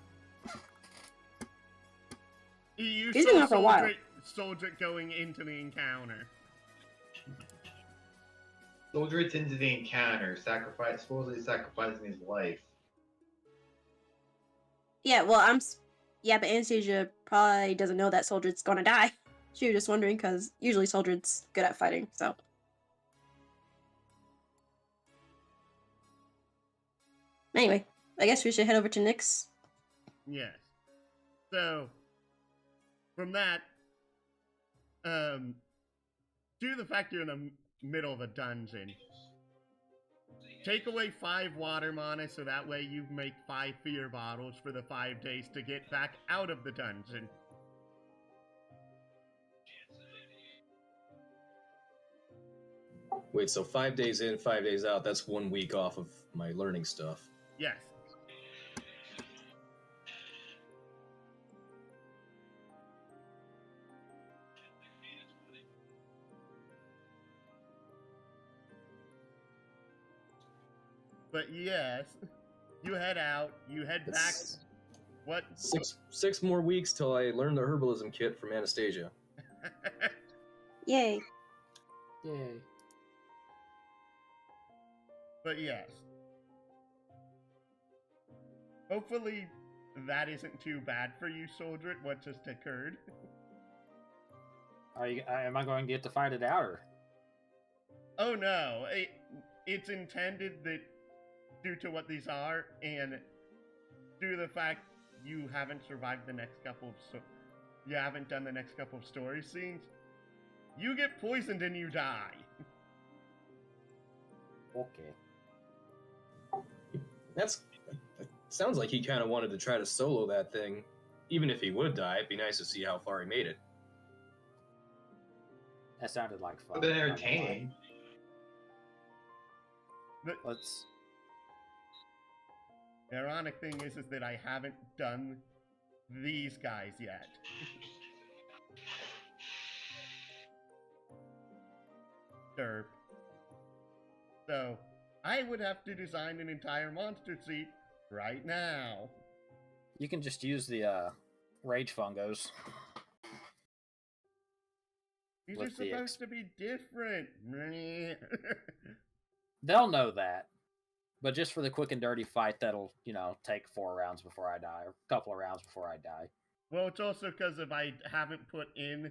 You
He's been
saw
gone for a while.
Soldred going into the encounter.
Soldred's into the encounter, supposedly sacrificing his life.
Yeah, well, yeah, but Anastasia probably doesn't know that Soldred's gonna die. She was just wondering, because usually Soldred's good at fighting, so. Anyway, I guess we should head over to Nyx.
Yes. So, from that, due to the fact you're in the middle of a dungeon, take away 5 water mana so that way you make 5 fear bottles for the 5 days to get back out of the dungeon.
Wait, so 5 days in, 5 days out, that's 1 week off of my learning stuff.
Yes. But yes, you head out, you head back.
That's
What?
six more weeks till I learn the herbalism kit from Anastasia.
Yay.
Yay.
But yes. Hopefully that isn't too bad for you, Soldred, what just occurred.
Am I going to get to fight it out, or?
Oh no, it's intended that due to what these are, and due to the fact you haven't survived the next couple of you haven't done the next couple of story scenes, you get poisoned and you die.
Okay.
That sounds like he kind of wanted to try to solo that thing. Even if he would die, it'd be nice to see how far he made it.
That sounded like fun.
But then entertaining.
Let's.
The ironic thing is that I haven't done these guys yet. Derp. So, I would have to design an entire monster seat right now.
You can just use the rage fungos.
These
With
are
the
supposed to be different.
They'll know that. But just for the quick and dirty fight, that'll, take 4 rounds before I die, or a couple of rounds before I die.
Well, it's also because if I haven't put in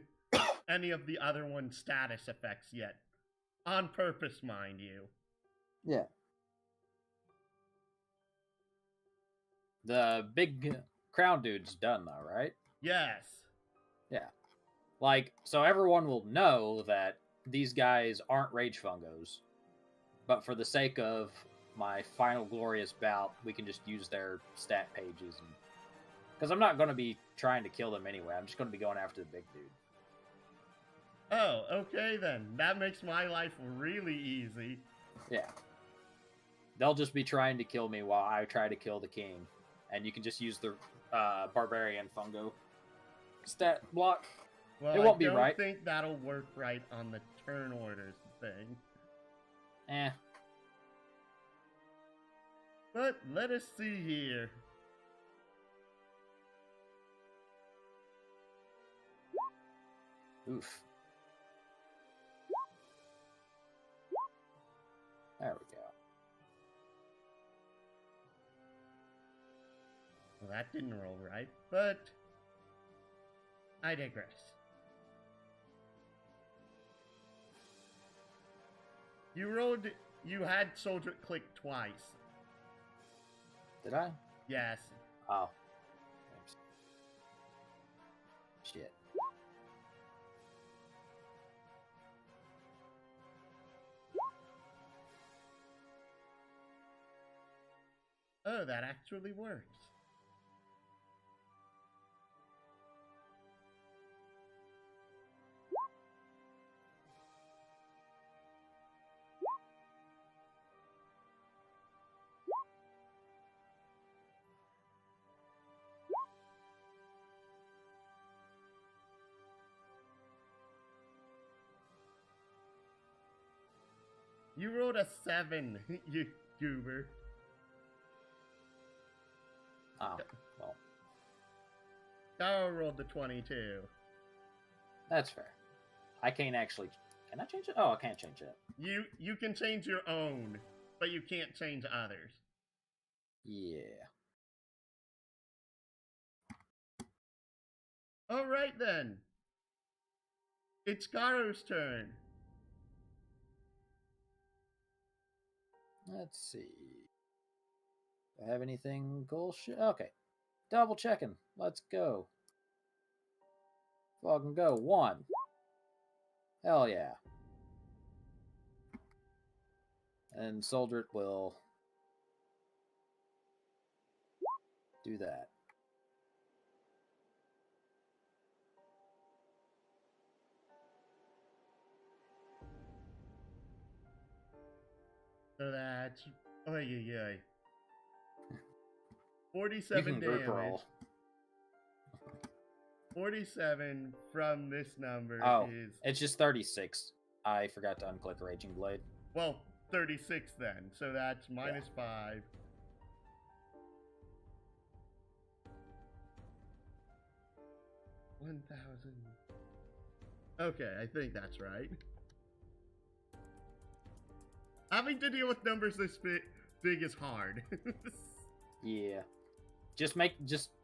any of the other one's status effects yet. On purpose, mind you.
Yeah. The big crown dude's done, though, right?
Yes.
Yeah. So everyone will know that these guys aren't rage fungos. But for the sake of my final glorious bout, we can just use their stat pages. Because I'm not going to be trying to kill them anyway. I'm just going to be going after the big dude.
Oh, okay then. That makes my life really easy.
Yeah. They'll just be trying to kill me while I try to kill the king. And you can just use the barbarian fungo stat block.
Well,
It won't be
I don't
right.
think that'll work right on the turn orders thing.
Eh.
But let us see here.
Oof. There we go.
Well, that didn't roll right, but I digress. You had Soldier click twice.
Did I?
Yes.
Oh. Oops. Shit.
Oh, that actually works. You rolled a 7, you goober.
Oh, well,
Carl rolled the 22.
that's fair. I can't actually. Can I change it? Oh, I can't change it.
You can change your own, but you can't change others.
Yeah.
All right then. It's Garo's turn.
Let's see. Do I have anything cool? Okay. Double checking. Let's go. Fucking go. 1. Hell yeah. And Soldier will do that.
So that's oy, oy, oy.
You
47
can group
damage.
roll.
47 from this number
Oh,
is
it's just 36. I forgot to unclick Raging Blade.
well 36 then. So that's minus 5. $1,000. Okay, I think that's right. Having to deal with numbers this big is hard.
Yeah. Just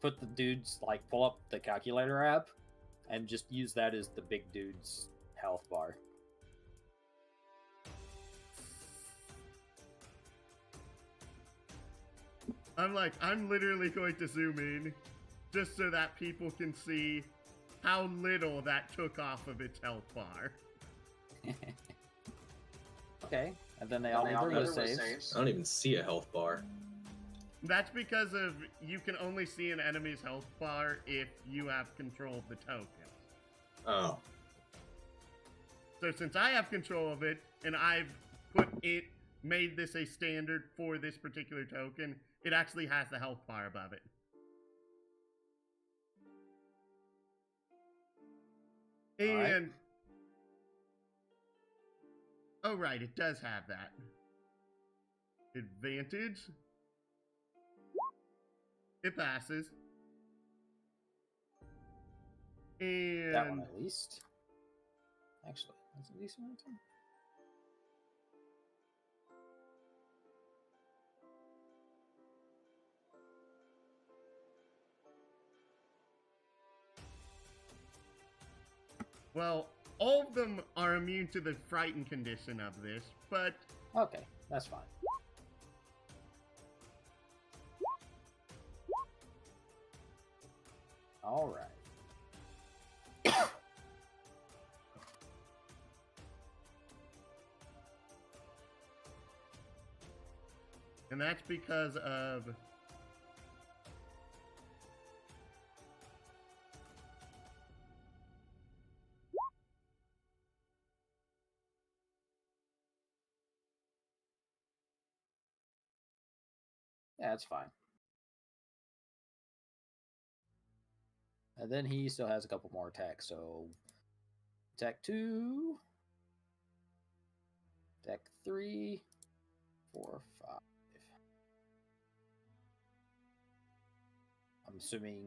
put the dude's, like, pull up the calculator app and just use that as the big dude's health bar.
I'm literally going to zoom in just so that people can see how little that took off of its health bar.
Okay. And then they all need their will saves.
I don't even see a health bar.
That's because of you can only see an enemy's health bar if you have control of the token.
Oh.
So since I have control of it and I've made this a standard for this particular token, it actually has the health bar above it. And oh right, it does have that. Advantage. It passes. And
That one at least. Actually, that's at least one too.
well, all of them are immune to the frightened condition of this, but
Okay, that's fine. All right.
and that's because of
Yeah, that's fine. And then he still has a couple more attacks, so attack 2, attack 3, 4, 5. I'm assuming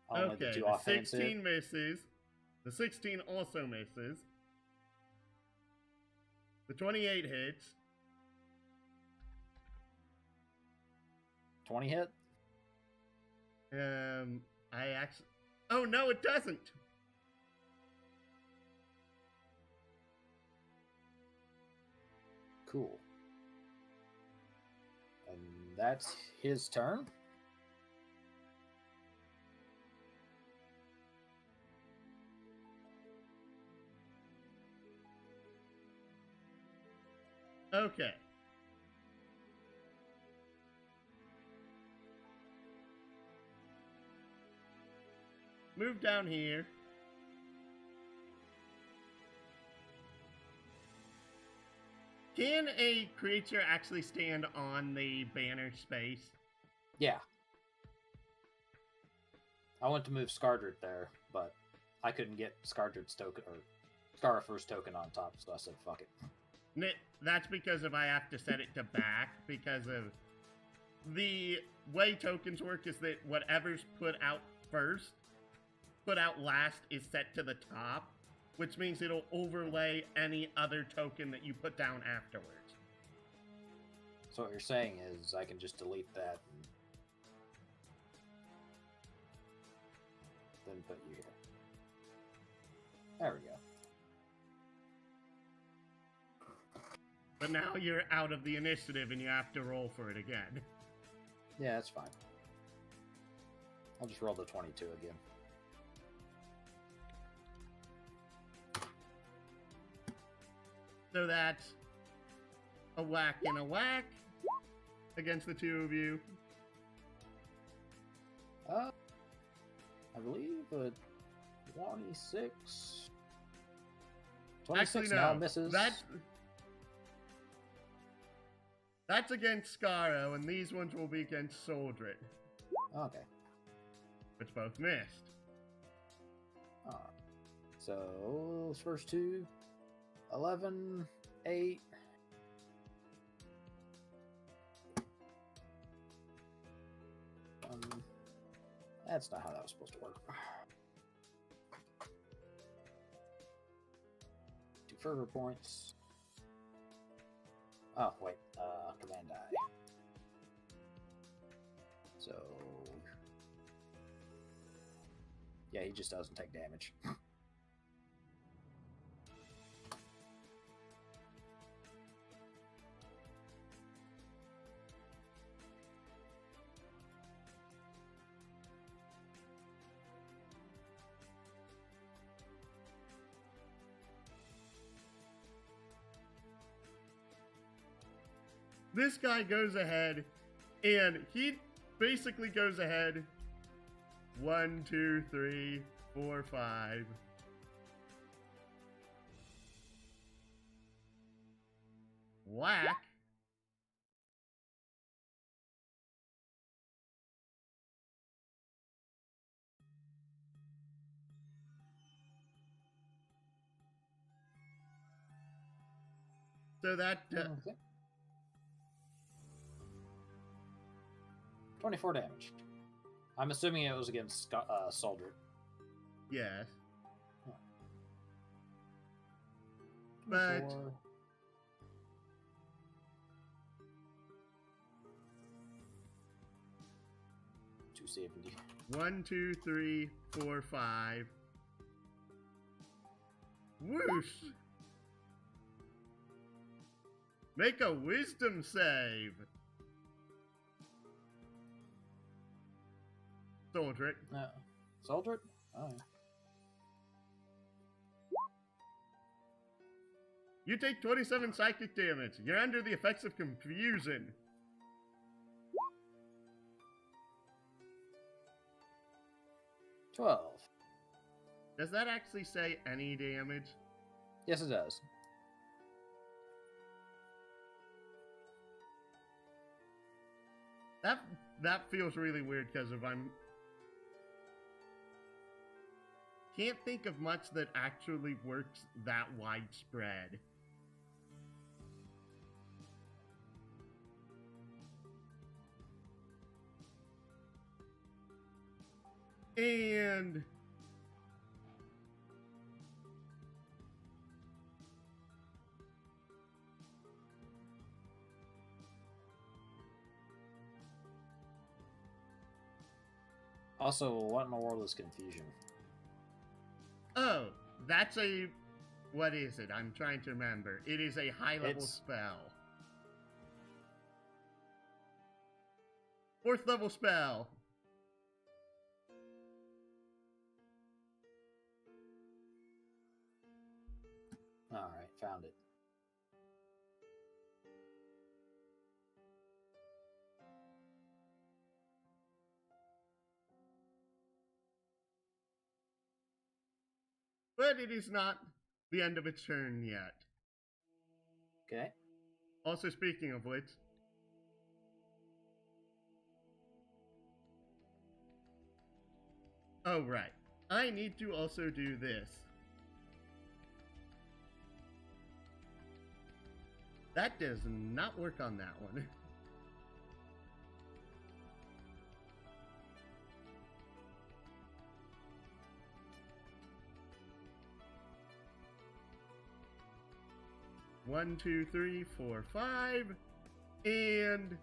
only the
okay,
two
the
offensive.
16 misses. The 16 also misses. The 28 hits.
20 hit?
I actually. Oh no, it doesn't.
Cool. And that's his turn.
Okay. Move down here. Can a creature actually stand on the banner space?
Yeah. I want to move Scardred there, but I couldn't get Scardred's token or Scarifer's token on top, so I said fuck it.
That's because if I have to set it to back, because of the way tokens work is that whatever's put out last is set to the top, which means it'll overlay any other token that you put down afterwards.
So what you're saying is I can just delete that and then put you here. There we go.
But now you're out of the initiative and you have to roll for it again.
Yeah, that's fine. I'll just roll the 22 again.
So that's a whack and a whack against the two of you.
I believe a 26. 26
Actually, no.
now misses.
That's against Scaro, and these ones will be against Soldred,
Okay.
which both missed.
Alright. So, those first two 11, 8. That's not how that was supposed to work. 2 fervor points. Oh, wait. Command die. So... yeah, he just doesn't take damage.
This guy goes ahead, and he basically goes ahead 1, 2, 3, 4, 5. Whack. So that
Okay. 24 damage. I'm assuming it was against Soldred.
yes.
Huh.
But
24. $270.
1, 2, 3, 4, 5. Whoosh! Make a wisdom save. Soldred.
Soldred? Oh, yeah.
You take 27 psychic damage. You're under the effects of confusion.
$12.
Does that actually say any damage?
Yes, it does.
That feels really weird because if I'm can't think of much that actually works that widespread. And
Also, what in the world is confusion?
oh, that's a what is it? I'm trying to remember. It is a high level
It's-
spell. 4th level spell.
Alright, found it.
But it is not the end of its turn yet.
Okay.
Also, speaking of which, oh right, I need to also do this. That does not work on that one. One, two, three, four, five, and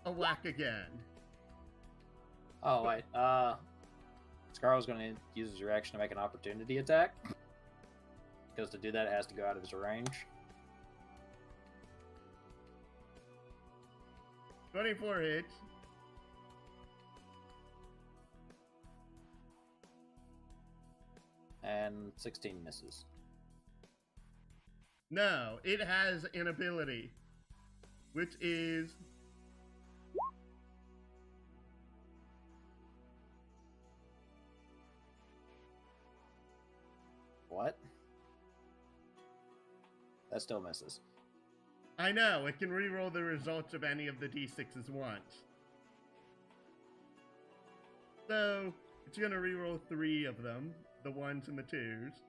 a whack again.
Oh, wait. Scarlet's going to use his reaction to make an opportunity attack. Because to do that, it has to go out of his range.
24 hits.
And 16 misses.
No, it has an ability, which is
What? That still misses.
I know, it can reroll the results of any of the d6s once. So, it's gonna reroll 3 of them, the 1s and the 2s.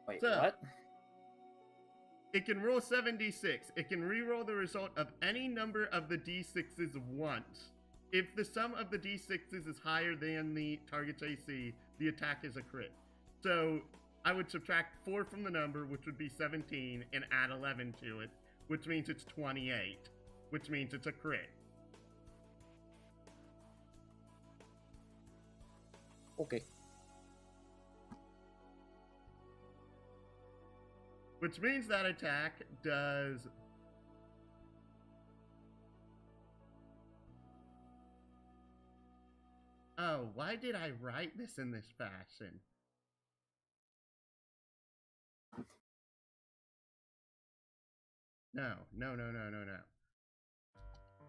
Wait,
So-
what?
It can roll 7d6. It can reroll the result of any number of the d6s once. If the sum of the d6s is higher than the target's AC, the attack is a crit. So I would subtract 4 from the number, which would be 17, and add 11 to it, which means it's 28, which means it's a crit.
Okay.
Which means that attack does... Oh, why did I write this in this fashion? No.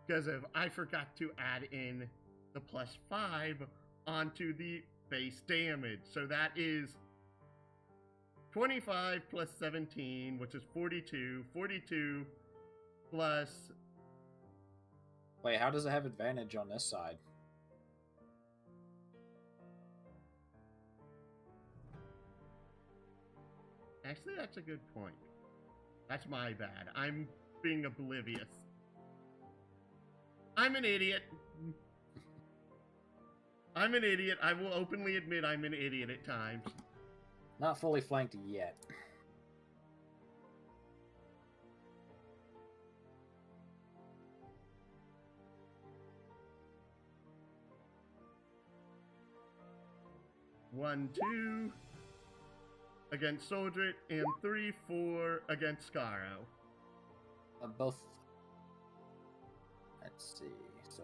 Because I forgot to add in the +5 onto the base damage. So that is 25 plus 17, which is 42. 42 plus...
Wait, how does it have advantage on this side?
Actually, that's a good point. That's my bad. I'm being oblivious. I'm an idiot. I'm an idiot. I will openly admit I'm an idiot at times.
Not fully flanked yet.
One, 2 against Soldrit, and 3, 4 against Scaro.
Both. Let's see. So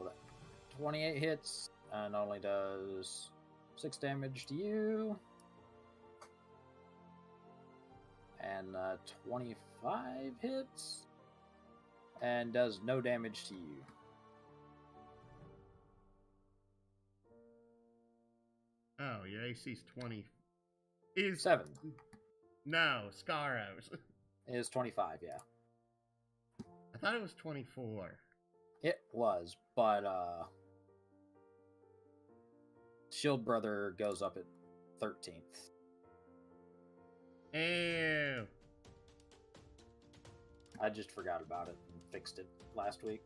that 28 hits and only does 6 damage to you. And 25 hits and does no damage to you.
Oh, your AC's 20. Is
7
No, Scaro's.
is 25, yeah.
I thought it was 24.
It was, but Shield Brother goes up at 13th.
Ew.
I just forgot about it and fixed it last week.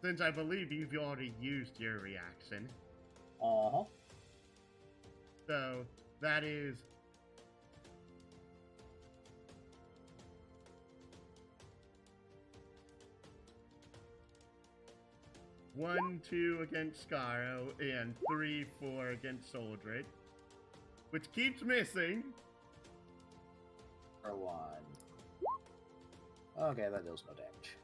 Since I believe you've already used your reaction.
Uh-huh.
So, that is... One, 2 against Scaro, and 3, 4 against Soldred. Which keeps missing.
Or 1. Okay, that deals no damage.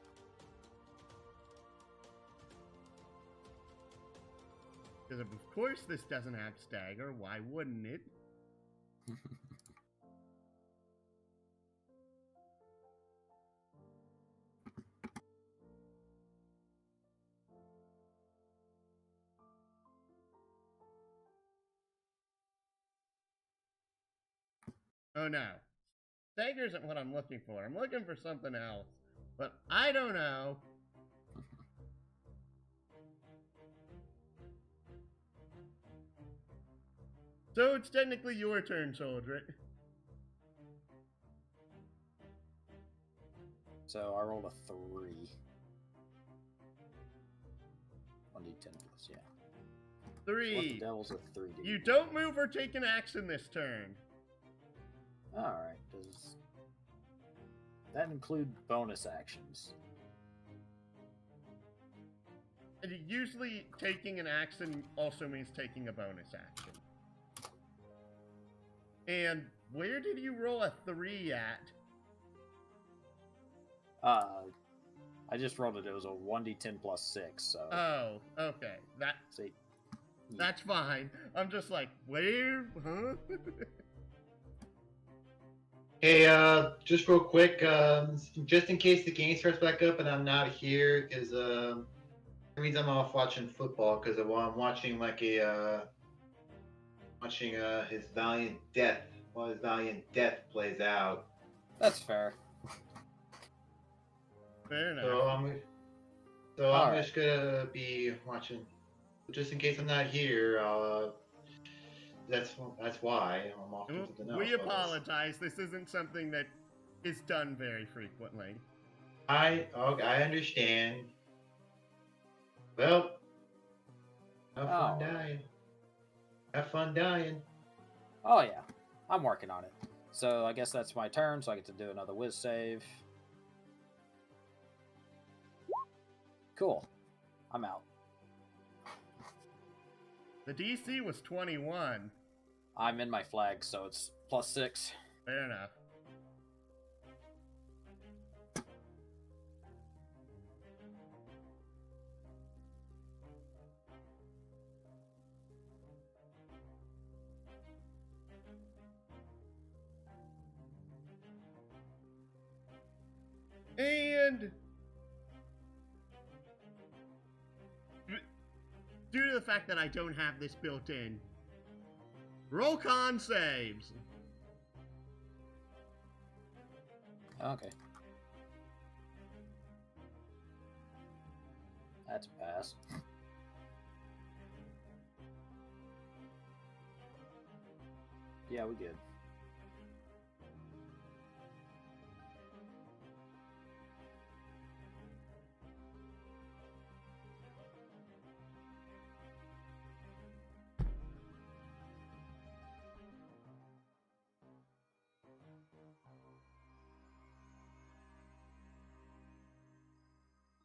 Because of course this doesn't have stagger, why wouldn't it? Oh no. Stagger isn't what I'm looking for. I'm looking for something else. But I don't know. So it's technically your turn, Soldrit.
So I rolled a 3. 1d10 plus, yeah. So what the
3.
devil's a 3d?
You don't move or take an action this turn.
Alright, does that include bonus actions?
And usually taking an action also means taking a bonus action. And where did you roll a 3 at?
I just rolled it. It was a 1d10 plus 6, so...
Oh, okay.
See,
That's fine. I'm just like, where? Huh?
Hey, just real quick, just in case the game starts back up and I'm not here, because that means I'm off watching football. Because I'm watching his valiant death while his valiant death plays out.
that's fair.
Fair enough.
So I'm
Alright.
just gonna be watching. Just in case I'm not here, that's why I'm off to something else.
We apologize. This isn't something that is done very frequently.
I understand. Well, have fun dying. Have fun dying.
Oh yeah, I'm working on it. So I guess that's my turn, so I get to do another whiz save. Cool. I'm out.
The DC was 21.
I'm in my flag, so it's plus 6.
Fair enough. And due to the fact that I don't have this built in, roll con saves.
Okay. That's a pass. Yeah, we good.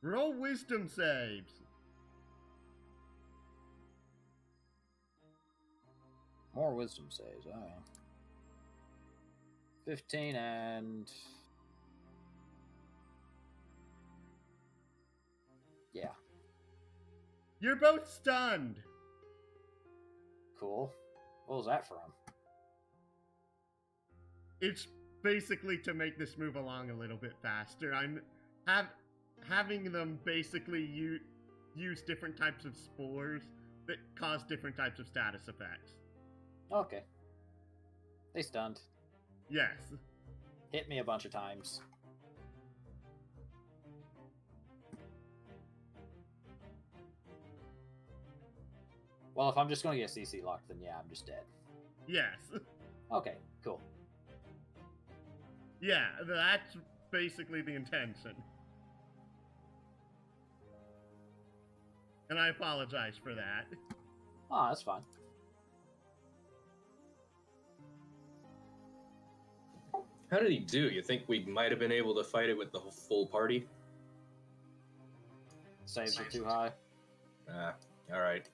Roll wisdom saves.
More wisdom saves. Alright. 15 and... Yeah.
You're both stunned.
Cool. What was that from?
It's basically to make this move along a little bit faster. I'm having them basically use different types of spores that cause different types of status effects.
Okay. They stunned.
Yes.
Hit me a bunch of times. Well, if I'm just going to get CC locked, then yeah, I'm just dead.
Yes.
Okay, cool.
Yeah, that's basically the intention. And I apologize for that.
Oh, that's fine.
How did he do? You think we might have been able to fight it with the full party?
Saves are too high.
Ah, all right.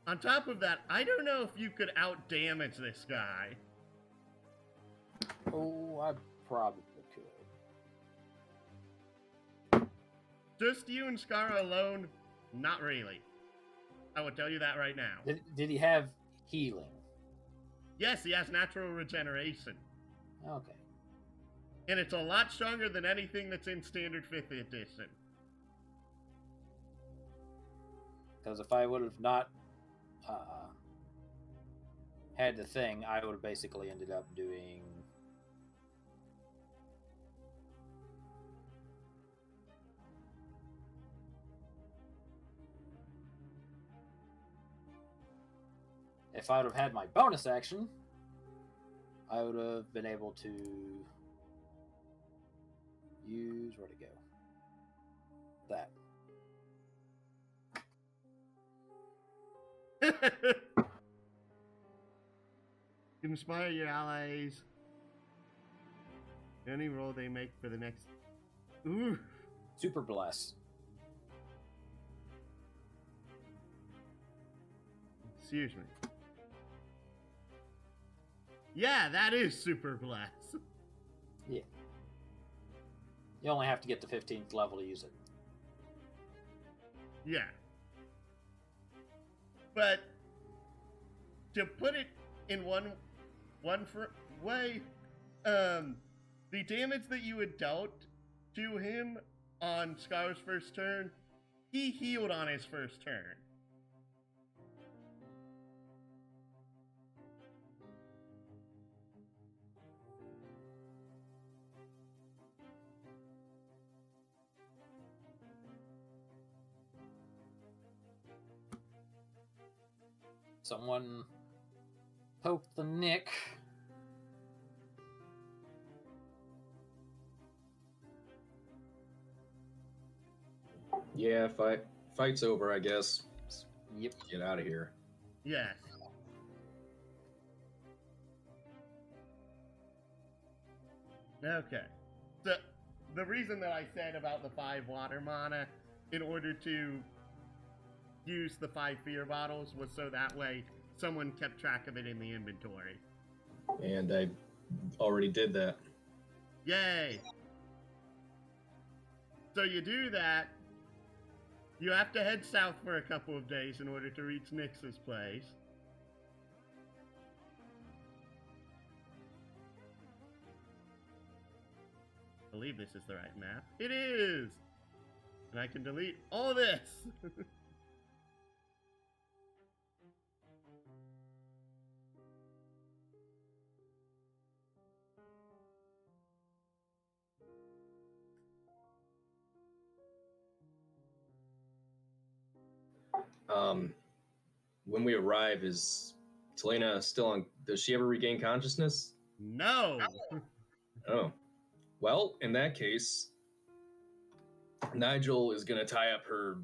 On top of that, I don't know if you could out-damage this guy.
Oh, I probably could.
Just you and Skara alone, not really. I will tell you that right now.
Did he have healing?
Yes, he has natural regeneration.
Okay.
And it's a lot stronger than anything that's in Standard 5th Edition.
Because if I would have not had the thing, I would have basically ended up doing. If I would have had my bonus action, I would have been able to use. Where'd it go? That.
Inspire your allies. Any roll they make for the next. Ooh.
Super bless.
Excuse me. Yeah, that is super bless.
Yeah. You only have to get to 15th level to use it.
Yeah. But to put it in one way, the damage that you had dealt to him on Scar's first turn, he healed on his first turn.
Someone poked the Nick.
Yeah, fight's over, I guess.
Yep.
Get out of here.
Yes. Okay. The reason that I said about the 5 water mana in order to use the 5 fear bottles was so that way someone kept track of it in the inventory.
And I already did that.
Yay! So you do that. You have to head south for a couple of days in order to reach Nyx's place. I believe this is the right map. It is! And I can delete all this!
When we arrive, is Talena still on? Does she ever regain consciousness?
No!
Oh. Well, in that case, Nigel is going to tie her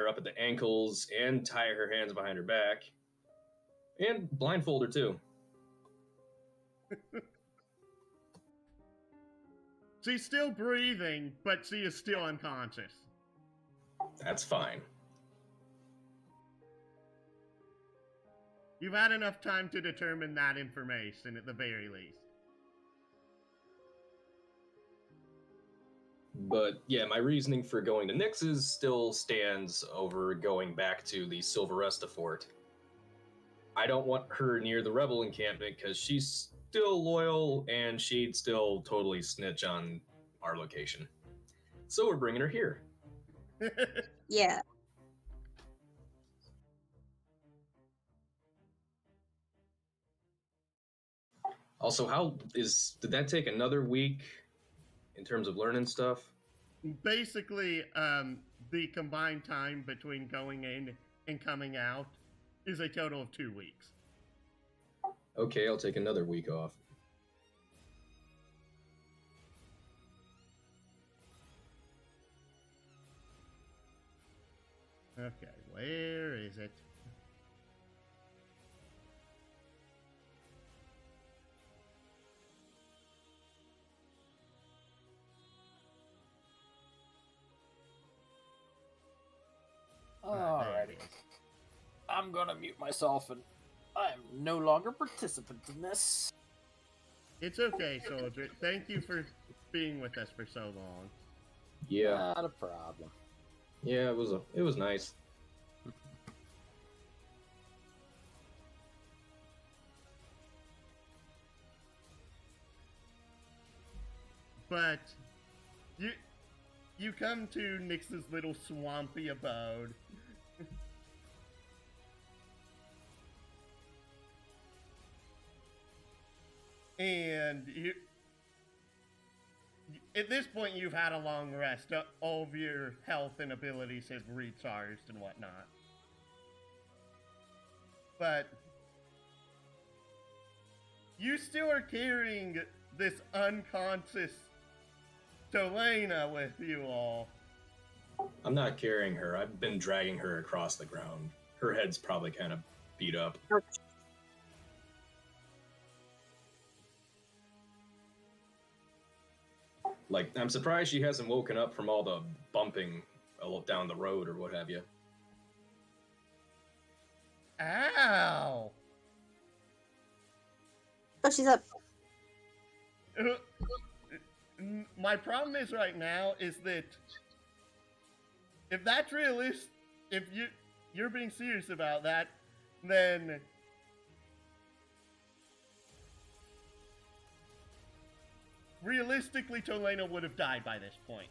up at the ankles and tie her hands behind her back and blindfold her too.
She's still breathing, but she is still unconscious.
That's fine.
You've had enough time to determine that information at the very least.
But yeah, my reasoning for going to Nyx's still stands over going back to the Silveresta fort. I don't want her near the rebel encampment because she's still loyal and she'd still totally snitch on our location. So we're bringing her here.
Yeah.
Also, did that take another week in terms of learning stuff?
Basically, the combined time between going in and coming out is a total of 2 weeks.
Okay, I'll take another week off.
Okay, where is it?
Alrighty. I'm gonna mute myself and I'm no longer participant in this.
It's okay, soldier. Thank you for being with us for so long.
Yeah,
Not a problem.
yeah, it was nice.
But you come to Nyx's little swampy abode. and you. At this point, you've had a long rest. All of your health and abilities have recharged and whatnot. But you still are carrying this unconscious Tolena with you all.
I'm not carrying her. I've been dragging her across the ground. Her head's probably kind of beat up. Like, I'm surprised she hasn't woken up from all the bumping down the road or what have you.
Ow!
Oh, she's up.
My problem is right now is that if that's realistic, if you're being serious about that, then realistically, Tolena would have died by this point.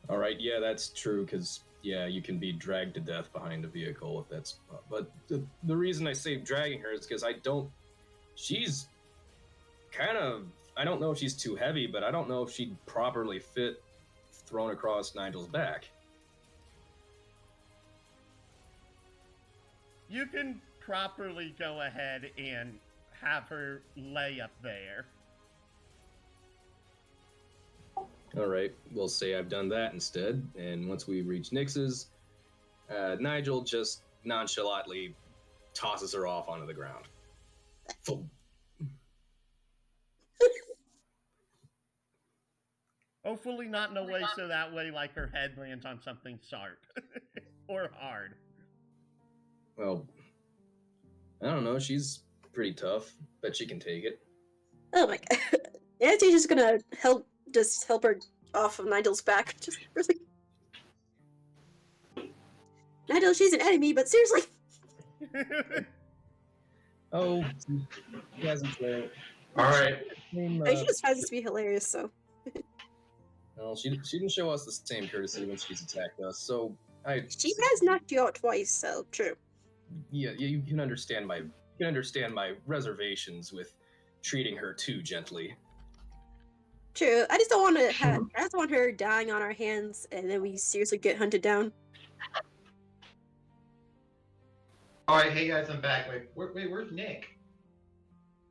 All right, yeah, that's true, because, yeah, you can be dragged to death behind a vehicle if that's... But the reason I say dragging her is because she's kind of... I don't know if she's too heavy, but I don't know if she'd properly fit thrown across Nigel's back.
You can properly go ahead and have her lay up there.
All right, we'll say I've done that instead, and once we reach Nyx's, Nigel just nonchalantly tosses her off onto the ground.
Hopefully not in a way so that way like her head lands on something sharp or hard.
Well, I don't know, she's pretty tough. Bet she can take it.
Oh my god. Auntie's just gonna help her off of Nigel's back. Just really. Nigel, she's an enemy, but seriously.
Oh, he hasn't played.
All right.
She just finds this to be hilarious, so.
Well, she didn't show us the same courtesy when she's attacked us, so
She has knocked you out twice, so true.
Yeah, you can understand my reservations with treating her too gently.
True. I just don't want to I just want her dying on our hands, and then we seriously get hunted down.
All right, hey guys, I'm back. Where's Nick?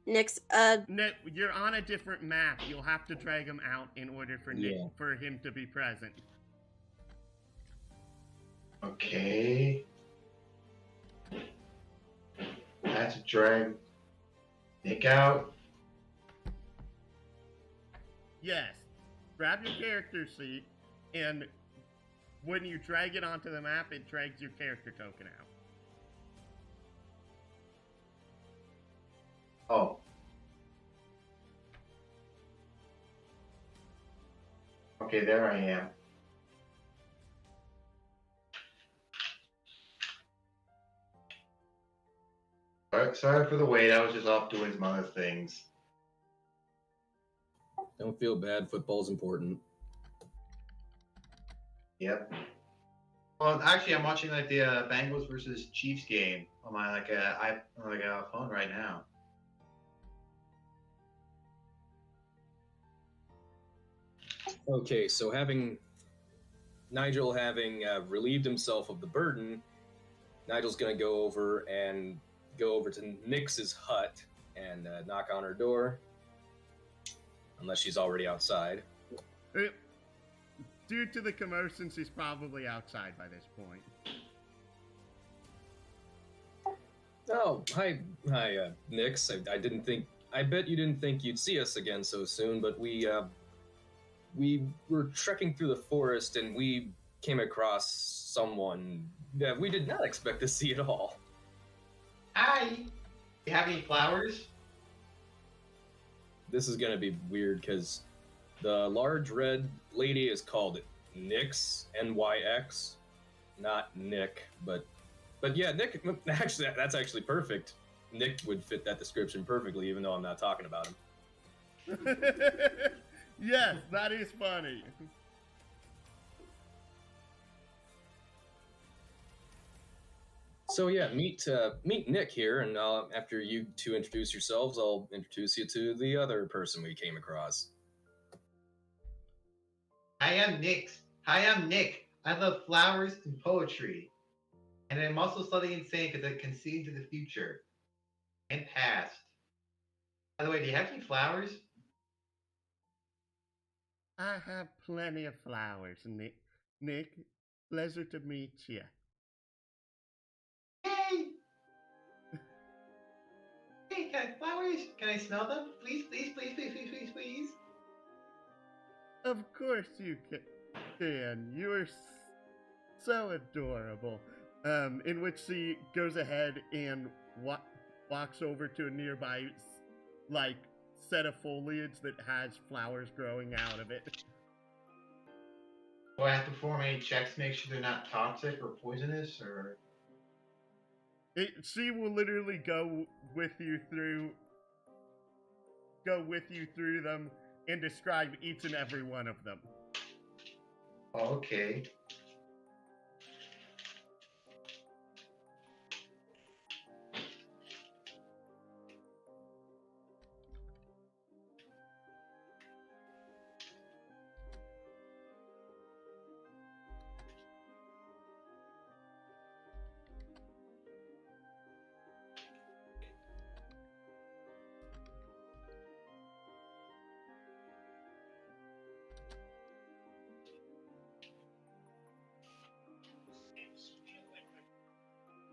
Next,
Nick, you're on a different map. You'll have to drag him out in order for for him to be present.
Okay. I had to drag Nick out.
Yes. Grab your character sheet, and when you drag it onto the map, it drags your character token out.
Oh. Okay, there I am. Sorry for the wait. I was just off doing some other things.
Don't feel bad. Football's important.
Yep. Well, actually, I'm watching like the Bengals versus Chiefs game on my phone right now.
Okay, so Nigel having relieved himself of the burden, Nigel's gonna go over to Nyx's hut and knock on her door, unless she's already outside.
Due to the commotion, she's probably outside by this point.
Oh, hi, Nyx. I bet you didn't think you'd see us again so soon, but we were trekking through the forest and we came across someone that we did not expect to see at all.
Hi. You have any flowers?
This is gonna be weird because the large red lady is called Nyx, Nyx, not Nick, but yeah, Nick. Actually, that's actually perfect. Nick would fit that description perfectly, even though I'm not talking about him.
Yes, that is funny.
So yeah, meet Nick here, and after you two introduce yourselves, I'll introduce you to the other person we came across.
Hi, I'm Nick. Hi, I'm Nick. I love flowers and poetry. And I'm also slightly insane because I can see into the future and past. By the way, do you have any flowers?
I have plenty of flowers, Nick. Nick, pleasure to meet you.
Yay! Hey, can I flowers? Can I smell them? Please, please, please, please, please, please, please.
Of course you can. You are so adorable. In which she goes ahead and walks over to a nearby, like, set of foliage that has flowers growing out of it.
Do I have to perform any checks to make sure they're not toxic or poisonous, or?
She will literally go with you through them and describe each and every one of them.
Okay.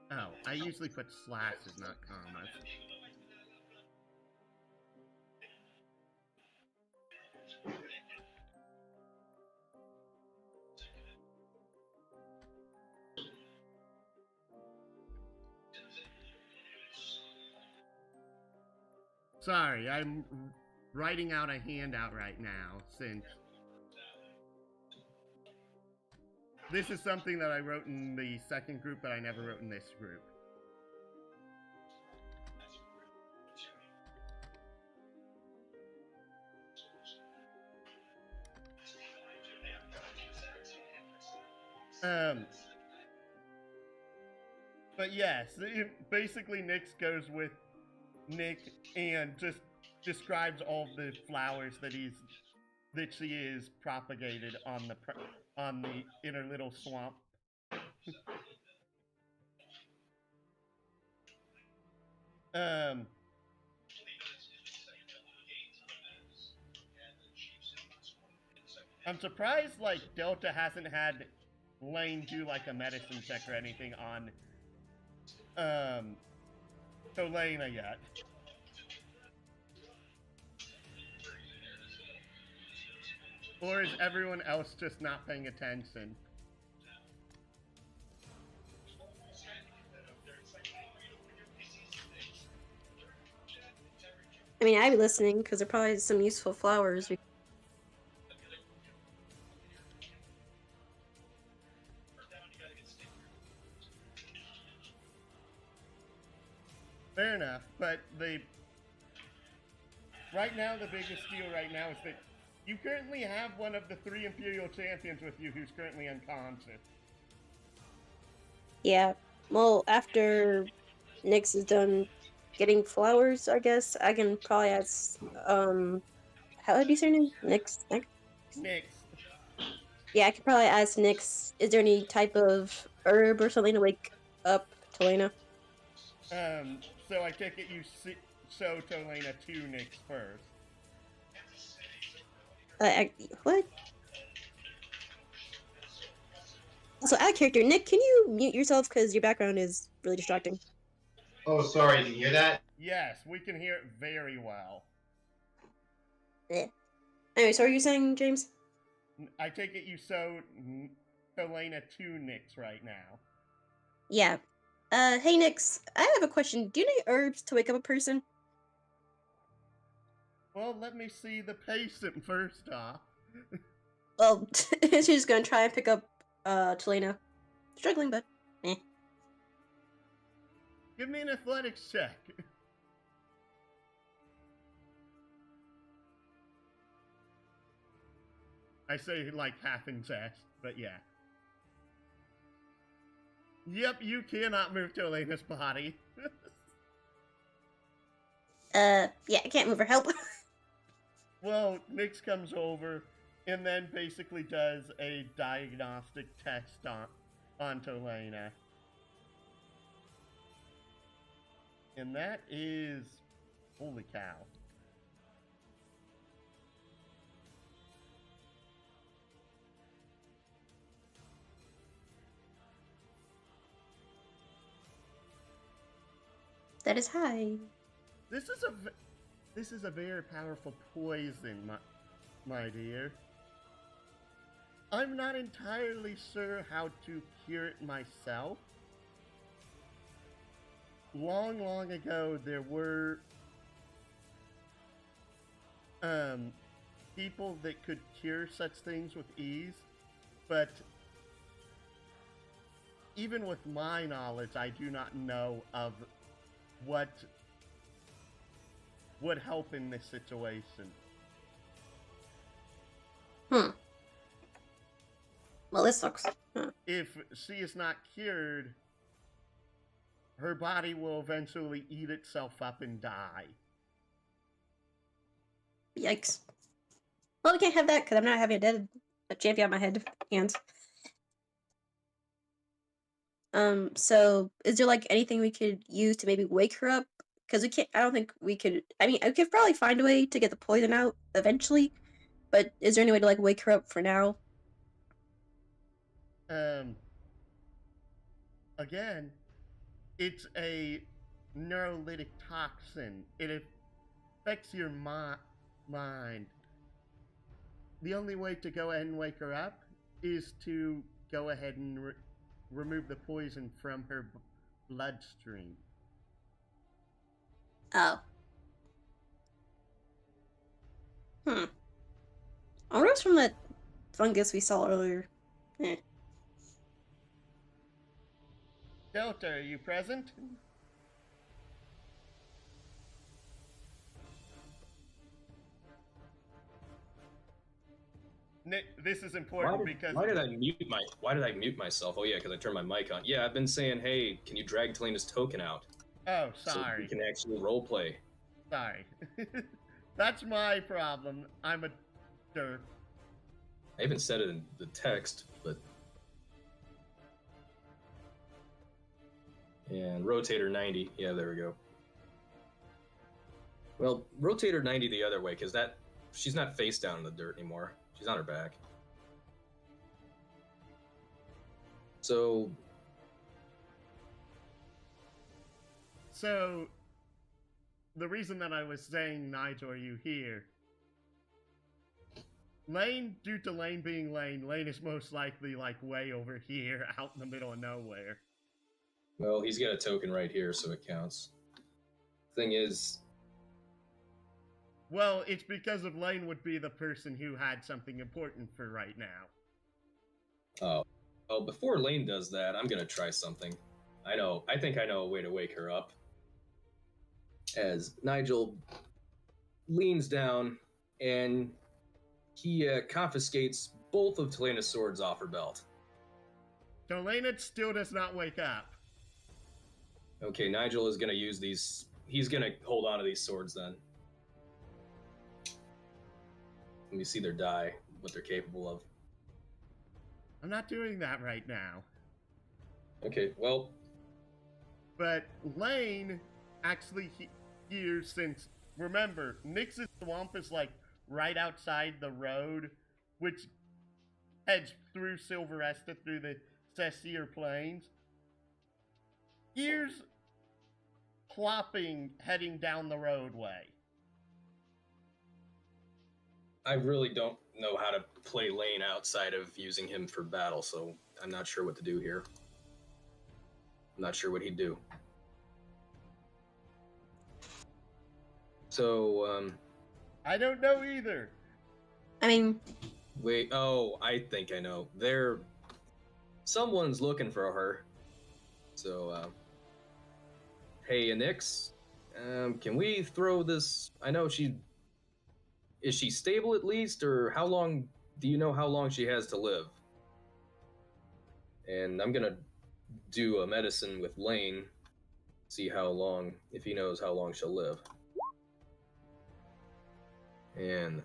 Oh, I usually put slashes, not commas. Sorry, I'm writing out a handout right now, since this is something that I wrote in the second group, but I never wrote in this group. But yes, basically Nyx goes with Nick and just describes all the flowers that she is propagated on the inner little swamp. I'm surprised, like, Delta hasn't had Lane do, like, a medicine check or anything on, Helena yet. Or is everyone else just not paying attention?
I mean, I'd be listening because there probably some useful flowers.
Fair enough, but right now the biggest deal right now is that you currently have one of the 3 Imperial champions with you who's currently unconscious.
Yeah. Well, after Nyx is done getting flowers, I guess I can probably ask. How would you say her name? Nyx.
Nyx.
Yeah, I could probably ask Nyx. Is there any type of herb or something to wake up Telena?
So I take it you show Telena to Nyx first.
What? Also, out of character, Nick, can you mute yourself because your background is really distracting?
Oh, sorry, did you hear that?
Yes, we can hear it very well.
Yeah. Anyway, so are you saying, James?
I take it you show Telena to Nyx right now.
Yeah. Hey, Nyx, I have a question. Do you need herbs to wake up a person?
Well, let me see the patient first off.
Well, she's just gonna try and pick up, Telena. Struggling, but eh.
Give me an athletics check. I say like half in jest, but yeah. Yep, you cannot move to Elena's body.
Yeah, I can't move her. Help.
Well, Nyx comes over and then basically does a diagnostic test onto Elena. And that is... Holy cow.
That is high.
This is a very powerful poison, my dear. I'm not entirely sure how to cure it myself. Long ago, there were people that could cure such things with ease, but even with my knowledge, I do not know of what would help in this situation.
Well, this sucks. Huh.
If she is not cured, her body will eventually eat itself up and die.
Yikes. Well, we can't have that because I'm not having a champion on my hands. So is there like anything we could use to maybe wake her up? Because we can't. I don't think we could. I mean, I could probably find a way to get the poison out eventually, but is there any way to like wake her up for now?
Again, it's a neurolytic toxin. It affects your mind. The only way to go ahead and wake her up is to go ahead and remove the poison from her bloodstream.
Oh. I wonder what's from that fungus we saw earlier.
Delta, are you present? This is important because
why did I mute myself? Oh yeah, because I turned my mic on. Yeah, I've been saying, hey, can you drag Talena's token out?
Oh, sorry.
So we can actually roleplay.
Sorry. That's my problem. I'm a derp.
I even said it in the text, but... And rotator 90. Yeah, there we go. Well, rotator 90 the other way, because she's not face down in the dirt anymore. She's on her back. So,
the reason that I was saying, Nigel, are you here? Lane, due to Lane being Lane is most likely, like, way over here, out in the middle of nowhere.
Well, he's got a token right here, so it counts. Thing is...
Well, it's because of Lane would be the person who had something important for right now.
Oh. Well, before Lane does that, I'm gonna try something. I think I know a way to wake her up. As Nigel leans down and he confiscates both of Talena's swords off her belt.
So Lena still does not wake up.
Okay, Nigel is gonna use these. He's gonna hold on to these swords then. Let me see their die, what they're capable of.
I'm not doing that right now.
Okay, well.
But Lane actually hears, since, remember, Nyx's swamp is like right outside the road, which heads through Silveresta, through the Cessir Plains. Hears plopping heading down the roadway.
I really don't know how to play Lane outside of using him for battle, so I'm not sure what to do here. I'm not sure what he'd do. So,
I don't know either.
I mean...
Wait, I think I know. Someone's looking for her. So, hey, Nyx, can we throw this... I know is she stable at least, or do you know how long she has to live? And I'm gonna do a medicine with Lane, see how long, if he knows how long she'll live. And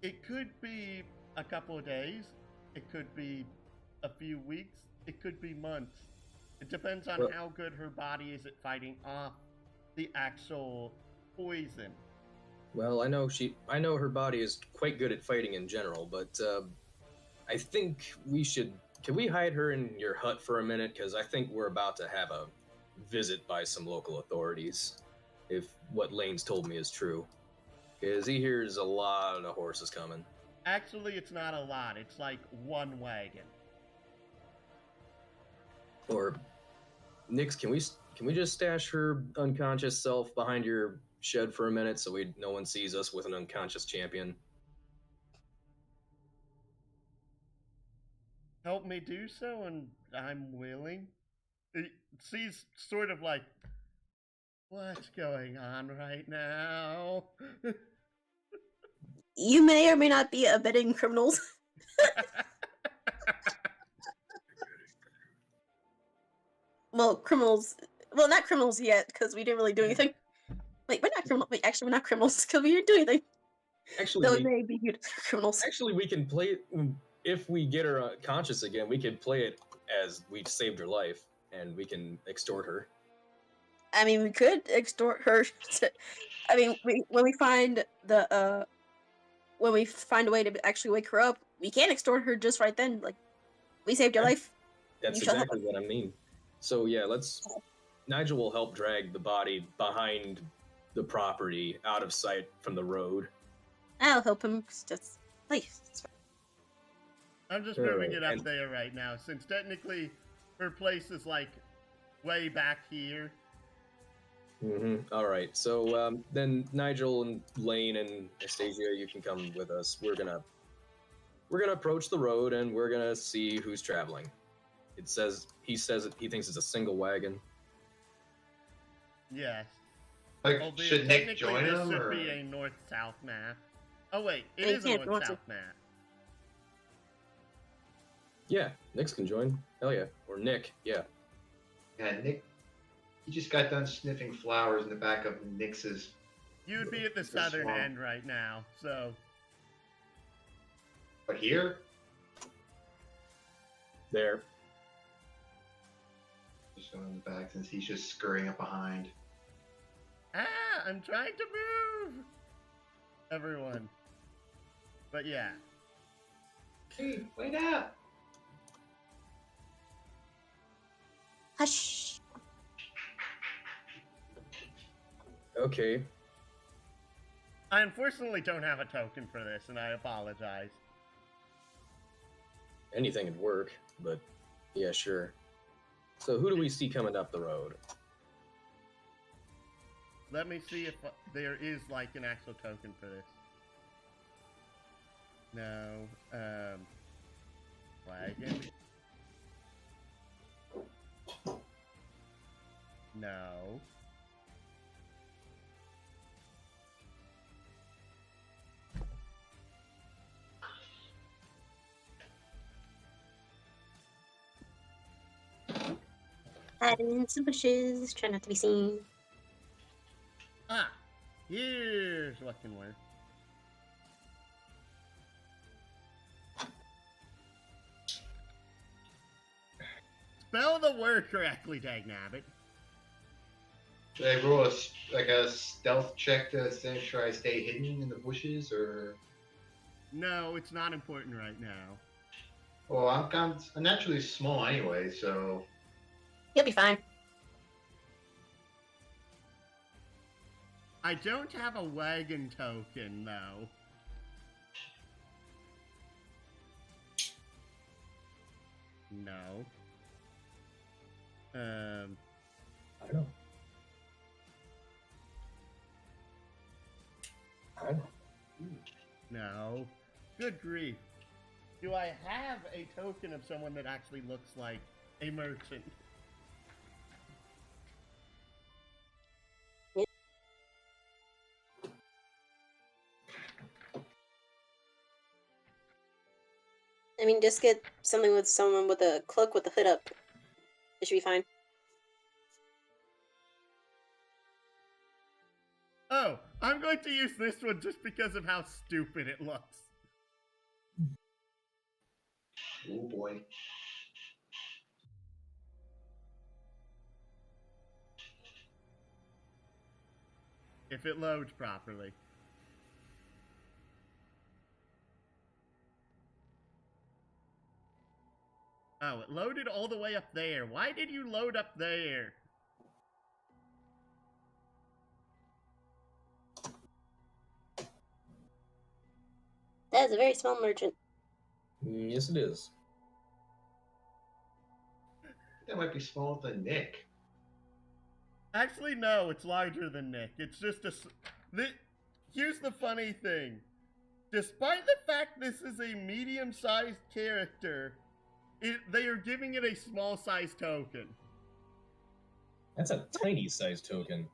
It could be a couple of days. It could be a few weeks. It could be months. It depends on
Well-
how good her body is at fighting off the actual poison.
well, I know her body is quite good at fighting in general, but I think we should. Can we hide her in your hut for a minute? Because I think we're about to have a visit by some local authorities, if what Lane's told me is true. Because he hears a lot of horses coming.
Actually, it's not a lot. It's like one wagon.
Or, Nix, can we just stash her unconscious self behind your shed for a minute so no one sees us with an unconscious champion?
Help me do so, and I'm willing. She's sort of like, what's going on right now?
You may or may not be abetting criminals. Well, criminals. Well, not criminals yet, because we didn't really do anything. Wait, we're not criminals. Wait, actually, we're not criminals because we didn't do anything.
Actually,
Though we may be criminals.
Actually, we can play it if we get her conscious again. We could play it as we saved her life, and we can extort her.
I mean, we could extort her. I mean, when we find the when we find a way to actually wake her up, we can extort her just right then. Like, we saved your life.
That's
You shall
exactly what I mean. So yeah, Nigel will help drag the body behind the property, out of sight from the road.
I'll help him. Just please.
I'm just
Sure,
moving it up
and-
there right now, since technically her place is like way back here.
All right. So then Nigel and Lane and Astasia, you can come with us. We're gonna approach the road and we're gonna see who's traveling. He says he thinks it's a single wagon.
Yes.
Like,
Albeit
should Nick
technically
join
this
him,
should
or
be a north-south map. Oh wait, it
He
is a
can't, he wants
north-south map.
Yeah, Nix can join. Hell yeah. Or Nick. Yeah.
yeah, Nick? He just got done sniffing flowers in the back of Nix's.
You would be at the
The
southern
swamp.
end right now, so
But here,
There.
just going in the back since he's just scurrying up behind.
I'm trying to move, everyone. But yeah,
Hey, wait up!
Hush.
Okay.
I unfortunately don't have a token for this, and I apologize.
Anything would work, but yeah, sure. So who do we see coming up the road?
Let me see if there is like an actual token for this. No. Wagon. No.
Hiding in some bushes, try not to be seen.
Ah, here's what can work. Spell the word correctly, dagnabbit.
Should I roll a stealth check to make sure I stay hidden in the bushes, or?
No, it's not important right now.
Well, I'm naturally small anyway, so
You'll be fine.
I don't have a wagon token, though. No.
I don't know. I don't know.
No. Good grief. Do I have a token of someone that actually looks like a merchant?
I mean, just get something with someone with a cloak with the hood up. It should be fine.
Oh, I'm going to use this one just because of how stupid it looks.
Oh boy.
If it loads properly. Oh, it loaded all the way up there. Why did you load up there?
That is a very small merchant.
Yes, it is.
That might be smaller than Nick.
Actually, no, it's larger than Nick. It's just a... Here's the funny thing. Despite the fact this is a medium-sized character, they are giving it a small-sized token.
That's a tiny size token.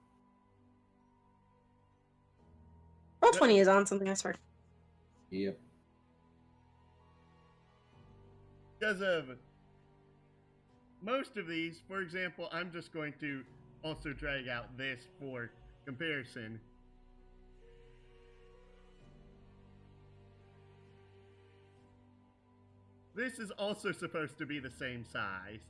Roll20 is on something, I swear.
Yep.
Because of most of these, for example, I'm just going to also drag out this for comparison. This is also supposed to be the same size.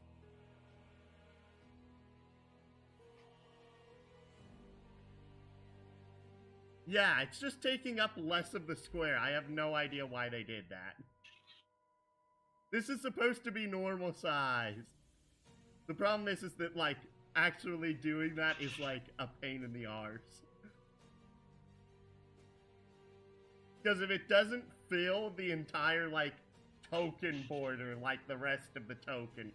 Yeah, it's just taking up less of the square. I have no idea why they did that. This is supposed to be normal size. The problem is that, like, actually doing that is, like, a pain in the arse. Because if it doesn't fill the entire, like, token border like the rest of the tokens.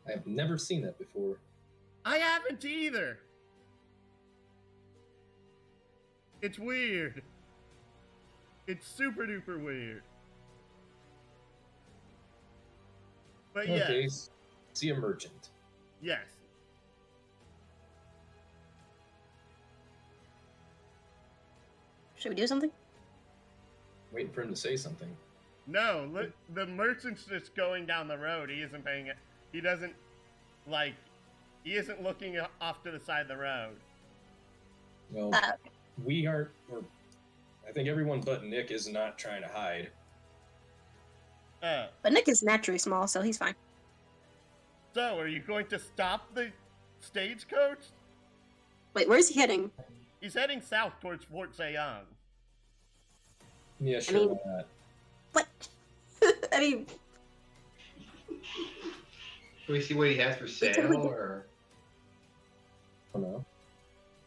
I have never seen that before.
I haven't either. It's weird. It's super duper weird. But
Okay,
yes.
see a merchant.
Yes.
Should we do something?
Waiting for him to say something.
No, look, the merchant's just going down the road. He isn't paying it. He doesn't, like, he isn't looking off to the side of the road.
Well, we aren't, or I think everyone but Nick is not trying to hide.
But Nick is naturally small, so he's fine.
So, are you going to stop the stagecoach?
Wait, where's he heading?
He's heading south towards Fort Zayang.
Yeah, sure,
mean-
why not?
What? I mean,
Can we see what he has for sale, or?
I don't know.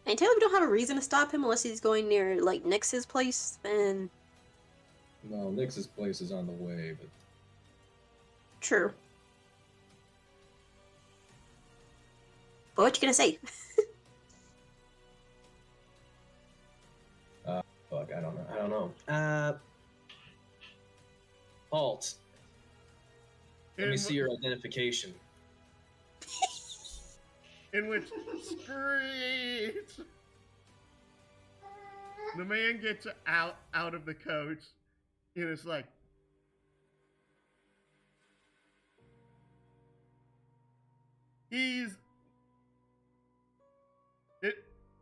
until we don't have a reason to stop him unless he's going near, like, Nix's place, then
Well, Nix's place is on the way, but
true. But what you gonna say?
fuck, I don't know. Halt. Let me see your identification.
In which screech. The man gets out of the coach and it's like,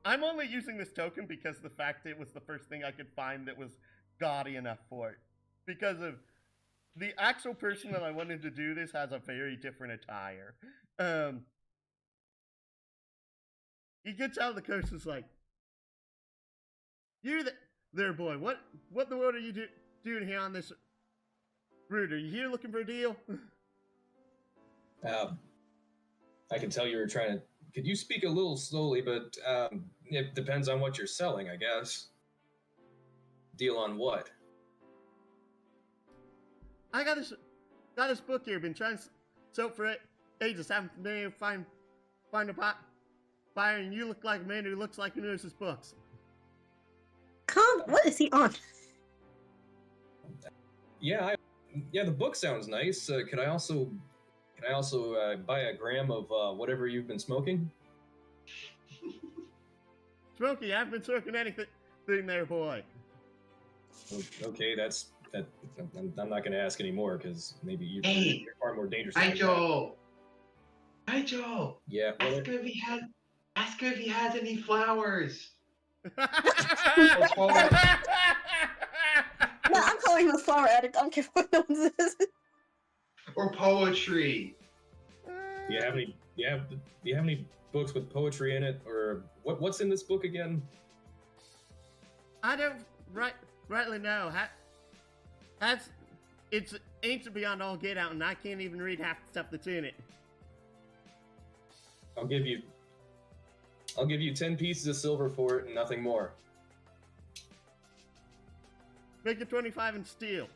I'm only using this token because the fact it was the first thing I could find that was gaudy enough for it. Because of the actual person that I wanted to do this has a very different attire. He gets out of the coach and is like, "You're there, boy. What in the world are you doing here on this route? Are you here looking for a deal?"
I can tell you were trying to. Could you speak a little slowly? But it depends on what you're selling, I guess. Deal on what?
I got this book here. Been trying to sell for it ages. Haven't been able to find a buyer, and you look like a man who looks like he knows his books.
What is he on?
Yeah, the book sounds nice. Can I also buy a gram of whatever you've been smoking?
Smokey, I haven't been smoking anything there, boy.
Okay, that's that I'm not going to ask anymore because maybe you're
Hey,
far more dangerous. than I am.
Nigel. Nigel.
Yeah.
Ask her if he has any flowers.
No, I'm calling him a flower addict. I don't care what no one says.
Or poetry.
Do you have any? Do you have any books with poetry in it, or what's in this book again?
I don't rightly know. It's ancient beyond all get out, and I can't even read half the stuff that's in it.
I'll give you 10 pieces of silver for it and nothing more.
Make it 25 and steal.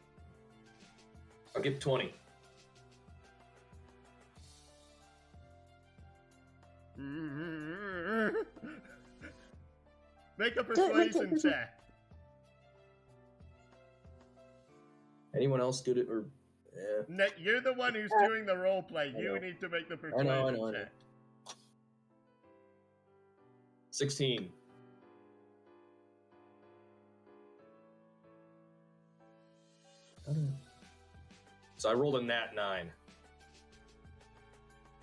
I'll give 20.
Make a persuasion check.
Anyone else good at or? Yeah.
No, you're the one who's doing the role play. You need to make the persuasion
I know.
check.
16. So I rolled a nat 9.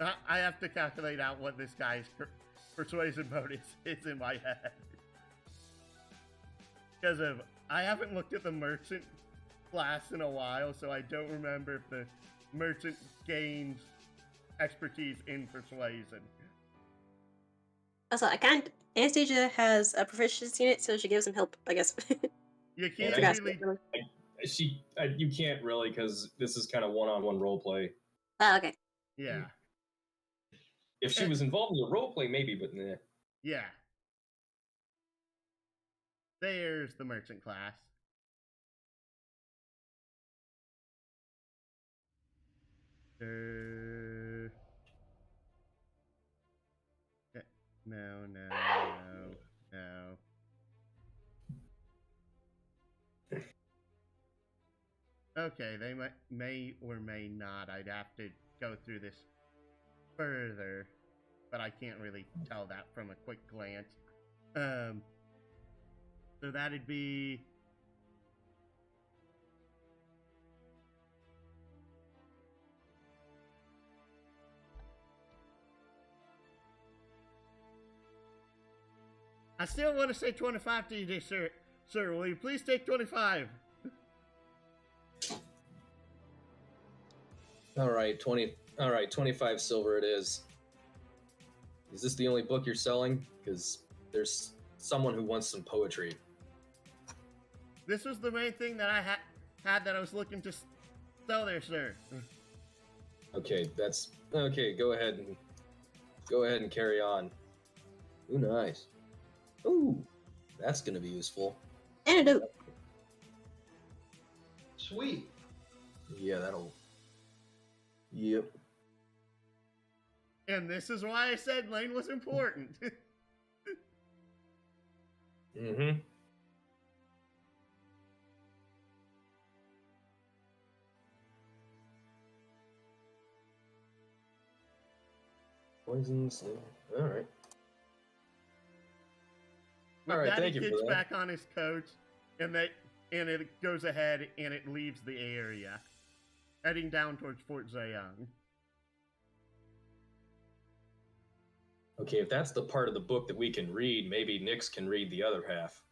I have to calculate out what this guy's persuasion bonus is in my head. Because I haven't looked at the merchant class in a while, so I don't remember if the merchant gains expertise in persuasion.
Also, Anastasia has a proficiency in it, so she gives him help, I guess.
You can't
Yeah,
really...
You can't really, because this is kind of one-on-one role play.
Oh, okay.
Yeah.
If she was involved in the role play, maybe, but nah.
Yeah. There's the merchant class. No. Okay, they may or may not. I'd have to go through this further, but I can't really tell that from a quick glance. So that'd be... I still want to say 25 to you, sir. Sir, will you please take 25?
All right, 25 silver it is. Is this the only book you're selling? Because there's someone who wants some poetry.
This was the main thing that I had that I was looking to sell there, sir.
Okay, that's okay. Go ahead and carry on. Ooh, nice. Ooh, that's gonna be useful.
Antidote.
Sweet.
Yeah, that'll. Yep.
And this is why I said Lane was important.
Mm-hmm. Poisons. All right. All right. Thank you for
Gets
that.
back on his coach, and it goes ahead and it leaves the area, heading down towards Fort Zayang.
Okay, if that's the part of the book that we can read, maybe Nyx can read the other half.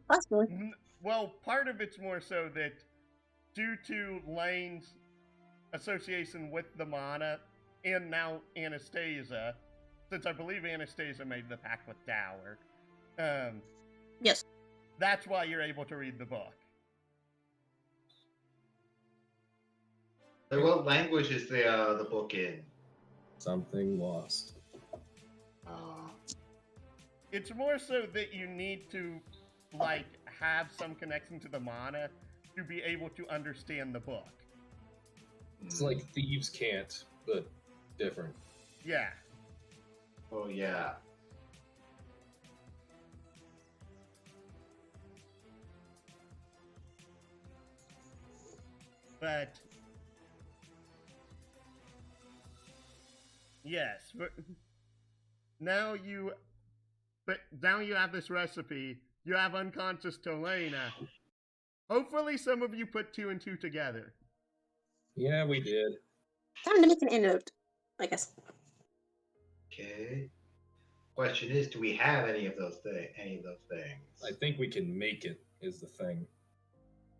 Possibly.
Well, part of it's more so that due to Lane's association with the mana and now Anastasia, since I believe Anastasia made the pact with Dower,
Yes.
that's why you're able to read the book.
Like, what language is the book in?
Something lost.
It's more so that you need to, like, have some connection to the mana to be able to understand the book.
It's like thieves can't, but different.
Yeah.
Oh yeah.
But yes, but now you have this recipe. You have unconscious Tolena, Hopefully some of you put 2 and 2 together.
Yeah, we did.
Time to make an antidote, I guess.
Okay. Question is, do we have any of those things?
I think we can make it, is the thing.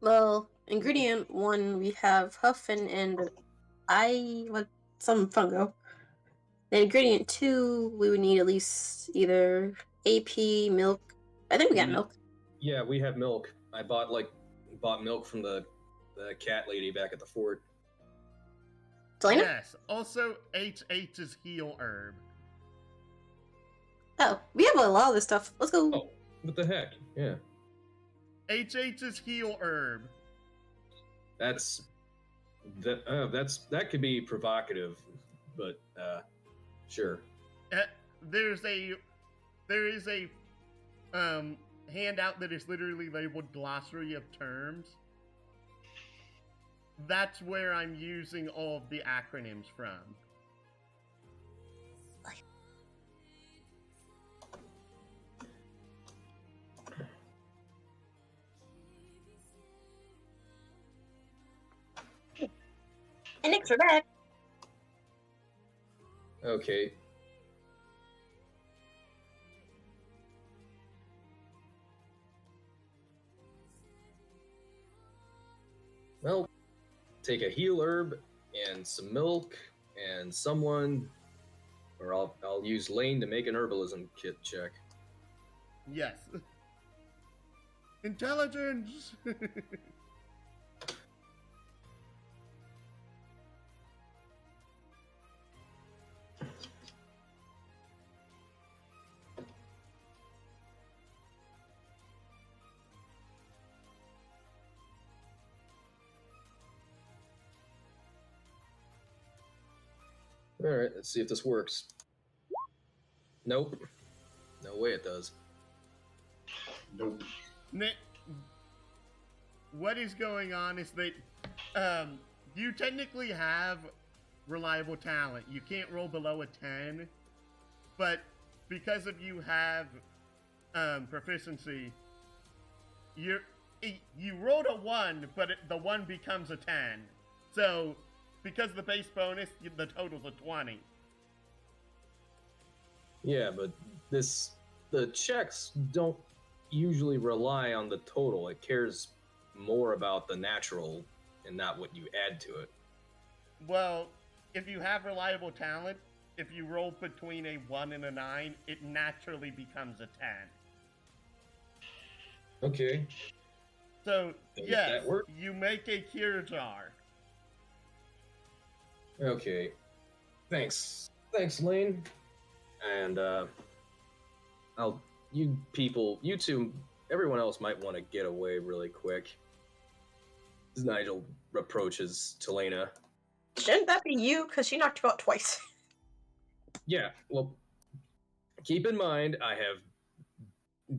Well, ingredient 1, we have Huffin and some fungo. Then ingredient 2, we would need at least either AP, milk. I think we got milk.
Yeah, we have milk. I bought milk from the cat lady back at the fort.
Selena?
Yes. Also, HH's heal herb.
Oh, we have a lot of this stuff. Let's go.
Oh, what the heck? Yeah.
HH's heal herb.
That could be provocative, but sure.
There is a handout that is literally labeled glossary of terms. That's where I'm using all of the acronyms from.
And next we're back.
Okay. Well, take a heal herb and some milk and someone, or I'll use Lane to make an herbalism kit check.
Yes. Intelligence!
All right, let's see if this works. Nope. No way it does.
Nope.
Nick, what is going on is that you technically have reliable talent. You can't roll below a 10, but because of you have proficiency, you rolled a 1, but the 1 becomes a 10. So, because of the base bonus, the total's a 20.
Yeah, but the checks don't usually rely on the total. It cares more about the natural and not what you add to it.
Well, if you have reliable talent, if you roll between a 1 and a 9, it naturally becomes a 10.
Okay.
So,
Does
yes,
that work?
you make a cure jar.
Okay. Thanks, Lane. And you two, everyone else might want to get away really quick. As Nigel approaches Telena.
Shouldn't that be you? Because she knocked you out twice.
Yeah, well, keep in mind, I have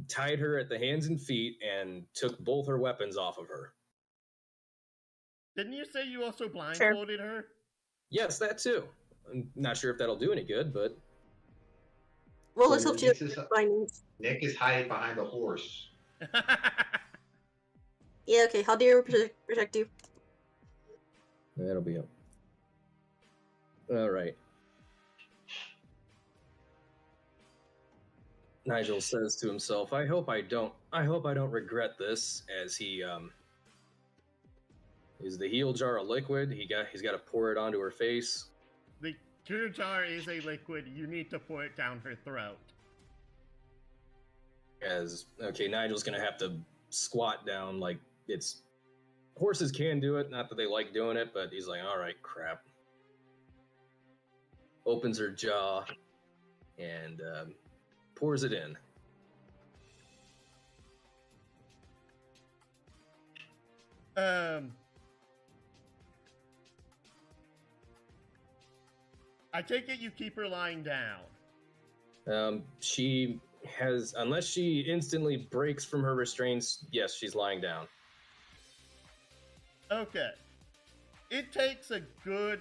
tied her at the hands and feet and took both her weapons off of her.
Didn't you say you also blindfolded her?
Yes, that too. I'm not sure if that'll do any good, but...
Well, let's hope she
Nick
doesn't
is-
get findings.
Nick is hiding behind the horse.
Yeah, okay. How dare we protect you?
That'll be it. All right. Nigel says to himself, I hope I don't regret this, as he is the heal jar a liquid? He's got to pour it onto her face.
The cure jar is a liquid. You need to pour it down her throat.
Nigel's gonna have to squat down like it's... Horses can do it, not that they like doing it, but he's like, all right, crap. Opens her jaw and pours it in.
I take it you keep her lying down.
She has, unless she instantly breaks from her restraints, yes, she's lying down.
Okay. It takes a good,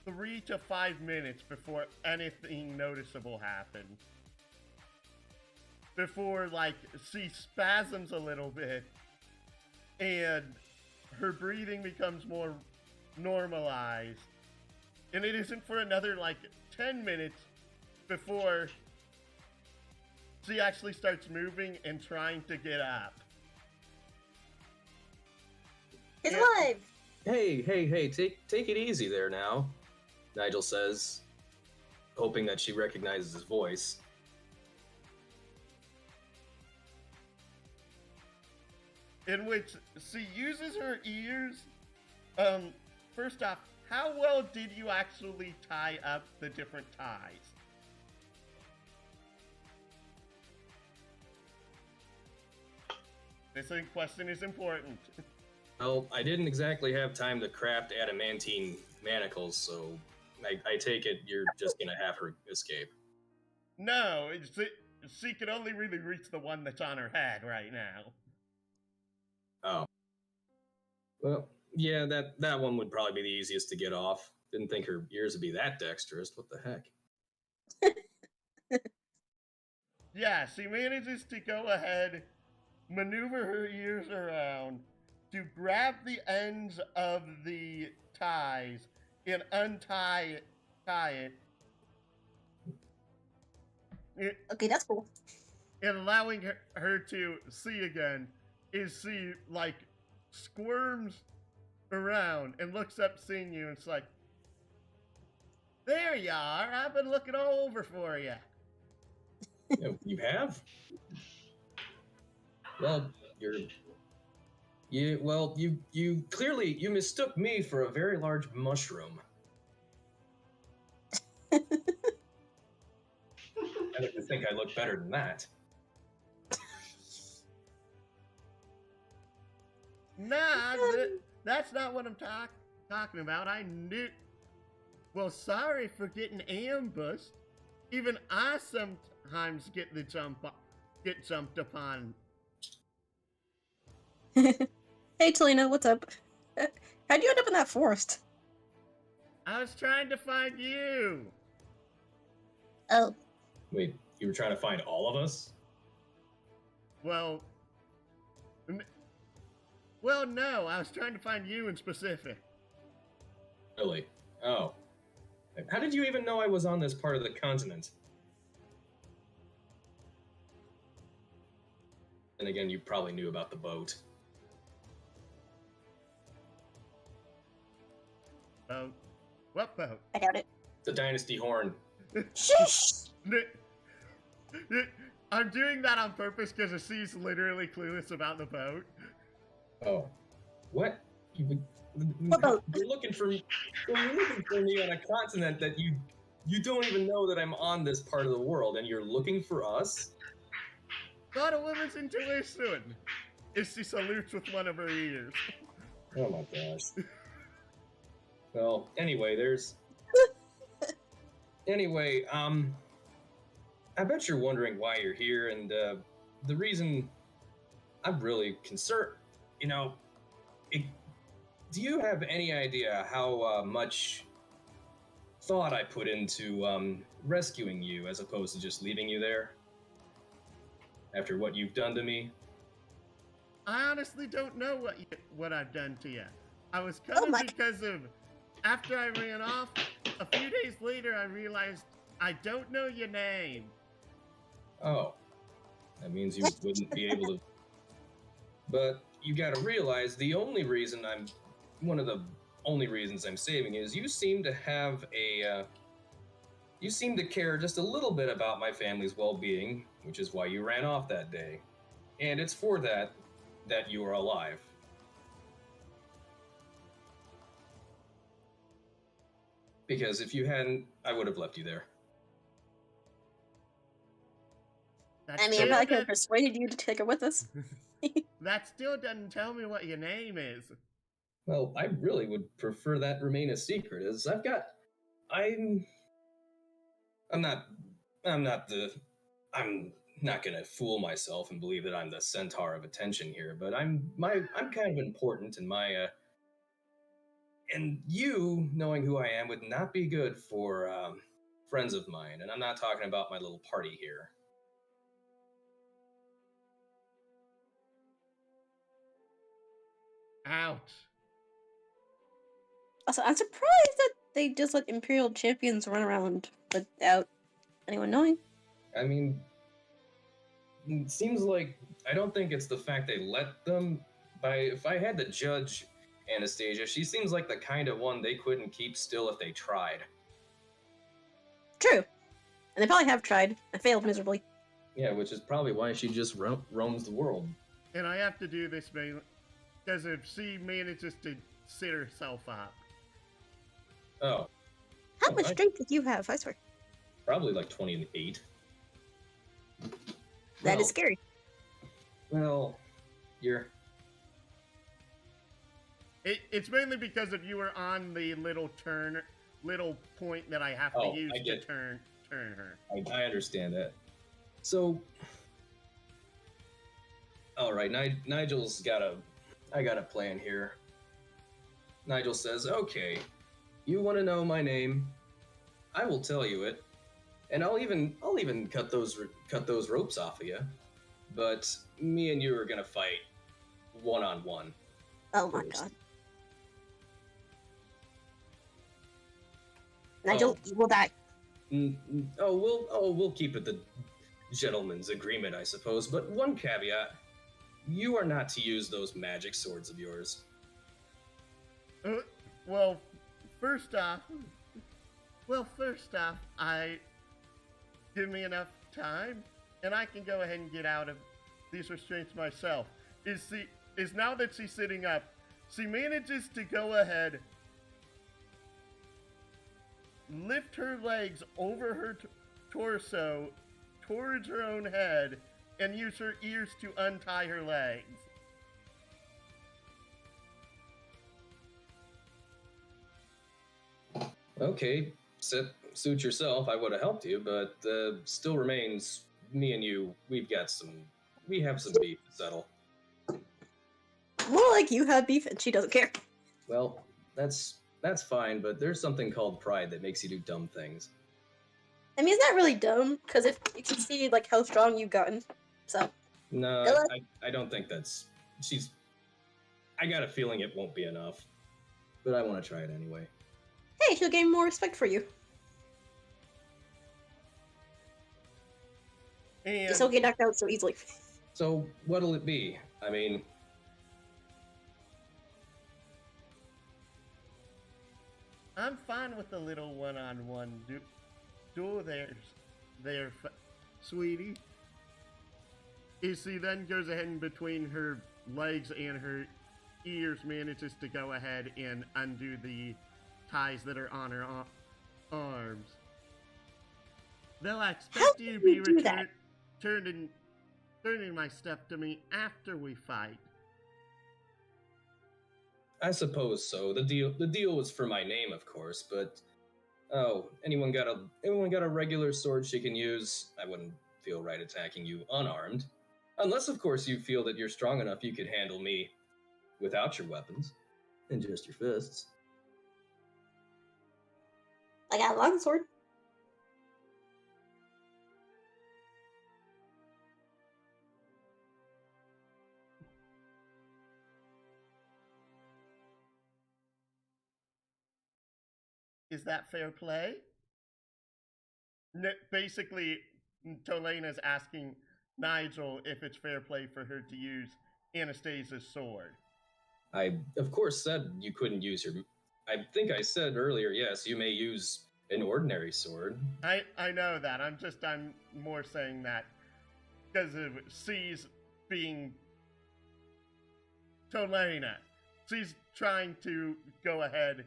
3 to 5 minutes before anything noticeable happens. before, like, she spasms a little bit and her breathing becomes more normalized. And it isn't for another, like, 10 minutes before she actually starts moving and trying to get up.
He's
Yeah.
alive.
Hey, take it easy there now, Nigel says, hoping that she recognizes his voice.
In which she uses her ears. First off, how well did you actually tie up the different ties? This question is important.
Well, I didn't exactly have time to craft adamantine manacles, so I take it you're just gonna have her escape.
No, she could only really reach the one that's on her head right now.
Oh. Well, yeah, that one would probably be the easiest to get off. Didn't think her ears would be that dexterous. What the heck?
Yeah, she manages to go ahead, maneuver her ears around to grab the ends of the ties and tie it.
Okay, that's cool.
And allowing her to see again is she, like, squirms around and looks up seeing you and it's like, there you are, I've been looking all over for you.
You have? Well, you clearly mistook me for a very large mushroom. I like to think I look better than that.
Nah, that's not what I'm talking about. I knew. Well, sorry for getting ambushed. Even I sometimes get jumped upon.
Hey, Talina, what's up? How'd you end up in that forest?
I was trying to find you.
Oh,
Wait, you were trying to find all of us?
Well, no, I was trying to find you in specific.
Really? Oh. How did you even know I was on this part of the continent? And again, you probably knew about the boat.
Boat? What boat?
I doubt it.
The Dynasty Horn.
Shush!
I'm doing that on purpose because she's literally clueless about the boat.
Oh. What?
What boat?
You're looking for me. You're looking for me on a continent that you don't even know that I'm on this part of the world, and you're looking for us?
Got a woman's intuition. If she salutes with one of her ears.
Oh my gosh. Well, anyway, I bet you're wondering why you're here, and the reason I'm really concerned, do you have any idea how much thought I put into rescuing you as opposed to just leaving you there? After what you've done to me?
I honestly don't know what I've done to you. I was coming because of, after I ran off, a few days later I realized I don't know your name.
Oh, that means you wouldn't be able to. But you gotta realize one of the only reasons I'm saving is you seem to have you seem to care just a little bit about my family's well-being, which is why you ran off that day. And it's for that you are alive. Because if you hadn't, I would have left you there.
I mean, I probably could have persuaded you to take her with us.
That still doesn't tell me what your name is.
Well, I really would prefer that remain a secret, as I'm not gonna fool myself and believe that I'm the centaur of attention here, but I'm kind of important, and and you knowing who I am would not be good for friends of mine, and I'm not talking about my little party here.
Ouch.
Also, I'm surprised that they just let Imperial champions run around without anyone knowing.
I mean, it seems like I don't think it's the fact they let them. If I had to judge Anastasia, she seems like the kind of one they couldn't keep still if they tried.
True. And they probably have tried and failed miserably.
Yeah, which is probably why she just roams the world.
And I have to do this mainly because if she manages to sit herself up.
Oh.
How much strength did you have? I swear.
Probably like 28.
That is scary.
Well, you're...
It's mainly because if you were on the little point that I have to use to turn her.
I understand that. So, all right, Nigel's I got a plan here. Nigel says, "Okay, you want to know my name? I will tell you it, and I'll even cut those ropes off of you. But me and you are gonna fight 1-on-1.
Oh my god. Nigel, you will die.
We'll keep it the gentleman's agreement, I suppose. But one caveat: you are not to use those magic swords of yours."
Well, first off, give me enough time, and I can go ahead and get out of these restraints myself. Is now that she's sitting up, she manages to go ahead, lift her legs over her torso towards her own head, and use her ears to untie her legs.
Okay, suit yourself. I would have helped you, but still remains me and you. We have some beef to settle.
More like you have beef and she doesn't care.
Well, that's fine, but there's something called pride that makes you do dumb things.
I mean, it's not really dumb, because if you can see like how strong you've gotten, so.
No, I don't think I got a feeling it won't be enough, but I want to try it anyway.
Hey, she'll gain more respect for you.
And
Just don't get knocked out so easily.
So what'll it be? I mean,
I'm fine with the little one-on-one duel there, sweetie. She then goes ahead and between her legs and her ears manages to go ahead and undo the ties that are on her arms. Though I expect you to be returning my stuff to me after we fight.
I suppose so. The deal was for my name, of course, but anyone got a regular sword she can use? I wouldn't feel right attacking you unarmed. Unless, of course, you feel that you're strong enough you could handle me without your weapons and just your fists.
I got a longsword.
Is that fair play? Basically, Tolena's asking Nigel if it's fair play for her to use Anastasia's sword.
I, of course, said you couldn't use your... I think I said earlier, yes, you may use an ordinary sword.
I know that. I'm more saying that because of C's being Tolena. She's trying to go ahead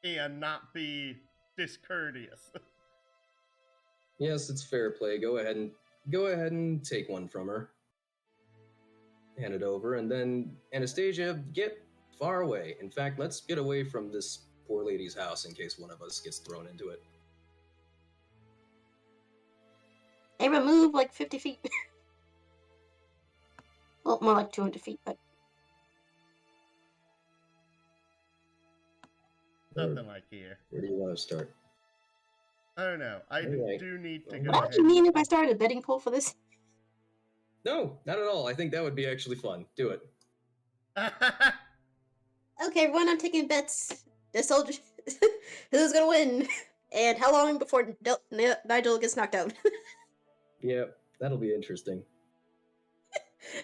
and not be discourteous.
Yes, it's fair play. Go ahead and take one from her. Hand it over, and then Anastasia, get far away. In fact, let's get away from this poor lady's house in case one of us gets thrown into it.
They remove like 50 feet. Well, more like 200 feet, but.
Something like here.
Where do you want to start?
I don't know. I do need to go
What
ahead.
do you mean if I started a betting pool for this?
No, not at all. I think that would be actually fun. Do it.
Okay, everyone, I'm taking bets. The soldier, who's gonna win, and how long before Nigel gets knocked out.
Yeah, that'll be interesting.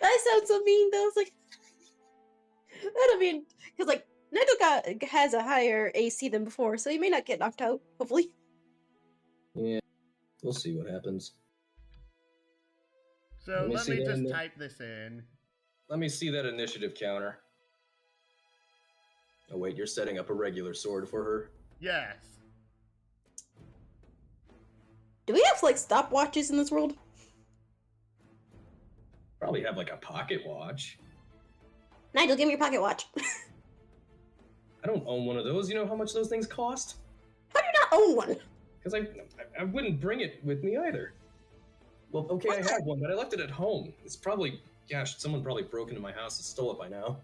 I sound so mean though. It's like I don't mean because like Nigel has a higher AC than before, so he may not get knocked out. Hopefully.
Yeah, we'll see what happens.
So let me just
then.
type this in.
Let me see that initiative counter. Oh wait, you're setting up a regular sword for her.
Yes.
Do we have like stopwatches in this world?
Probably have like a pocket watch.
Nigel, give me your pocket watch.
I don't own one of those. You know how much those things cost?
How do you not own one?
Because I wouldn't bring it with me either. Well, okay, I have one, but I left it at home. It's probably, gosh, someone probably broke into my house and stole it by now.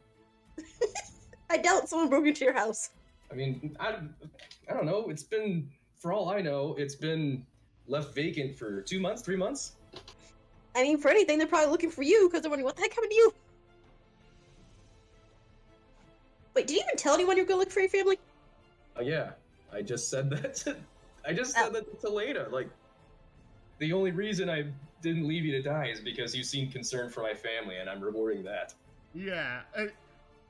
I doubt someone broke into your house.
I mean, I don't know. It's been, for all I know, it's been left vacant for 2 months, 3 months.
I mean, for anything, they're probably looking for you because they're wondering what the heck happened to you. Wait, did you even tell anyone you were going to look for your family?
Yeah, I just said that. I just said that to Leda. Like, the only reason I didn't leave you to die is because you seemed concerned for my family, and I'm rewarding that.
Yeah.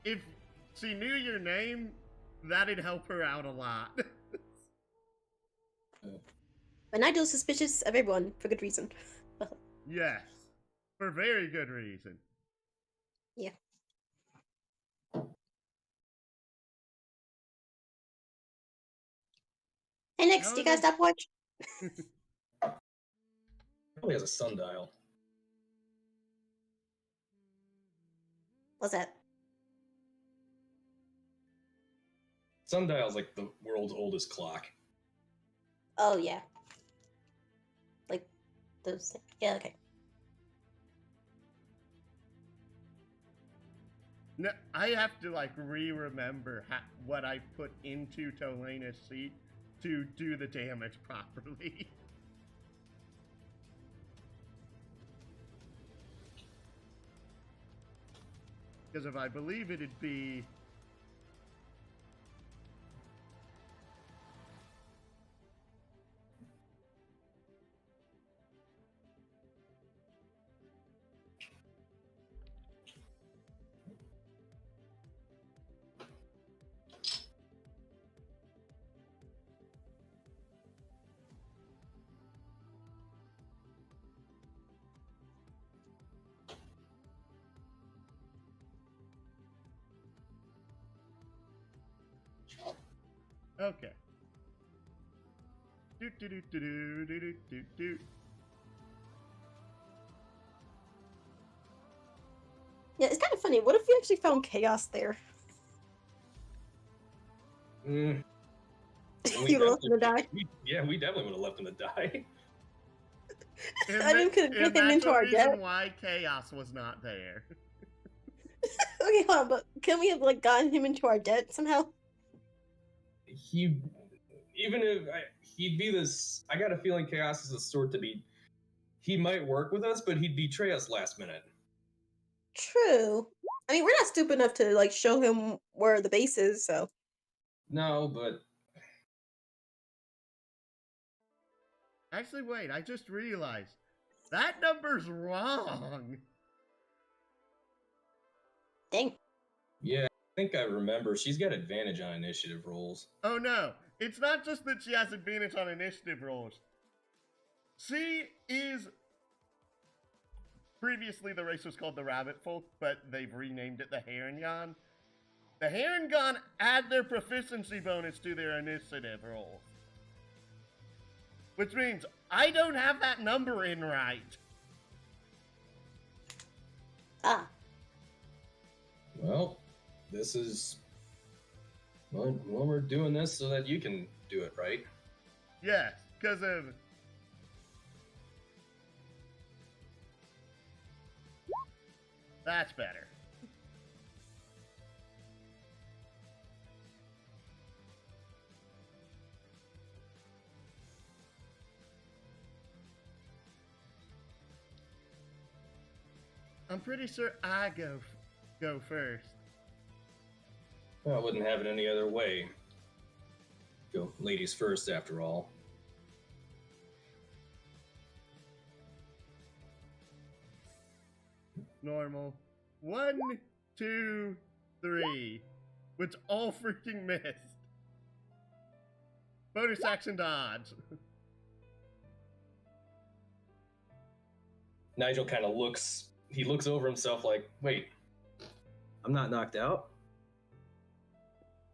If she knew your name, that'd help her out a lot.
But Nigel's suspicious of everyone for good reason.
Yes. For very good reason.
Yeah. Hey, Nix, do you got a stopwatch?
Probably has a sundial.
What's that?
Sundial's like the world's oldest clock.
Oh, yeah. Like, those. Yeah, okay.
No, I have to like re-remember what I put into Tolena's seat to do the damage properly. Because if I believe it'd be... Okay. Do do do do do do do do do.
Yeah, it's kind of funny. What if we actually found chaos there?
Mm.
You would left him to die.
We definitely would have left him to die.
I mean, we could get him into our debt.
Why chaos was not there.
Okay, hold on, but can we have like gotten him into our debt somehow?
He'd be this. I got a feeling Chaos is the sort to be. He might work with us, but he'd betray us last minute.
True. I mean, we're not stupid enough to like show him where the base is, so.
No, but
Actually, wait, I just realized. That number's wrong.
Dang.
yeah, I think I remember. She's got advantage on initiative rolls.
Oh no, it's not just that she has advantage on initiative rolls. She is... Previously, the race was called the Rabbit Folk, but they've renamed it the Harengon. The Harengon add their proficiency bonus to their initiative rolls. Which means I don't have that number in right.
Ah.
Well, this is. Well, we're doing this so that you can do it, right?
Yes, because of... That's better. I'm pretty sure I go first.
Well, I wouldn't have it any other way. Go ladies first, after all.
Normal. 1, 2, 3. Which all freaking missed. Bonus action dodge.
Nigel kind of looks. He looks over himself like, wait, I'm not knocked out?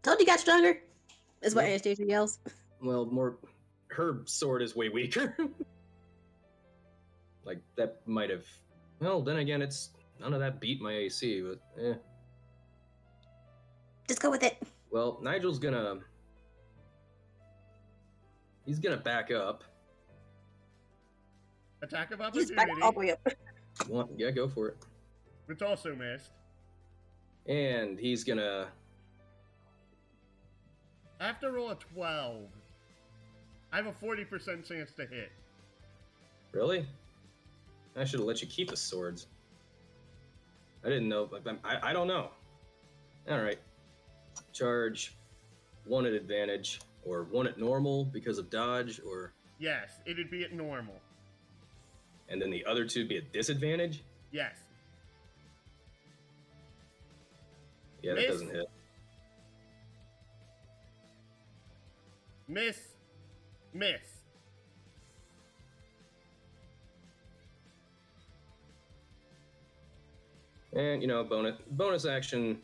Told you got stronger. Is what
Yep.
Anastasia yells.
Well, more. Her sword is way weaker. Like, that might have. Well, then again, it's. None of that beat my AC, but eh.
Just go with it.
Well, Nigel's gonna. He's gonna back up.
Attack of
He's back all the
opportunity.
way up.
Yeah, go for it.
Which also missed.
And he's gonna.
I have to roll a 12. I have a 40% chance to hit.
Really? I should have let you keep the swords. I didn't know. I don't know. All right. Charge. 1 at advantage, or 1 at normal because of dodge, or.
Yes, it'd be at normal.
And then the other 2 be at disadvantage?
Yes.
Yeah, that
Miss.
doesn't hit.
Miss. Miss.
And, bonus action.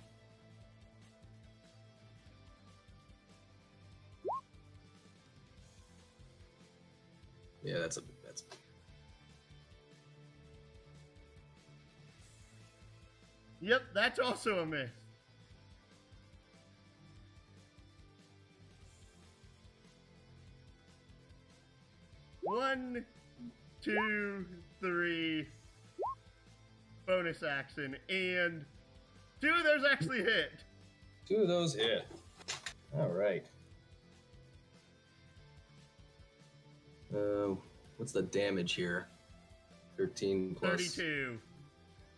Yeah, that's.
Yep, that's also a miss. One, 2, 3. Bonus action, and 2 of those actually hit.
2 of those hit. All right. What's the damage here? 13 plus
32.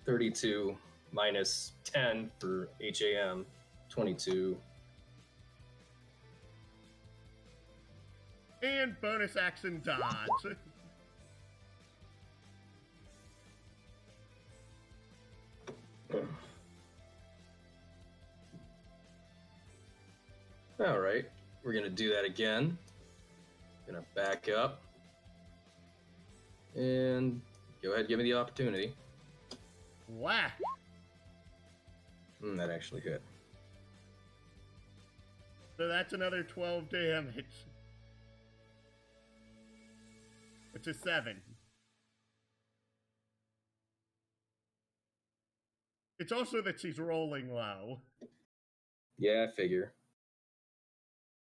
32 minus 10 for HAM. 22.
And bonus action dodge.
All right, we're gonna do that again. Gonna back up and go ahead, give me the opportunity.
Whack.
That actually hit.
So that's another 12 damage. It's a 7. It's also that she's rolling low.
Yeah, I figure.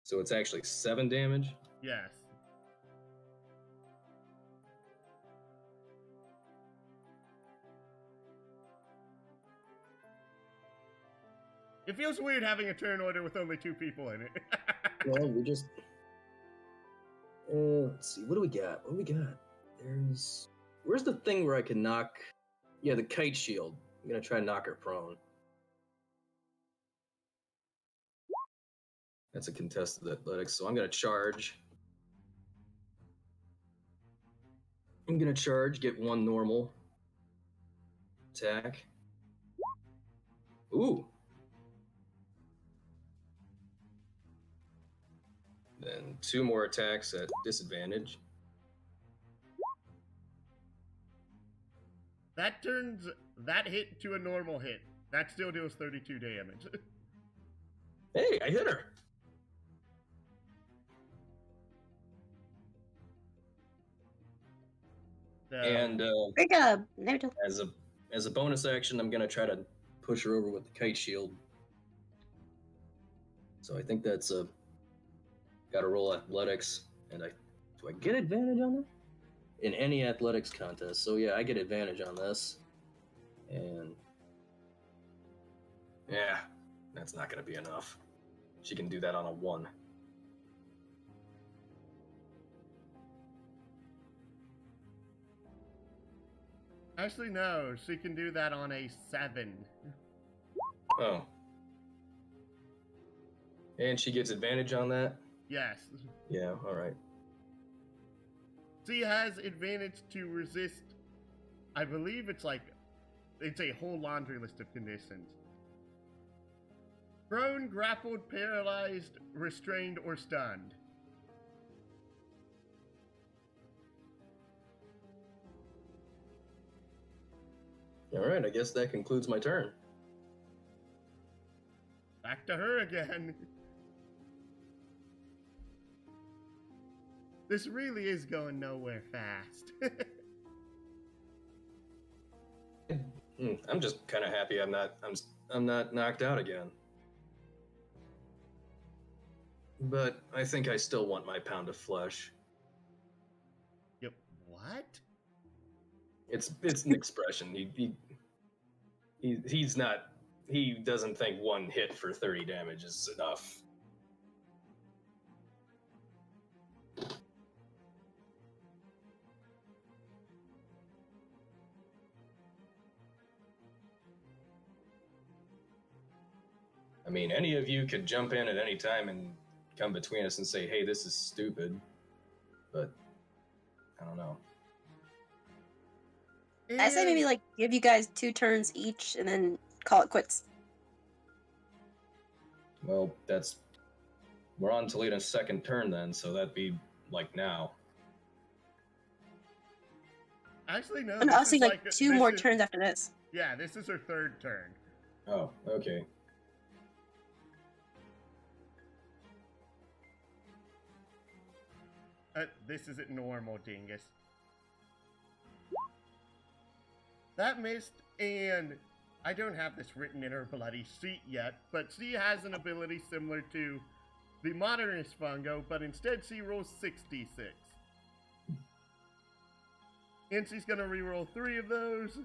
So it's actually 7 damage.
Yes. It feels weird having a turn order with only 2 people in it.
Well, we just. Let's see. What do we got? There's. Where's the thing where I can knock? Yeah, the kite shield. I'm gonna try to knock her prone. That's a contested athletics, so I'm gonna charge. Get 1 normal attack. Ooh. Then 2 more attacks at disadvantage.
That turns that hit to a normal hit. That still deals 32 damage.
Hey, I hit her.
So,
And
Great job. Naruto.
as a bonus action, I'm gonna try to push her over with the kite shield. So I think that's a. Got to roll athletics, and do I get advantage on that? In any athletics contest, so yeah, I get advantage on this, and yeah, that's not gonna be enough. She can do that on a 1.
actually, no. She can do that on a 7.
Oh. And she gets advantage on that?
Yes.
Yeah, alright.
She has advantage to resist, I believe it's a whole laundry list of conditions. Prone, grappled, paralyzed, restrained, or stunned.
Alright, I guess that concludes my turn.
Back to her again. This really is going nowhere fast.
I'm just kind of happy I'm not knocked out again. But I think I still want my pound of flesh.
Yep. What?
It's an expression. He's not. He doesn't think one hit for 30 damage is enough. I mean, any of you could jump in at any time and come between us and say, hey, this is stupid. But, I don't know.
I say maybe like give you guys 2 turns each and then call it quits.
Well, we're on to Lena's second turn then, so that'd be like now.
Actually, no.
I was thinking like 2 more turns after this.
Yeah, this is her third turn.
Oh, okay.
This isn't normal, dingus. That missed, and I don't have this written in her bloody sheet yet, but she has an ability similar to the modernist fungo, but instead she rolls 66. And she's gonna reroll 3 of those.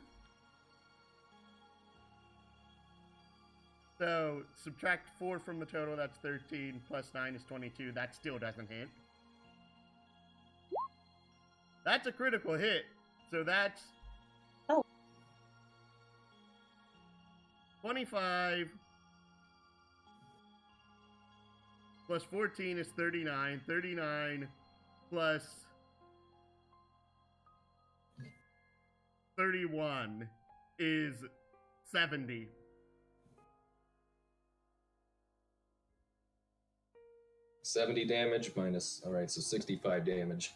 So, subtract 4 from the total, that's 13, plus 9 is 22, that still doesn't hit. That's a critical hit, so that's...
Oh.
25 plus 14 is 39. 39 plus 31 is 70.
$70 damage minus... Alright, so 65 damage.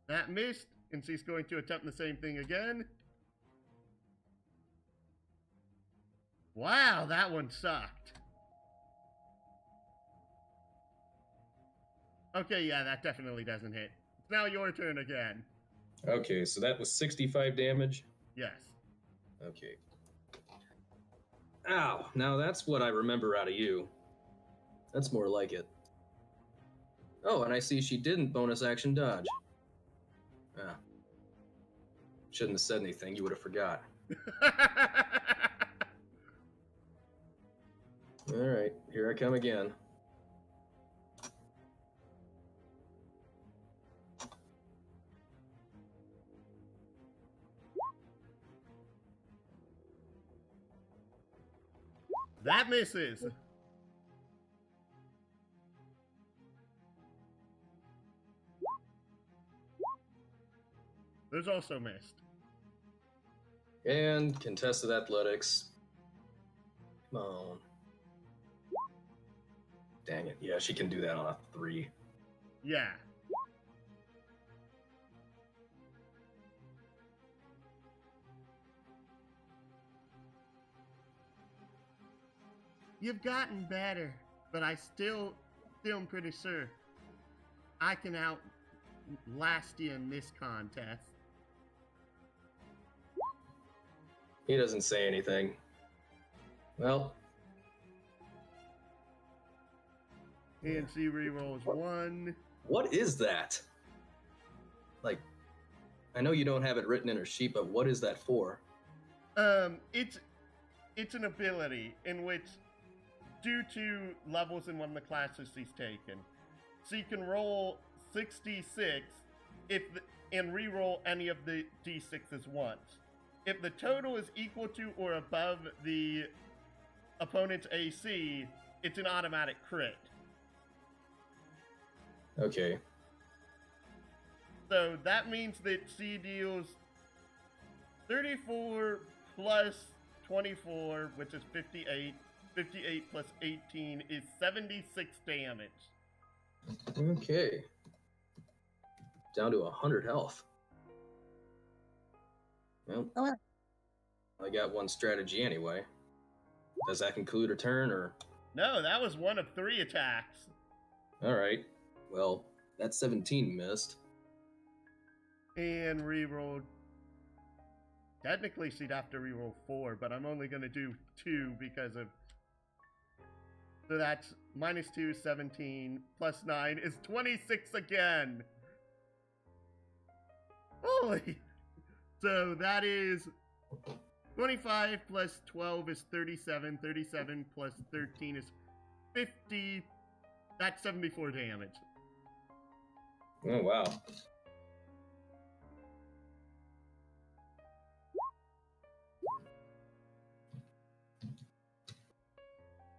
That missed, and she's going to attempt the same thing again. Wow, that one sucked. Okay, yeah, that definitely doesn't hit. It's now your turn again.
Okay, so that was 65 damage?
Yes.
Okay. Ow, now that's what I remember out of you. That's more like it. Oh, and I see she didn't bonus action dodge. Ah. Shouldn't have said anything, you would have forgot. Alright, here I come again.
That misses. There's also missed.
And contested athletics. Come on. Dang it. Yeah, she can do that on a 3.
Yeah. You've gotten better, but I still am pretty sure I can outlast you in this contest.
He doesn't say anything. Well.
And she rerolls 1.
What is that? Like, I know you don't have it written in her sheet, but what is that for?
It's an ability in which, due to levels in one of the classes she's taken, she can roll 66 and re-roll any of the d6s once. If the total is equal to or above the opponent's AC, it's an automatic crit.
Okay.
So that means that she deals 34 plus 24, which is 58. 58 plus 18 is 76 damage.
Okay. Down to 100 health. Well,
Oh, well.
I got one strategy anyway. Does that conclude her turn, or?
No, that was one of 3 attacks.
Alright. Well, that 17 missed.
And rerolled. Technically, she'd have to reroll 4, but I'm only going to do 2 because of. So that's minus 2, 17, plus 9 is 26 again. Holy! So that is 25 plus 12 is 37. 37 plus 13 is 50. That's 74 damage.
Oh, wow.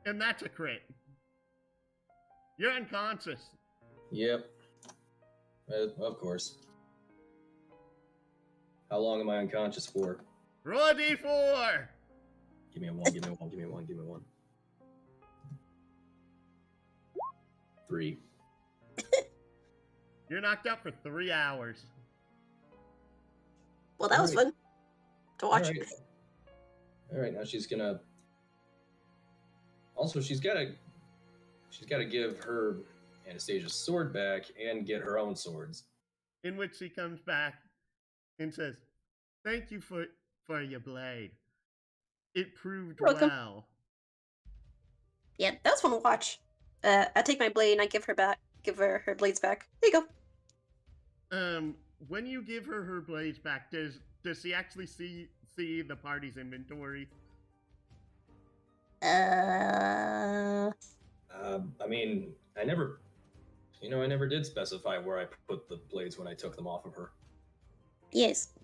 And that's a crit. You're unconscious.
Yep. Of course. How long am I unconscious for?
Roll a d4!
Give me a 1, give me a 1, give me a 1, give me a 1. 3.
You're knocked out for 3 hours.
Well, that was fun to watch.
Alright, now she's gonna... Also, she's gotta give her Anastasia's sword back and get her own swords.
In which she comes back and says, "Thank you for your blade. It proved
You're welcome.
well."
Yeah, that was fun to watch. I take my blade and I give her her blades back. There you go.
When you give her blades back, does she actually see the party's inventory?
I mean, I never did specify where I put the blades when I took them off of her.
Yes.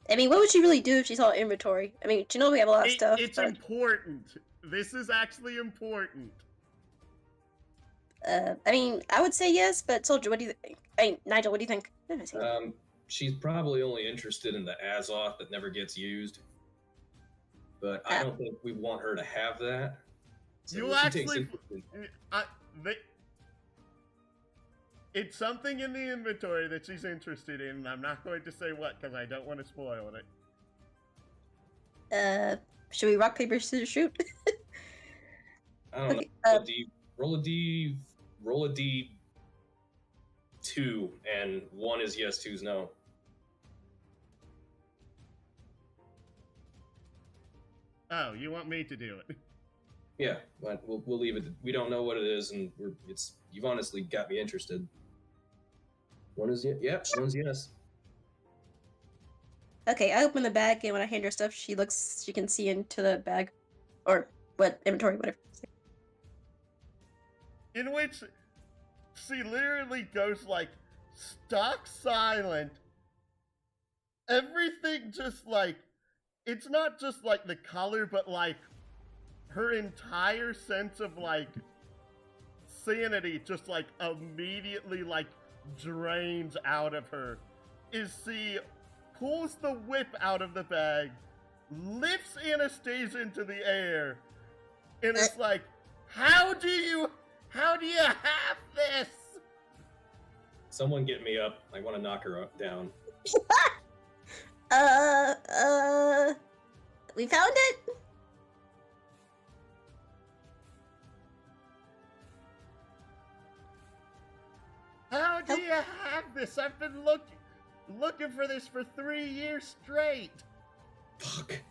I mean, what would she really do if she saw inventory? I mean, you know we have a lot of stuff.
It's
but,
important. This is actually important.
I mean, I would say yes, but Soldier, what do you think? I mean, Nigel, what do you think?
She's probably only interested in the Azoth that never gets used. But I don't think we want her to have that. So
You actually... It's something in the inventory that she's interested in, and I'm not going to say what because I don't want to spoil it.
Should we rock, paper, scissors, shoot?
I don't know. Roll a D 2, and 1 is yes, 2 is no.
Oh, you want me to do it?
Yeah, we'll leave it. We don't know what it is, and you've honestly got me interested. 1 is yes. Yep, 1's yes.
Okay, I open the bag, and when I hand her stuff, she can see into the bag. Or, what, inventory, whatever.
In which she literally goes like stock silent. Everything just like, it's not just like the color, but like her entire sense of like sanity just like immediately like drains out of her. She pulls the whip out of the bag, lifts Anastasia into the air, and it's like, how do you have this?
Someone get me up. I want to knock her down.
We found it?
How do you have this? I've been looking for this for 3 years straight.
Fuck.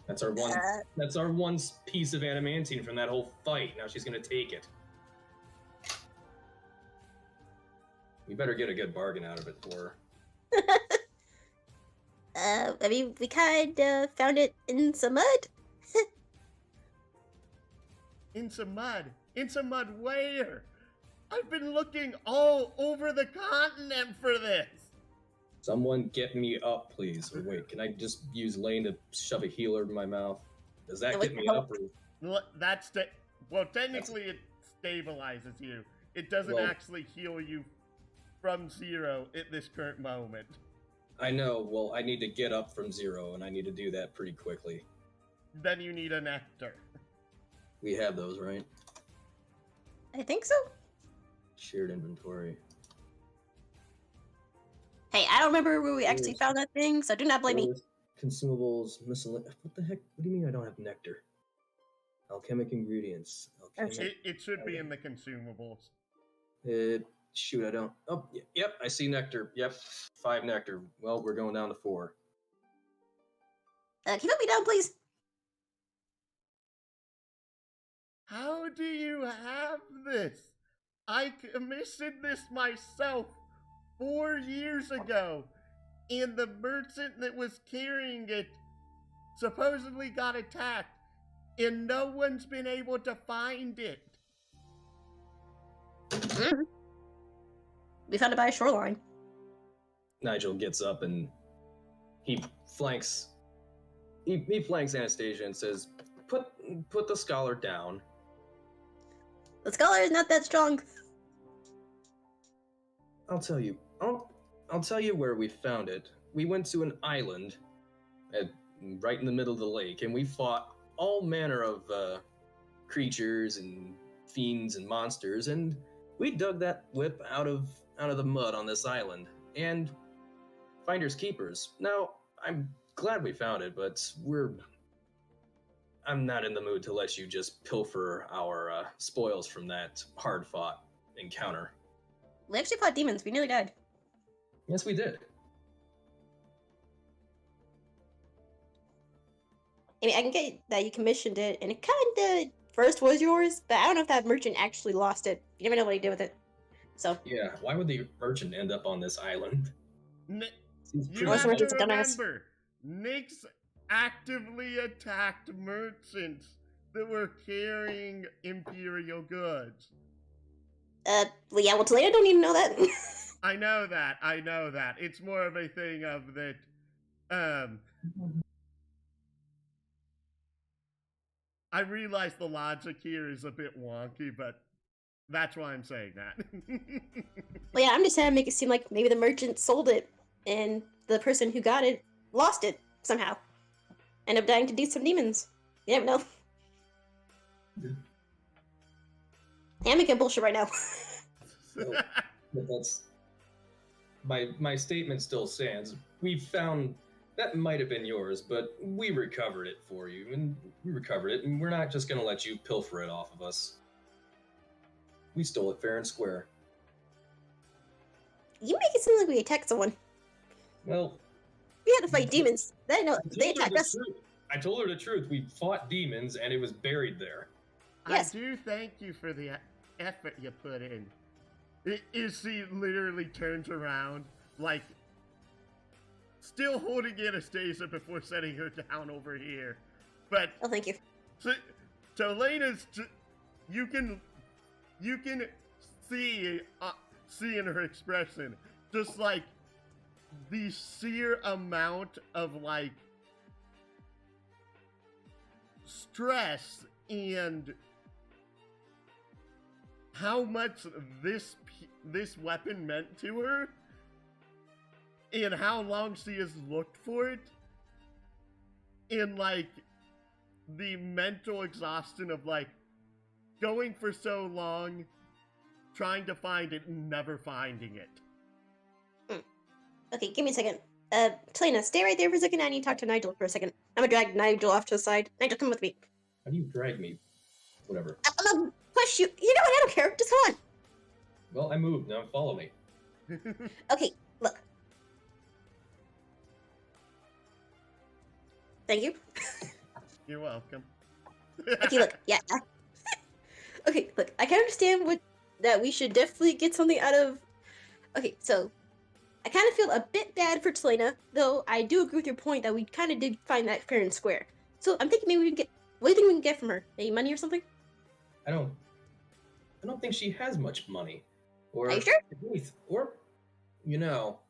That's our one. That's our one piece of adamantine from that whole fight. Now she's gonna take it. We better get a good bargain out of it for her.
I mean, we kind of found it in some mud.
In some mud? In some mud where? I've been looking all over the continent for this.
Someone get me up, please. Or wait, can I just use Lane to shove a healer in my mouth? Does that
Yeah,
get
what
me
the hell?
up? Or...
Well, technically it stabilizes you. It doesn't
Well-
actually heal you from 0 at this current moment.
I know, well, I need to get up from 0, and I need to do that pretty quickly.
Then you need a nectar.
We have those, right?
I think so.
Shared inventory.
Hey, I don't remember where we actually
Yes.
found that thing, so do not blame me.
Stores, consumables, miscellaneous. What the heck? What do you mean I don't have nectar? Alchemic ingredients. Alchemic.
It should be in the consumables.
Shoot, I don't. Oh, yep, I see nectar. Yep, 5 nectar. Well, we're going down to 4.
Can you put me down, please?
How do you have this? I commissioned this myself 4 years ago, and the merchant that was carrying it supposedly got attacked, and no one's been able to find it.
We found it by a shoreline.
Nigel gets up and he flanks. He flanks Anastasia and says, "Put the scholar down."
The scholar is not that strong.
I'll tell you. I'll tell you where we found it. We went to an island, right in the middle of the lake, and we fought all manner of creatures and fiends and monsters, and we dug that whip out of the mud on this island. And finders keepers. Now, I'm glad we found it, but I'm not in the mood to let you just pilfer our spoils from that hard-fought encounter.
We actually fought demons. We nearly died.
Yes, we did.
I mean, I can get that you commissioned it, and it kind of first was yours, but I don't know if that merchant actually lost it. You never know what he did with it. So,
Yeah, why would the merchant end up on this island? Seems
You
pretty
Unless
have
we're
to
just a dumbass.
remember, Nyx actively attacked merchants that were carrying Imperial goods.
well, yeah, well, Talea don't even know that.
I know that. It's more of a thing of that, I realize the logic here is a bit wonky, but that's why I'm saying that.
Well, yeah, I'm just trying to make it seem like maybe the merchant sold it, and the person who got it lost it somehow. Ended up dying to do some demons. You never know. Yeah, I'm making bullshit right now.
But that's my statement still stands. We found that might have been yours, but we recovered it for you, and we're not just gonna let you pilfer it off of us. We stole it fair and square.
You make it seem like we attacked someone.
Well,
We had to fight demons. They know
I
they
told her
attacked
the
us.
truth. I told her the truth. We fought demons, and it was buried there.
Yes.
I do thank you for the effort you put in. She literally turns around, like, still holding Anastasia before setting her down over here. But
Oh, thank you.
so Lena's, you can see in her expression just like the sheer amount of like stress and how much this weapon meant to her and how long she has looked for it and like the mental exhaustion of like going for so long trying to find it and never finding it.
Okay, give me a second. Talena, stay right there for a second. I need to talk to Nigel for a second. I'm gonna drag Nigel off to the side. Nigel, come with me.
How do you drag me? Whatever.
I'm gonna push you. You know what? I don't care. Just come
Well, I moved. Now follow me.
on. Okay, look. Thank you.
You're welcome.
Okay, look. Yeah. Okay, look. I can understand that we should definitely get something out of. Okay, so I kind of feel a bit bad for Talena, though I do agree with your point that we kind of did find that fair and square. So I'm thinking maybe we can get. What do you think we can get from her? Any money or something?
I don't think she has much money. Or
Are you sure?
Or, you know,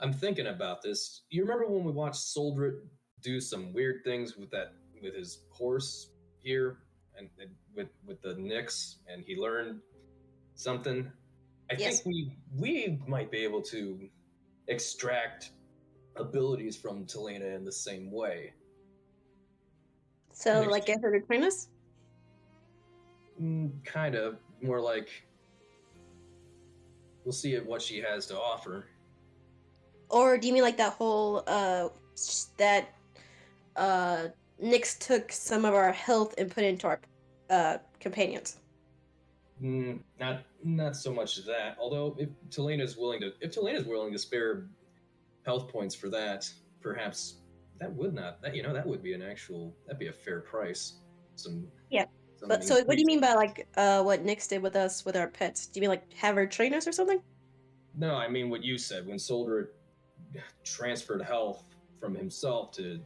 I'm thinking about this. You remember when we watched Soldrit do some weird things with his horse here and with the Nyx, and he learned something? I
Yes.
think we might be able to extract abilities from Talena in the same way.
So,
Next-
like, get her to train us?
Kind of more like we'll see what she has to offer.
Or do you mean like that whole, that, Nyx took some of our health and put it into our, companions?
Not so much that. Although if Telena's willing to spare health points for that, perhaps that would not that would be that'd be a fair price.
Yeah.
Some
But so, what do you
increase-
mean by like what Nyx did with us with our pets? Do you mean like have her train us or something?
No, I mean what you said when Soldier transferred health from himself to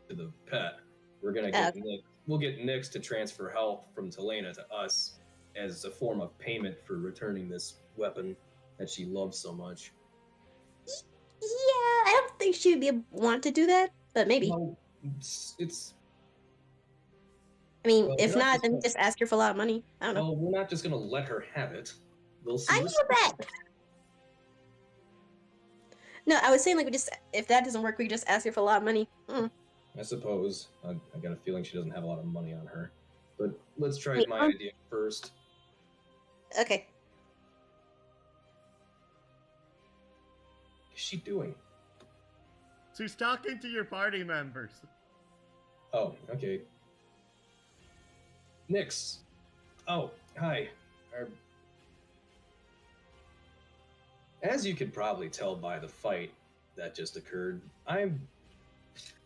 the pet. We're gonna get we'll get Nyx to transfer health from Telena to us as a form of payment for returning this weapon that she loves so much.
Yeah, I don't think she would want to do that, but maybe.
Well, it's
I mean,
well,
if
we're not
not,
just
then
gonna-
just ask her for a lot of money. I don't know.
well, we're not just gonna let her have it. We'll see.
I knew that. No, I was saying like we just if that doesn't work, we just ask her for a lot of money.
I suppose. I got a feeling she doesn't have a lot of money on her. But let's try
Wait,
my idea first.
Okay.
What's she doing?
She's talking to your party members.
Oh, okay. Nyx. Oh, hi. As you could probably tell by the fight that just occurred, I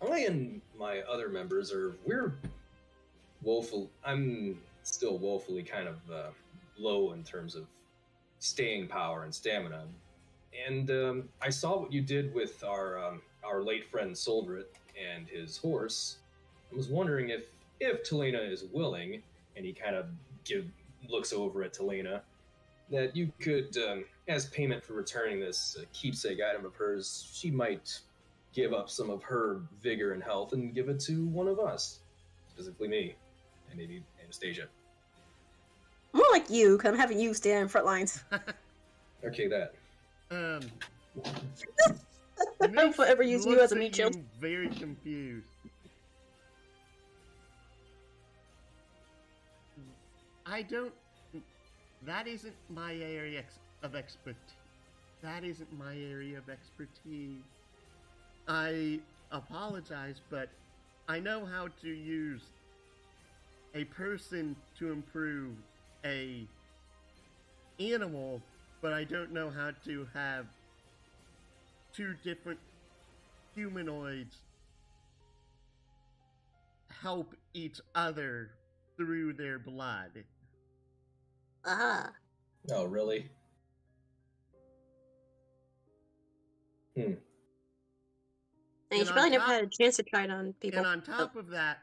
and my other members we're woeful. I'm still woefully kind of low in terms of staying power and stamina. And I saw what you did with our late friend Soldrit and his horse. I was wondering if Telena is willing, and he kind of looks over at Telena, that you could, as payment for returning this keepsake item of hers, she might give up some of her vigor and health and give it to one of us, specifically me, and maybe Anastasia.
More like you, because I'm having you stand in front lines.
Okay, that.
I'm forever using you
looks
as a
at
meat shield.
you very confused. I don't. That isn't my area of expertise. That isn't my area of expertise. I apologize, but I know how to use a person to improve a animal, but I don't know how to have two different humanoids help each other through their blood.
Ah.
Oh, really?
And
And
you should
on
probably never
top-
had a chance to try it on people.
And on top of that,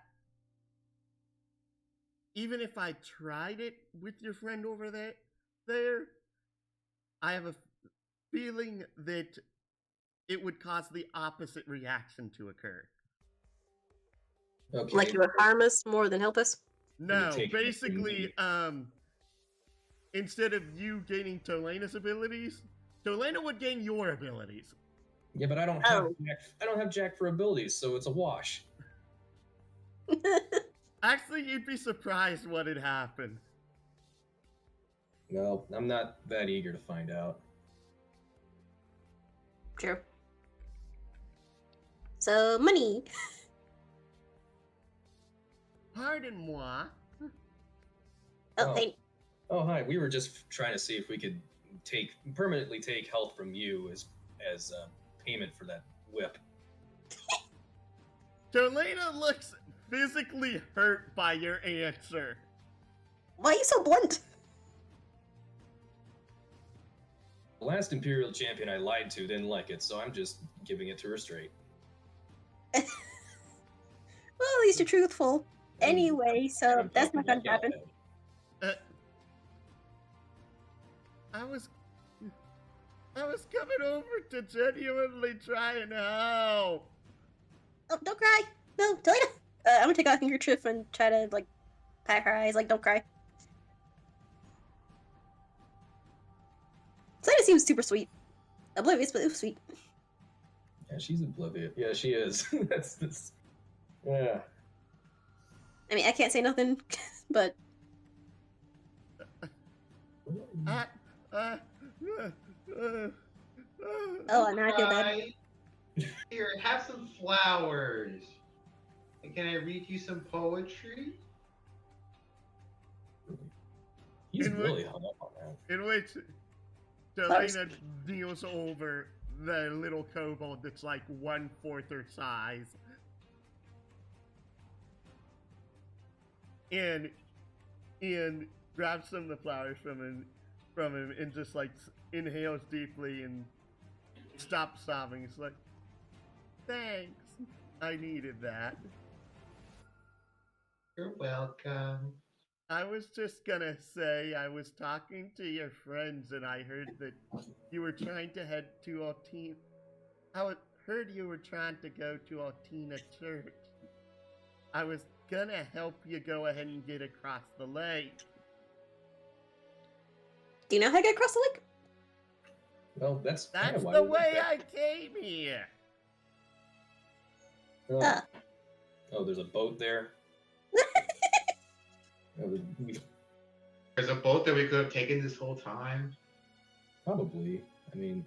even if I tried it with your friend over there, I have a feeling that it would cause the opposite reaction to occur.
Okay.
Like you would harm us more than help us?
No,
take it
basically, instead of you gaining Tolena's abilities, Tolena would gain your abilities.
Yeah, but I don't have Jack for abilities, so it's a wash.
Actually, you'd be surprised what had happened.
Well, I'm not that eager to find out.
True. So, money.
Pardon-moi.
Oh, hey.
Oh, hi. We were just trying to see if we could permanently take health from you as payment for that whip.
Tolena looks physically hurt by your answer.
Why are you so blunt?
The last Imperial champion I lied to didn't like it, so I'm just giving it to her straight.
Well, at least you're truthful. Anyway, so
I'm
that's
talking
not gonna
like
happen.
that.
I was... I was coming over to genuinely try and help.
Oh, don't cry. No, Delina. I'm gonna take off your handkerchief and try to like pat her eyes. Like, don't cry. Delina seems super sweet. Oblivious, but it was sweet.
Yeah, she's oblivious. Yeah, she is. That's. Yeah.
I mean, I can't say nothing, but
Uh, uh, uh,
oh, now I feel bad.
Right. Here, have some flowers. And can I read you some poetry?
He's
In
really hung up on that.
in which Delena deals over the little kobold that's like 1/4 her size. And Ian grabs some of the flowers from him and just like inhales deeply and stops sobbing. It's like, thanks. I needed that.
You're welcome.
I was just gonna say I was talking to your friends and I heard that you were trying to head to Altina. Heard you were trying to go to Altina Church. I was gonna help you go ahead and get across the lake.
Do you know how to get across the lake?
Well, that's kind
That's
of why
the
we went
way
there.
I came here.
Oh. Oh, there's a boat there. Oh,
There's a boat that we could have taken this whole time.
probably. I mean,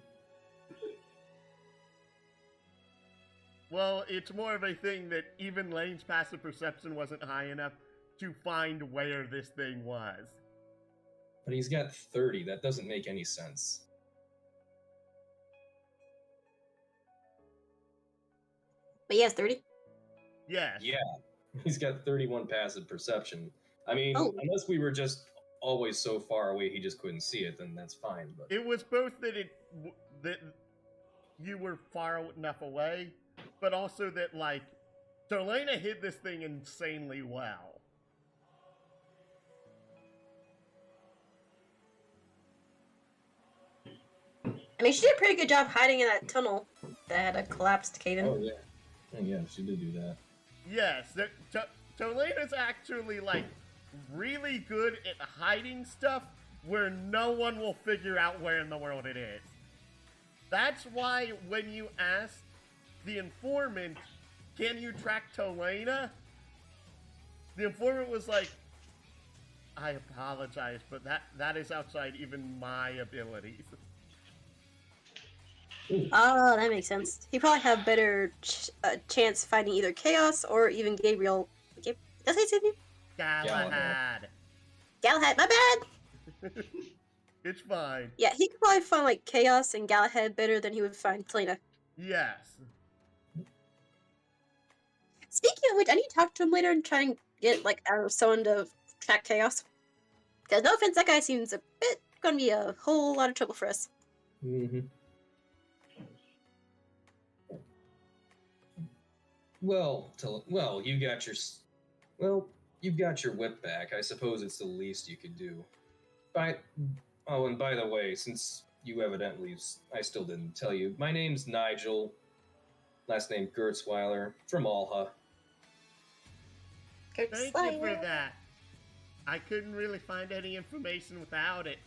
Well, it's more of a thing that even Lane's passive perception wasn't high enough to find where this thing was.
but he's got 30. That doesn't make any sense.
But he has 30.
Yes.
Yeah, he's got 31 passive perception. I mean,
Oh.
unless we were just always so far away he just couldn't see it, then that's fine. But
It was both that you were far enough away, but also that like Delena hid this thing insanely well.
I mean, she did a pretty good job hiding in that tunnel that had a collapsed cave in.
oh yeah, yeah, she did do that.
Yes, Tolena's actually like really good at hiding stuff where no one will figure out where in the world it is. That's why when you asked the informant, can you track Tolena? The informant was like, I apologize, but that is outside even my abilities.
Oh, that makes sense. He probably have better chance finding either Chaos or even Gabriel. Does he say his name?
Galahad.
Galahad, my bad!
It's fine.
Yeah, he could probably find like Chaos and Galahad better than he would find Selena.
Yes.
Speaking of which, I need to talk to him later and try and get like someone to track Chaos. Because no offense, that guy seems a bit gonna be a whole lot of trouble for us.
Mm-hmm. Well, you got your you've got your whip back. I suppose it's the least you could do. And by the way, since you evidently, I still didn't tell you, my name's Nigel. Last name Gertzweiler, from Alha.
Thank you for that. I couldn't really find any information without it.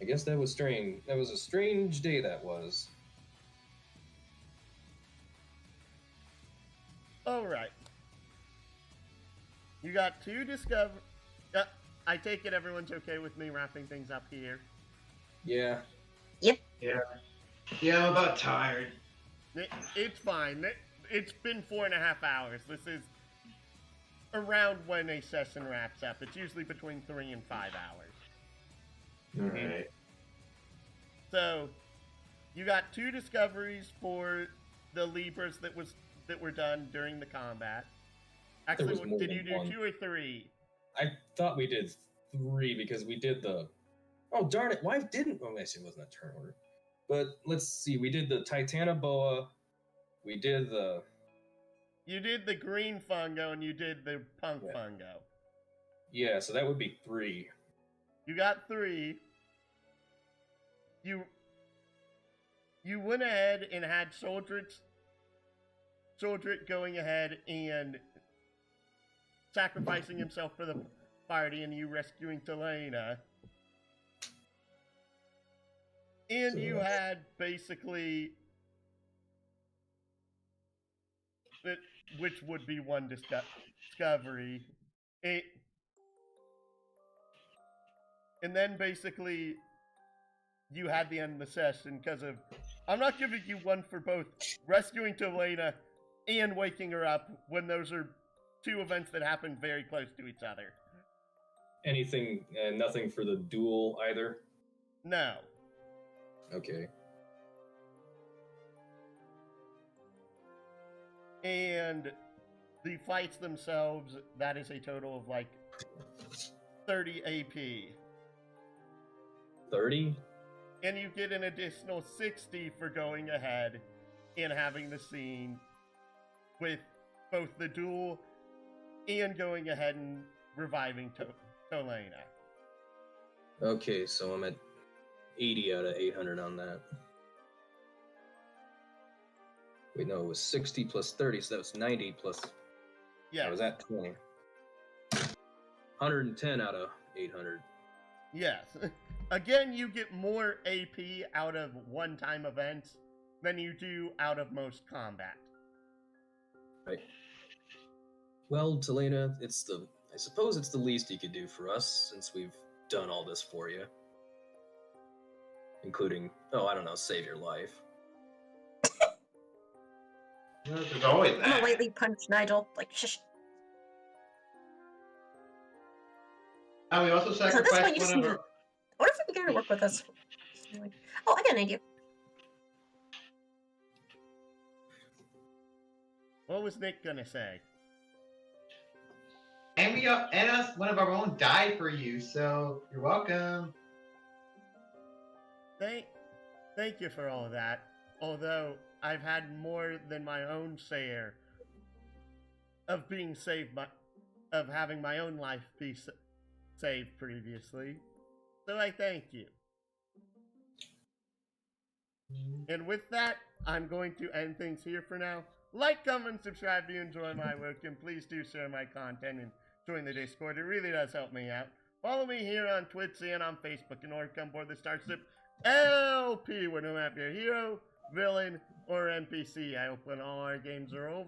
I guess that was strange. That was a strange day, that was.
Alright. You got two I take it everyone's okay with me wrapping things up here.
Yeah.
Yeah. Yeah, I'm about tired.
It's fine. It's been 4.5 hours. This is around when a session wraps up. It's usually between 3 and 5 hours.
Alright.
So, you got two discoveries for the Libras that were done during the combat.
There was
Actually,
more
did
than
you do
one.
2 or 3?
I thought we did 3 because we did the. Oh darn it! Why didn't? Oh, actually, it wasn't a turn order. But let's see. We did the Titanoboa. We did the.
You did the green fungo and you did the punk
Yeah.
fungo.
Yeah, so that would be 3.
You got 3. You went ahead and had Soldrit going ahead and sacrificing himself for the party, and you rescuing Telena. And you had basically, which would be one discovery. And then basically, you had the end of the session because of, I'm not giving you one for both rescuing Telena and waking her up when those are 2 events that happen very close to each other.
Anything, nothing for the duel either?
No.
Okay.
And the fights themselves, that is a total of like 30 AP.
30?
And you get an additional 60 for going ahead and having the scene with both the duel and going ahead and reviving Telena.
Okay, so I'm at 80 out of 800 on that. Wait, no, it was 60 plus 30, so that was 90 plus...
Yeah.
I was at 20. 110 out of 800.
Yes. Again, you get more AP out of one-time events than you do out of most combat.
Right. Well, Telena, I suppose it's the least you could do for us, since we've done all this for you. Including, I don't know, save your life.
There's always
I'm
that.
gonna lightly punch Nigel. Like, shush.
And we also
So at this
sacrificed
point, you just
one
need
of
to.
our.
What if we get her to work with us? Oh, I got an idea.
What was Nick gonna say?
And one of our own died for you, so you're welcome.
Thank you for all of that. Although I've had more than my own share of being saved of having my own life be saved previously. So I thank you. And with that, I'm going to end things here for now. Like, comment, subscribe if you enjoy my work, and please do share my content and join the Discord. It really does help me out. Follow me here on Twitch and on Facebook in order to come aboard the Starship LP, where no matter if you're a hero, villain, or NPC. I hope when all our games are over,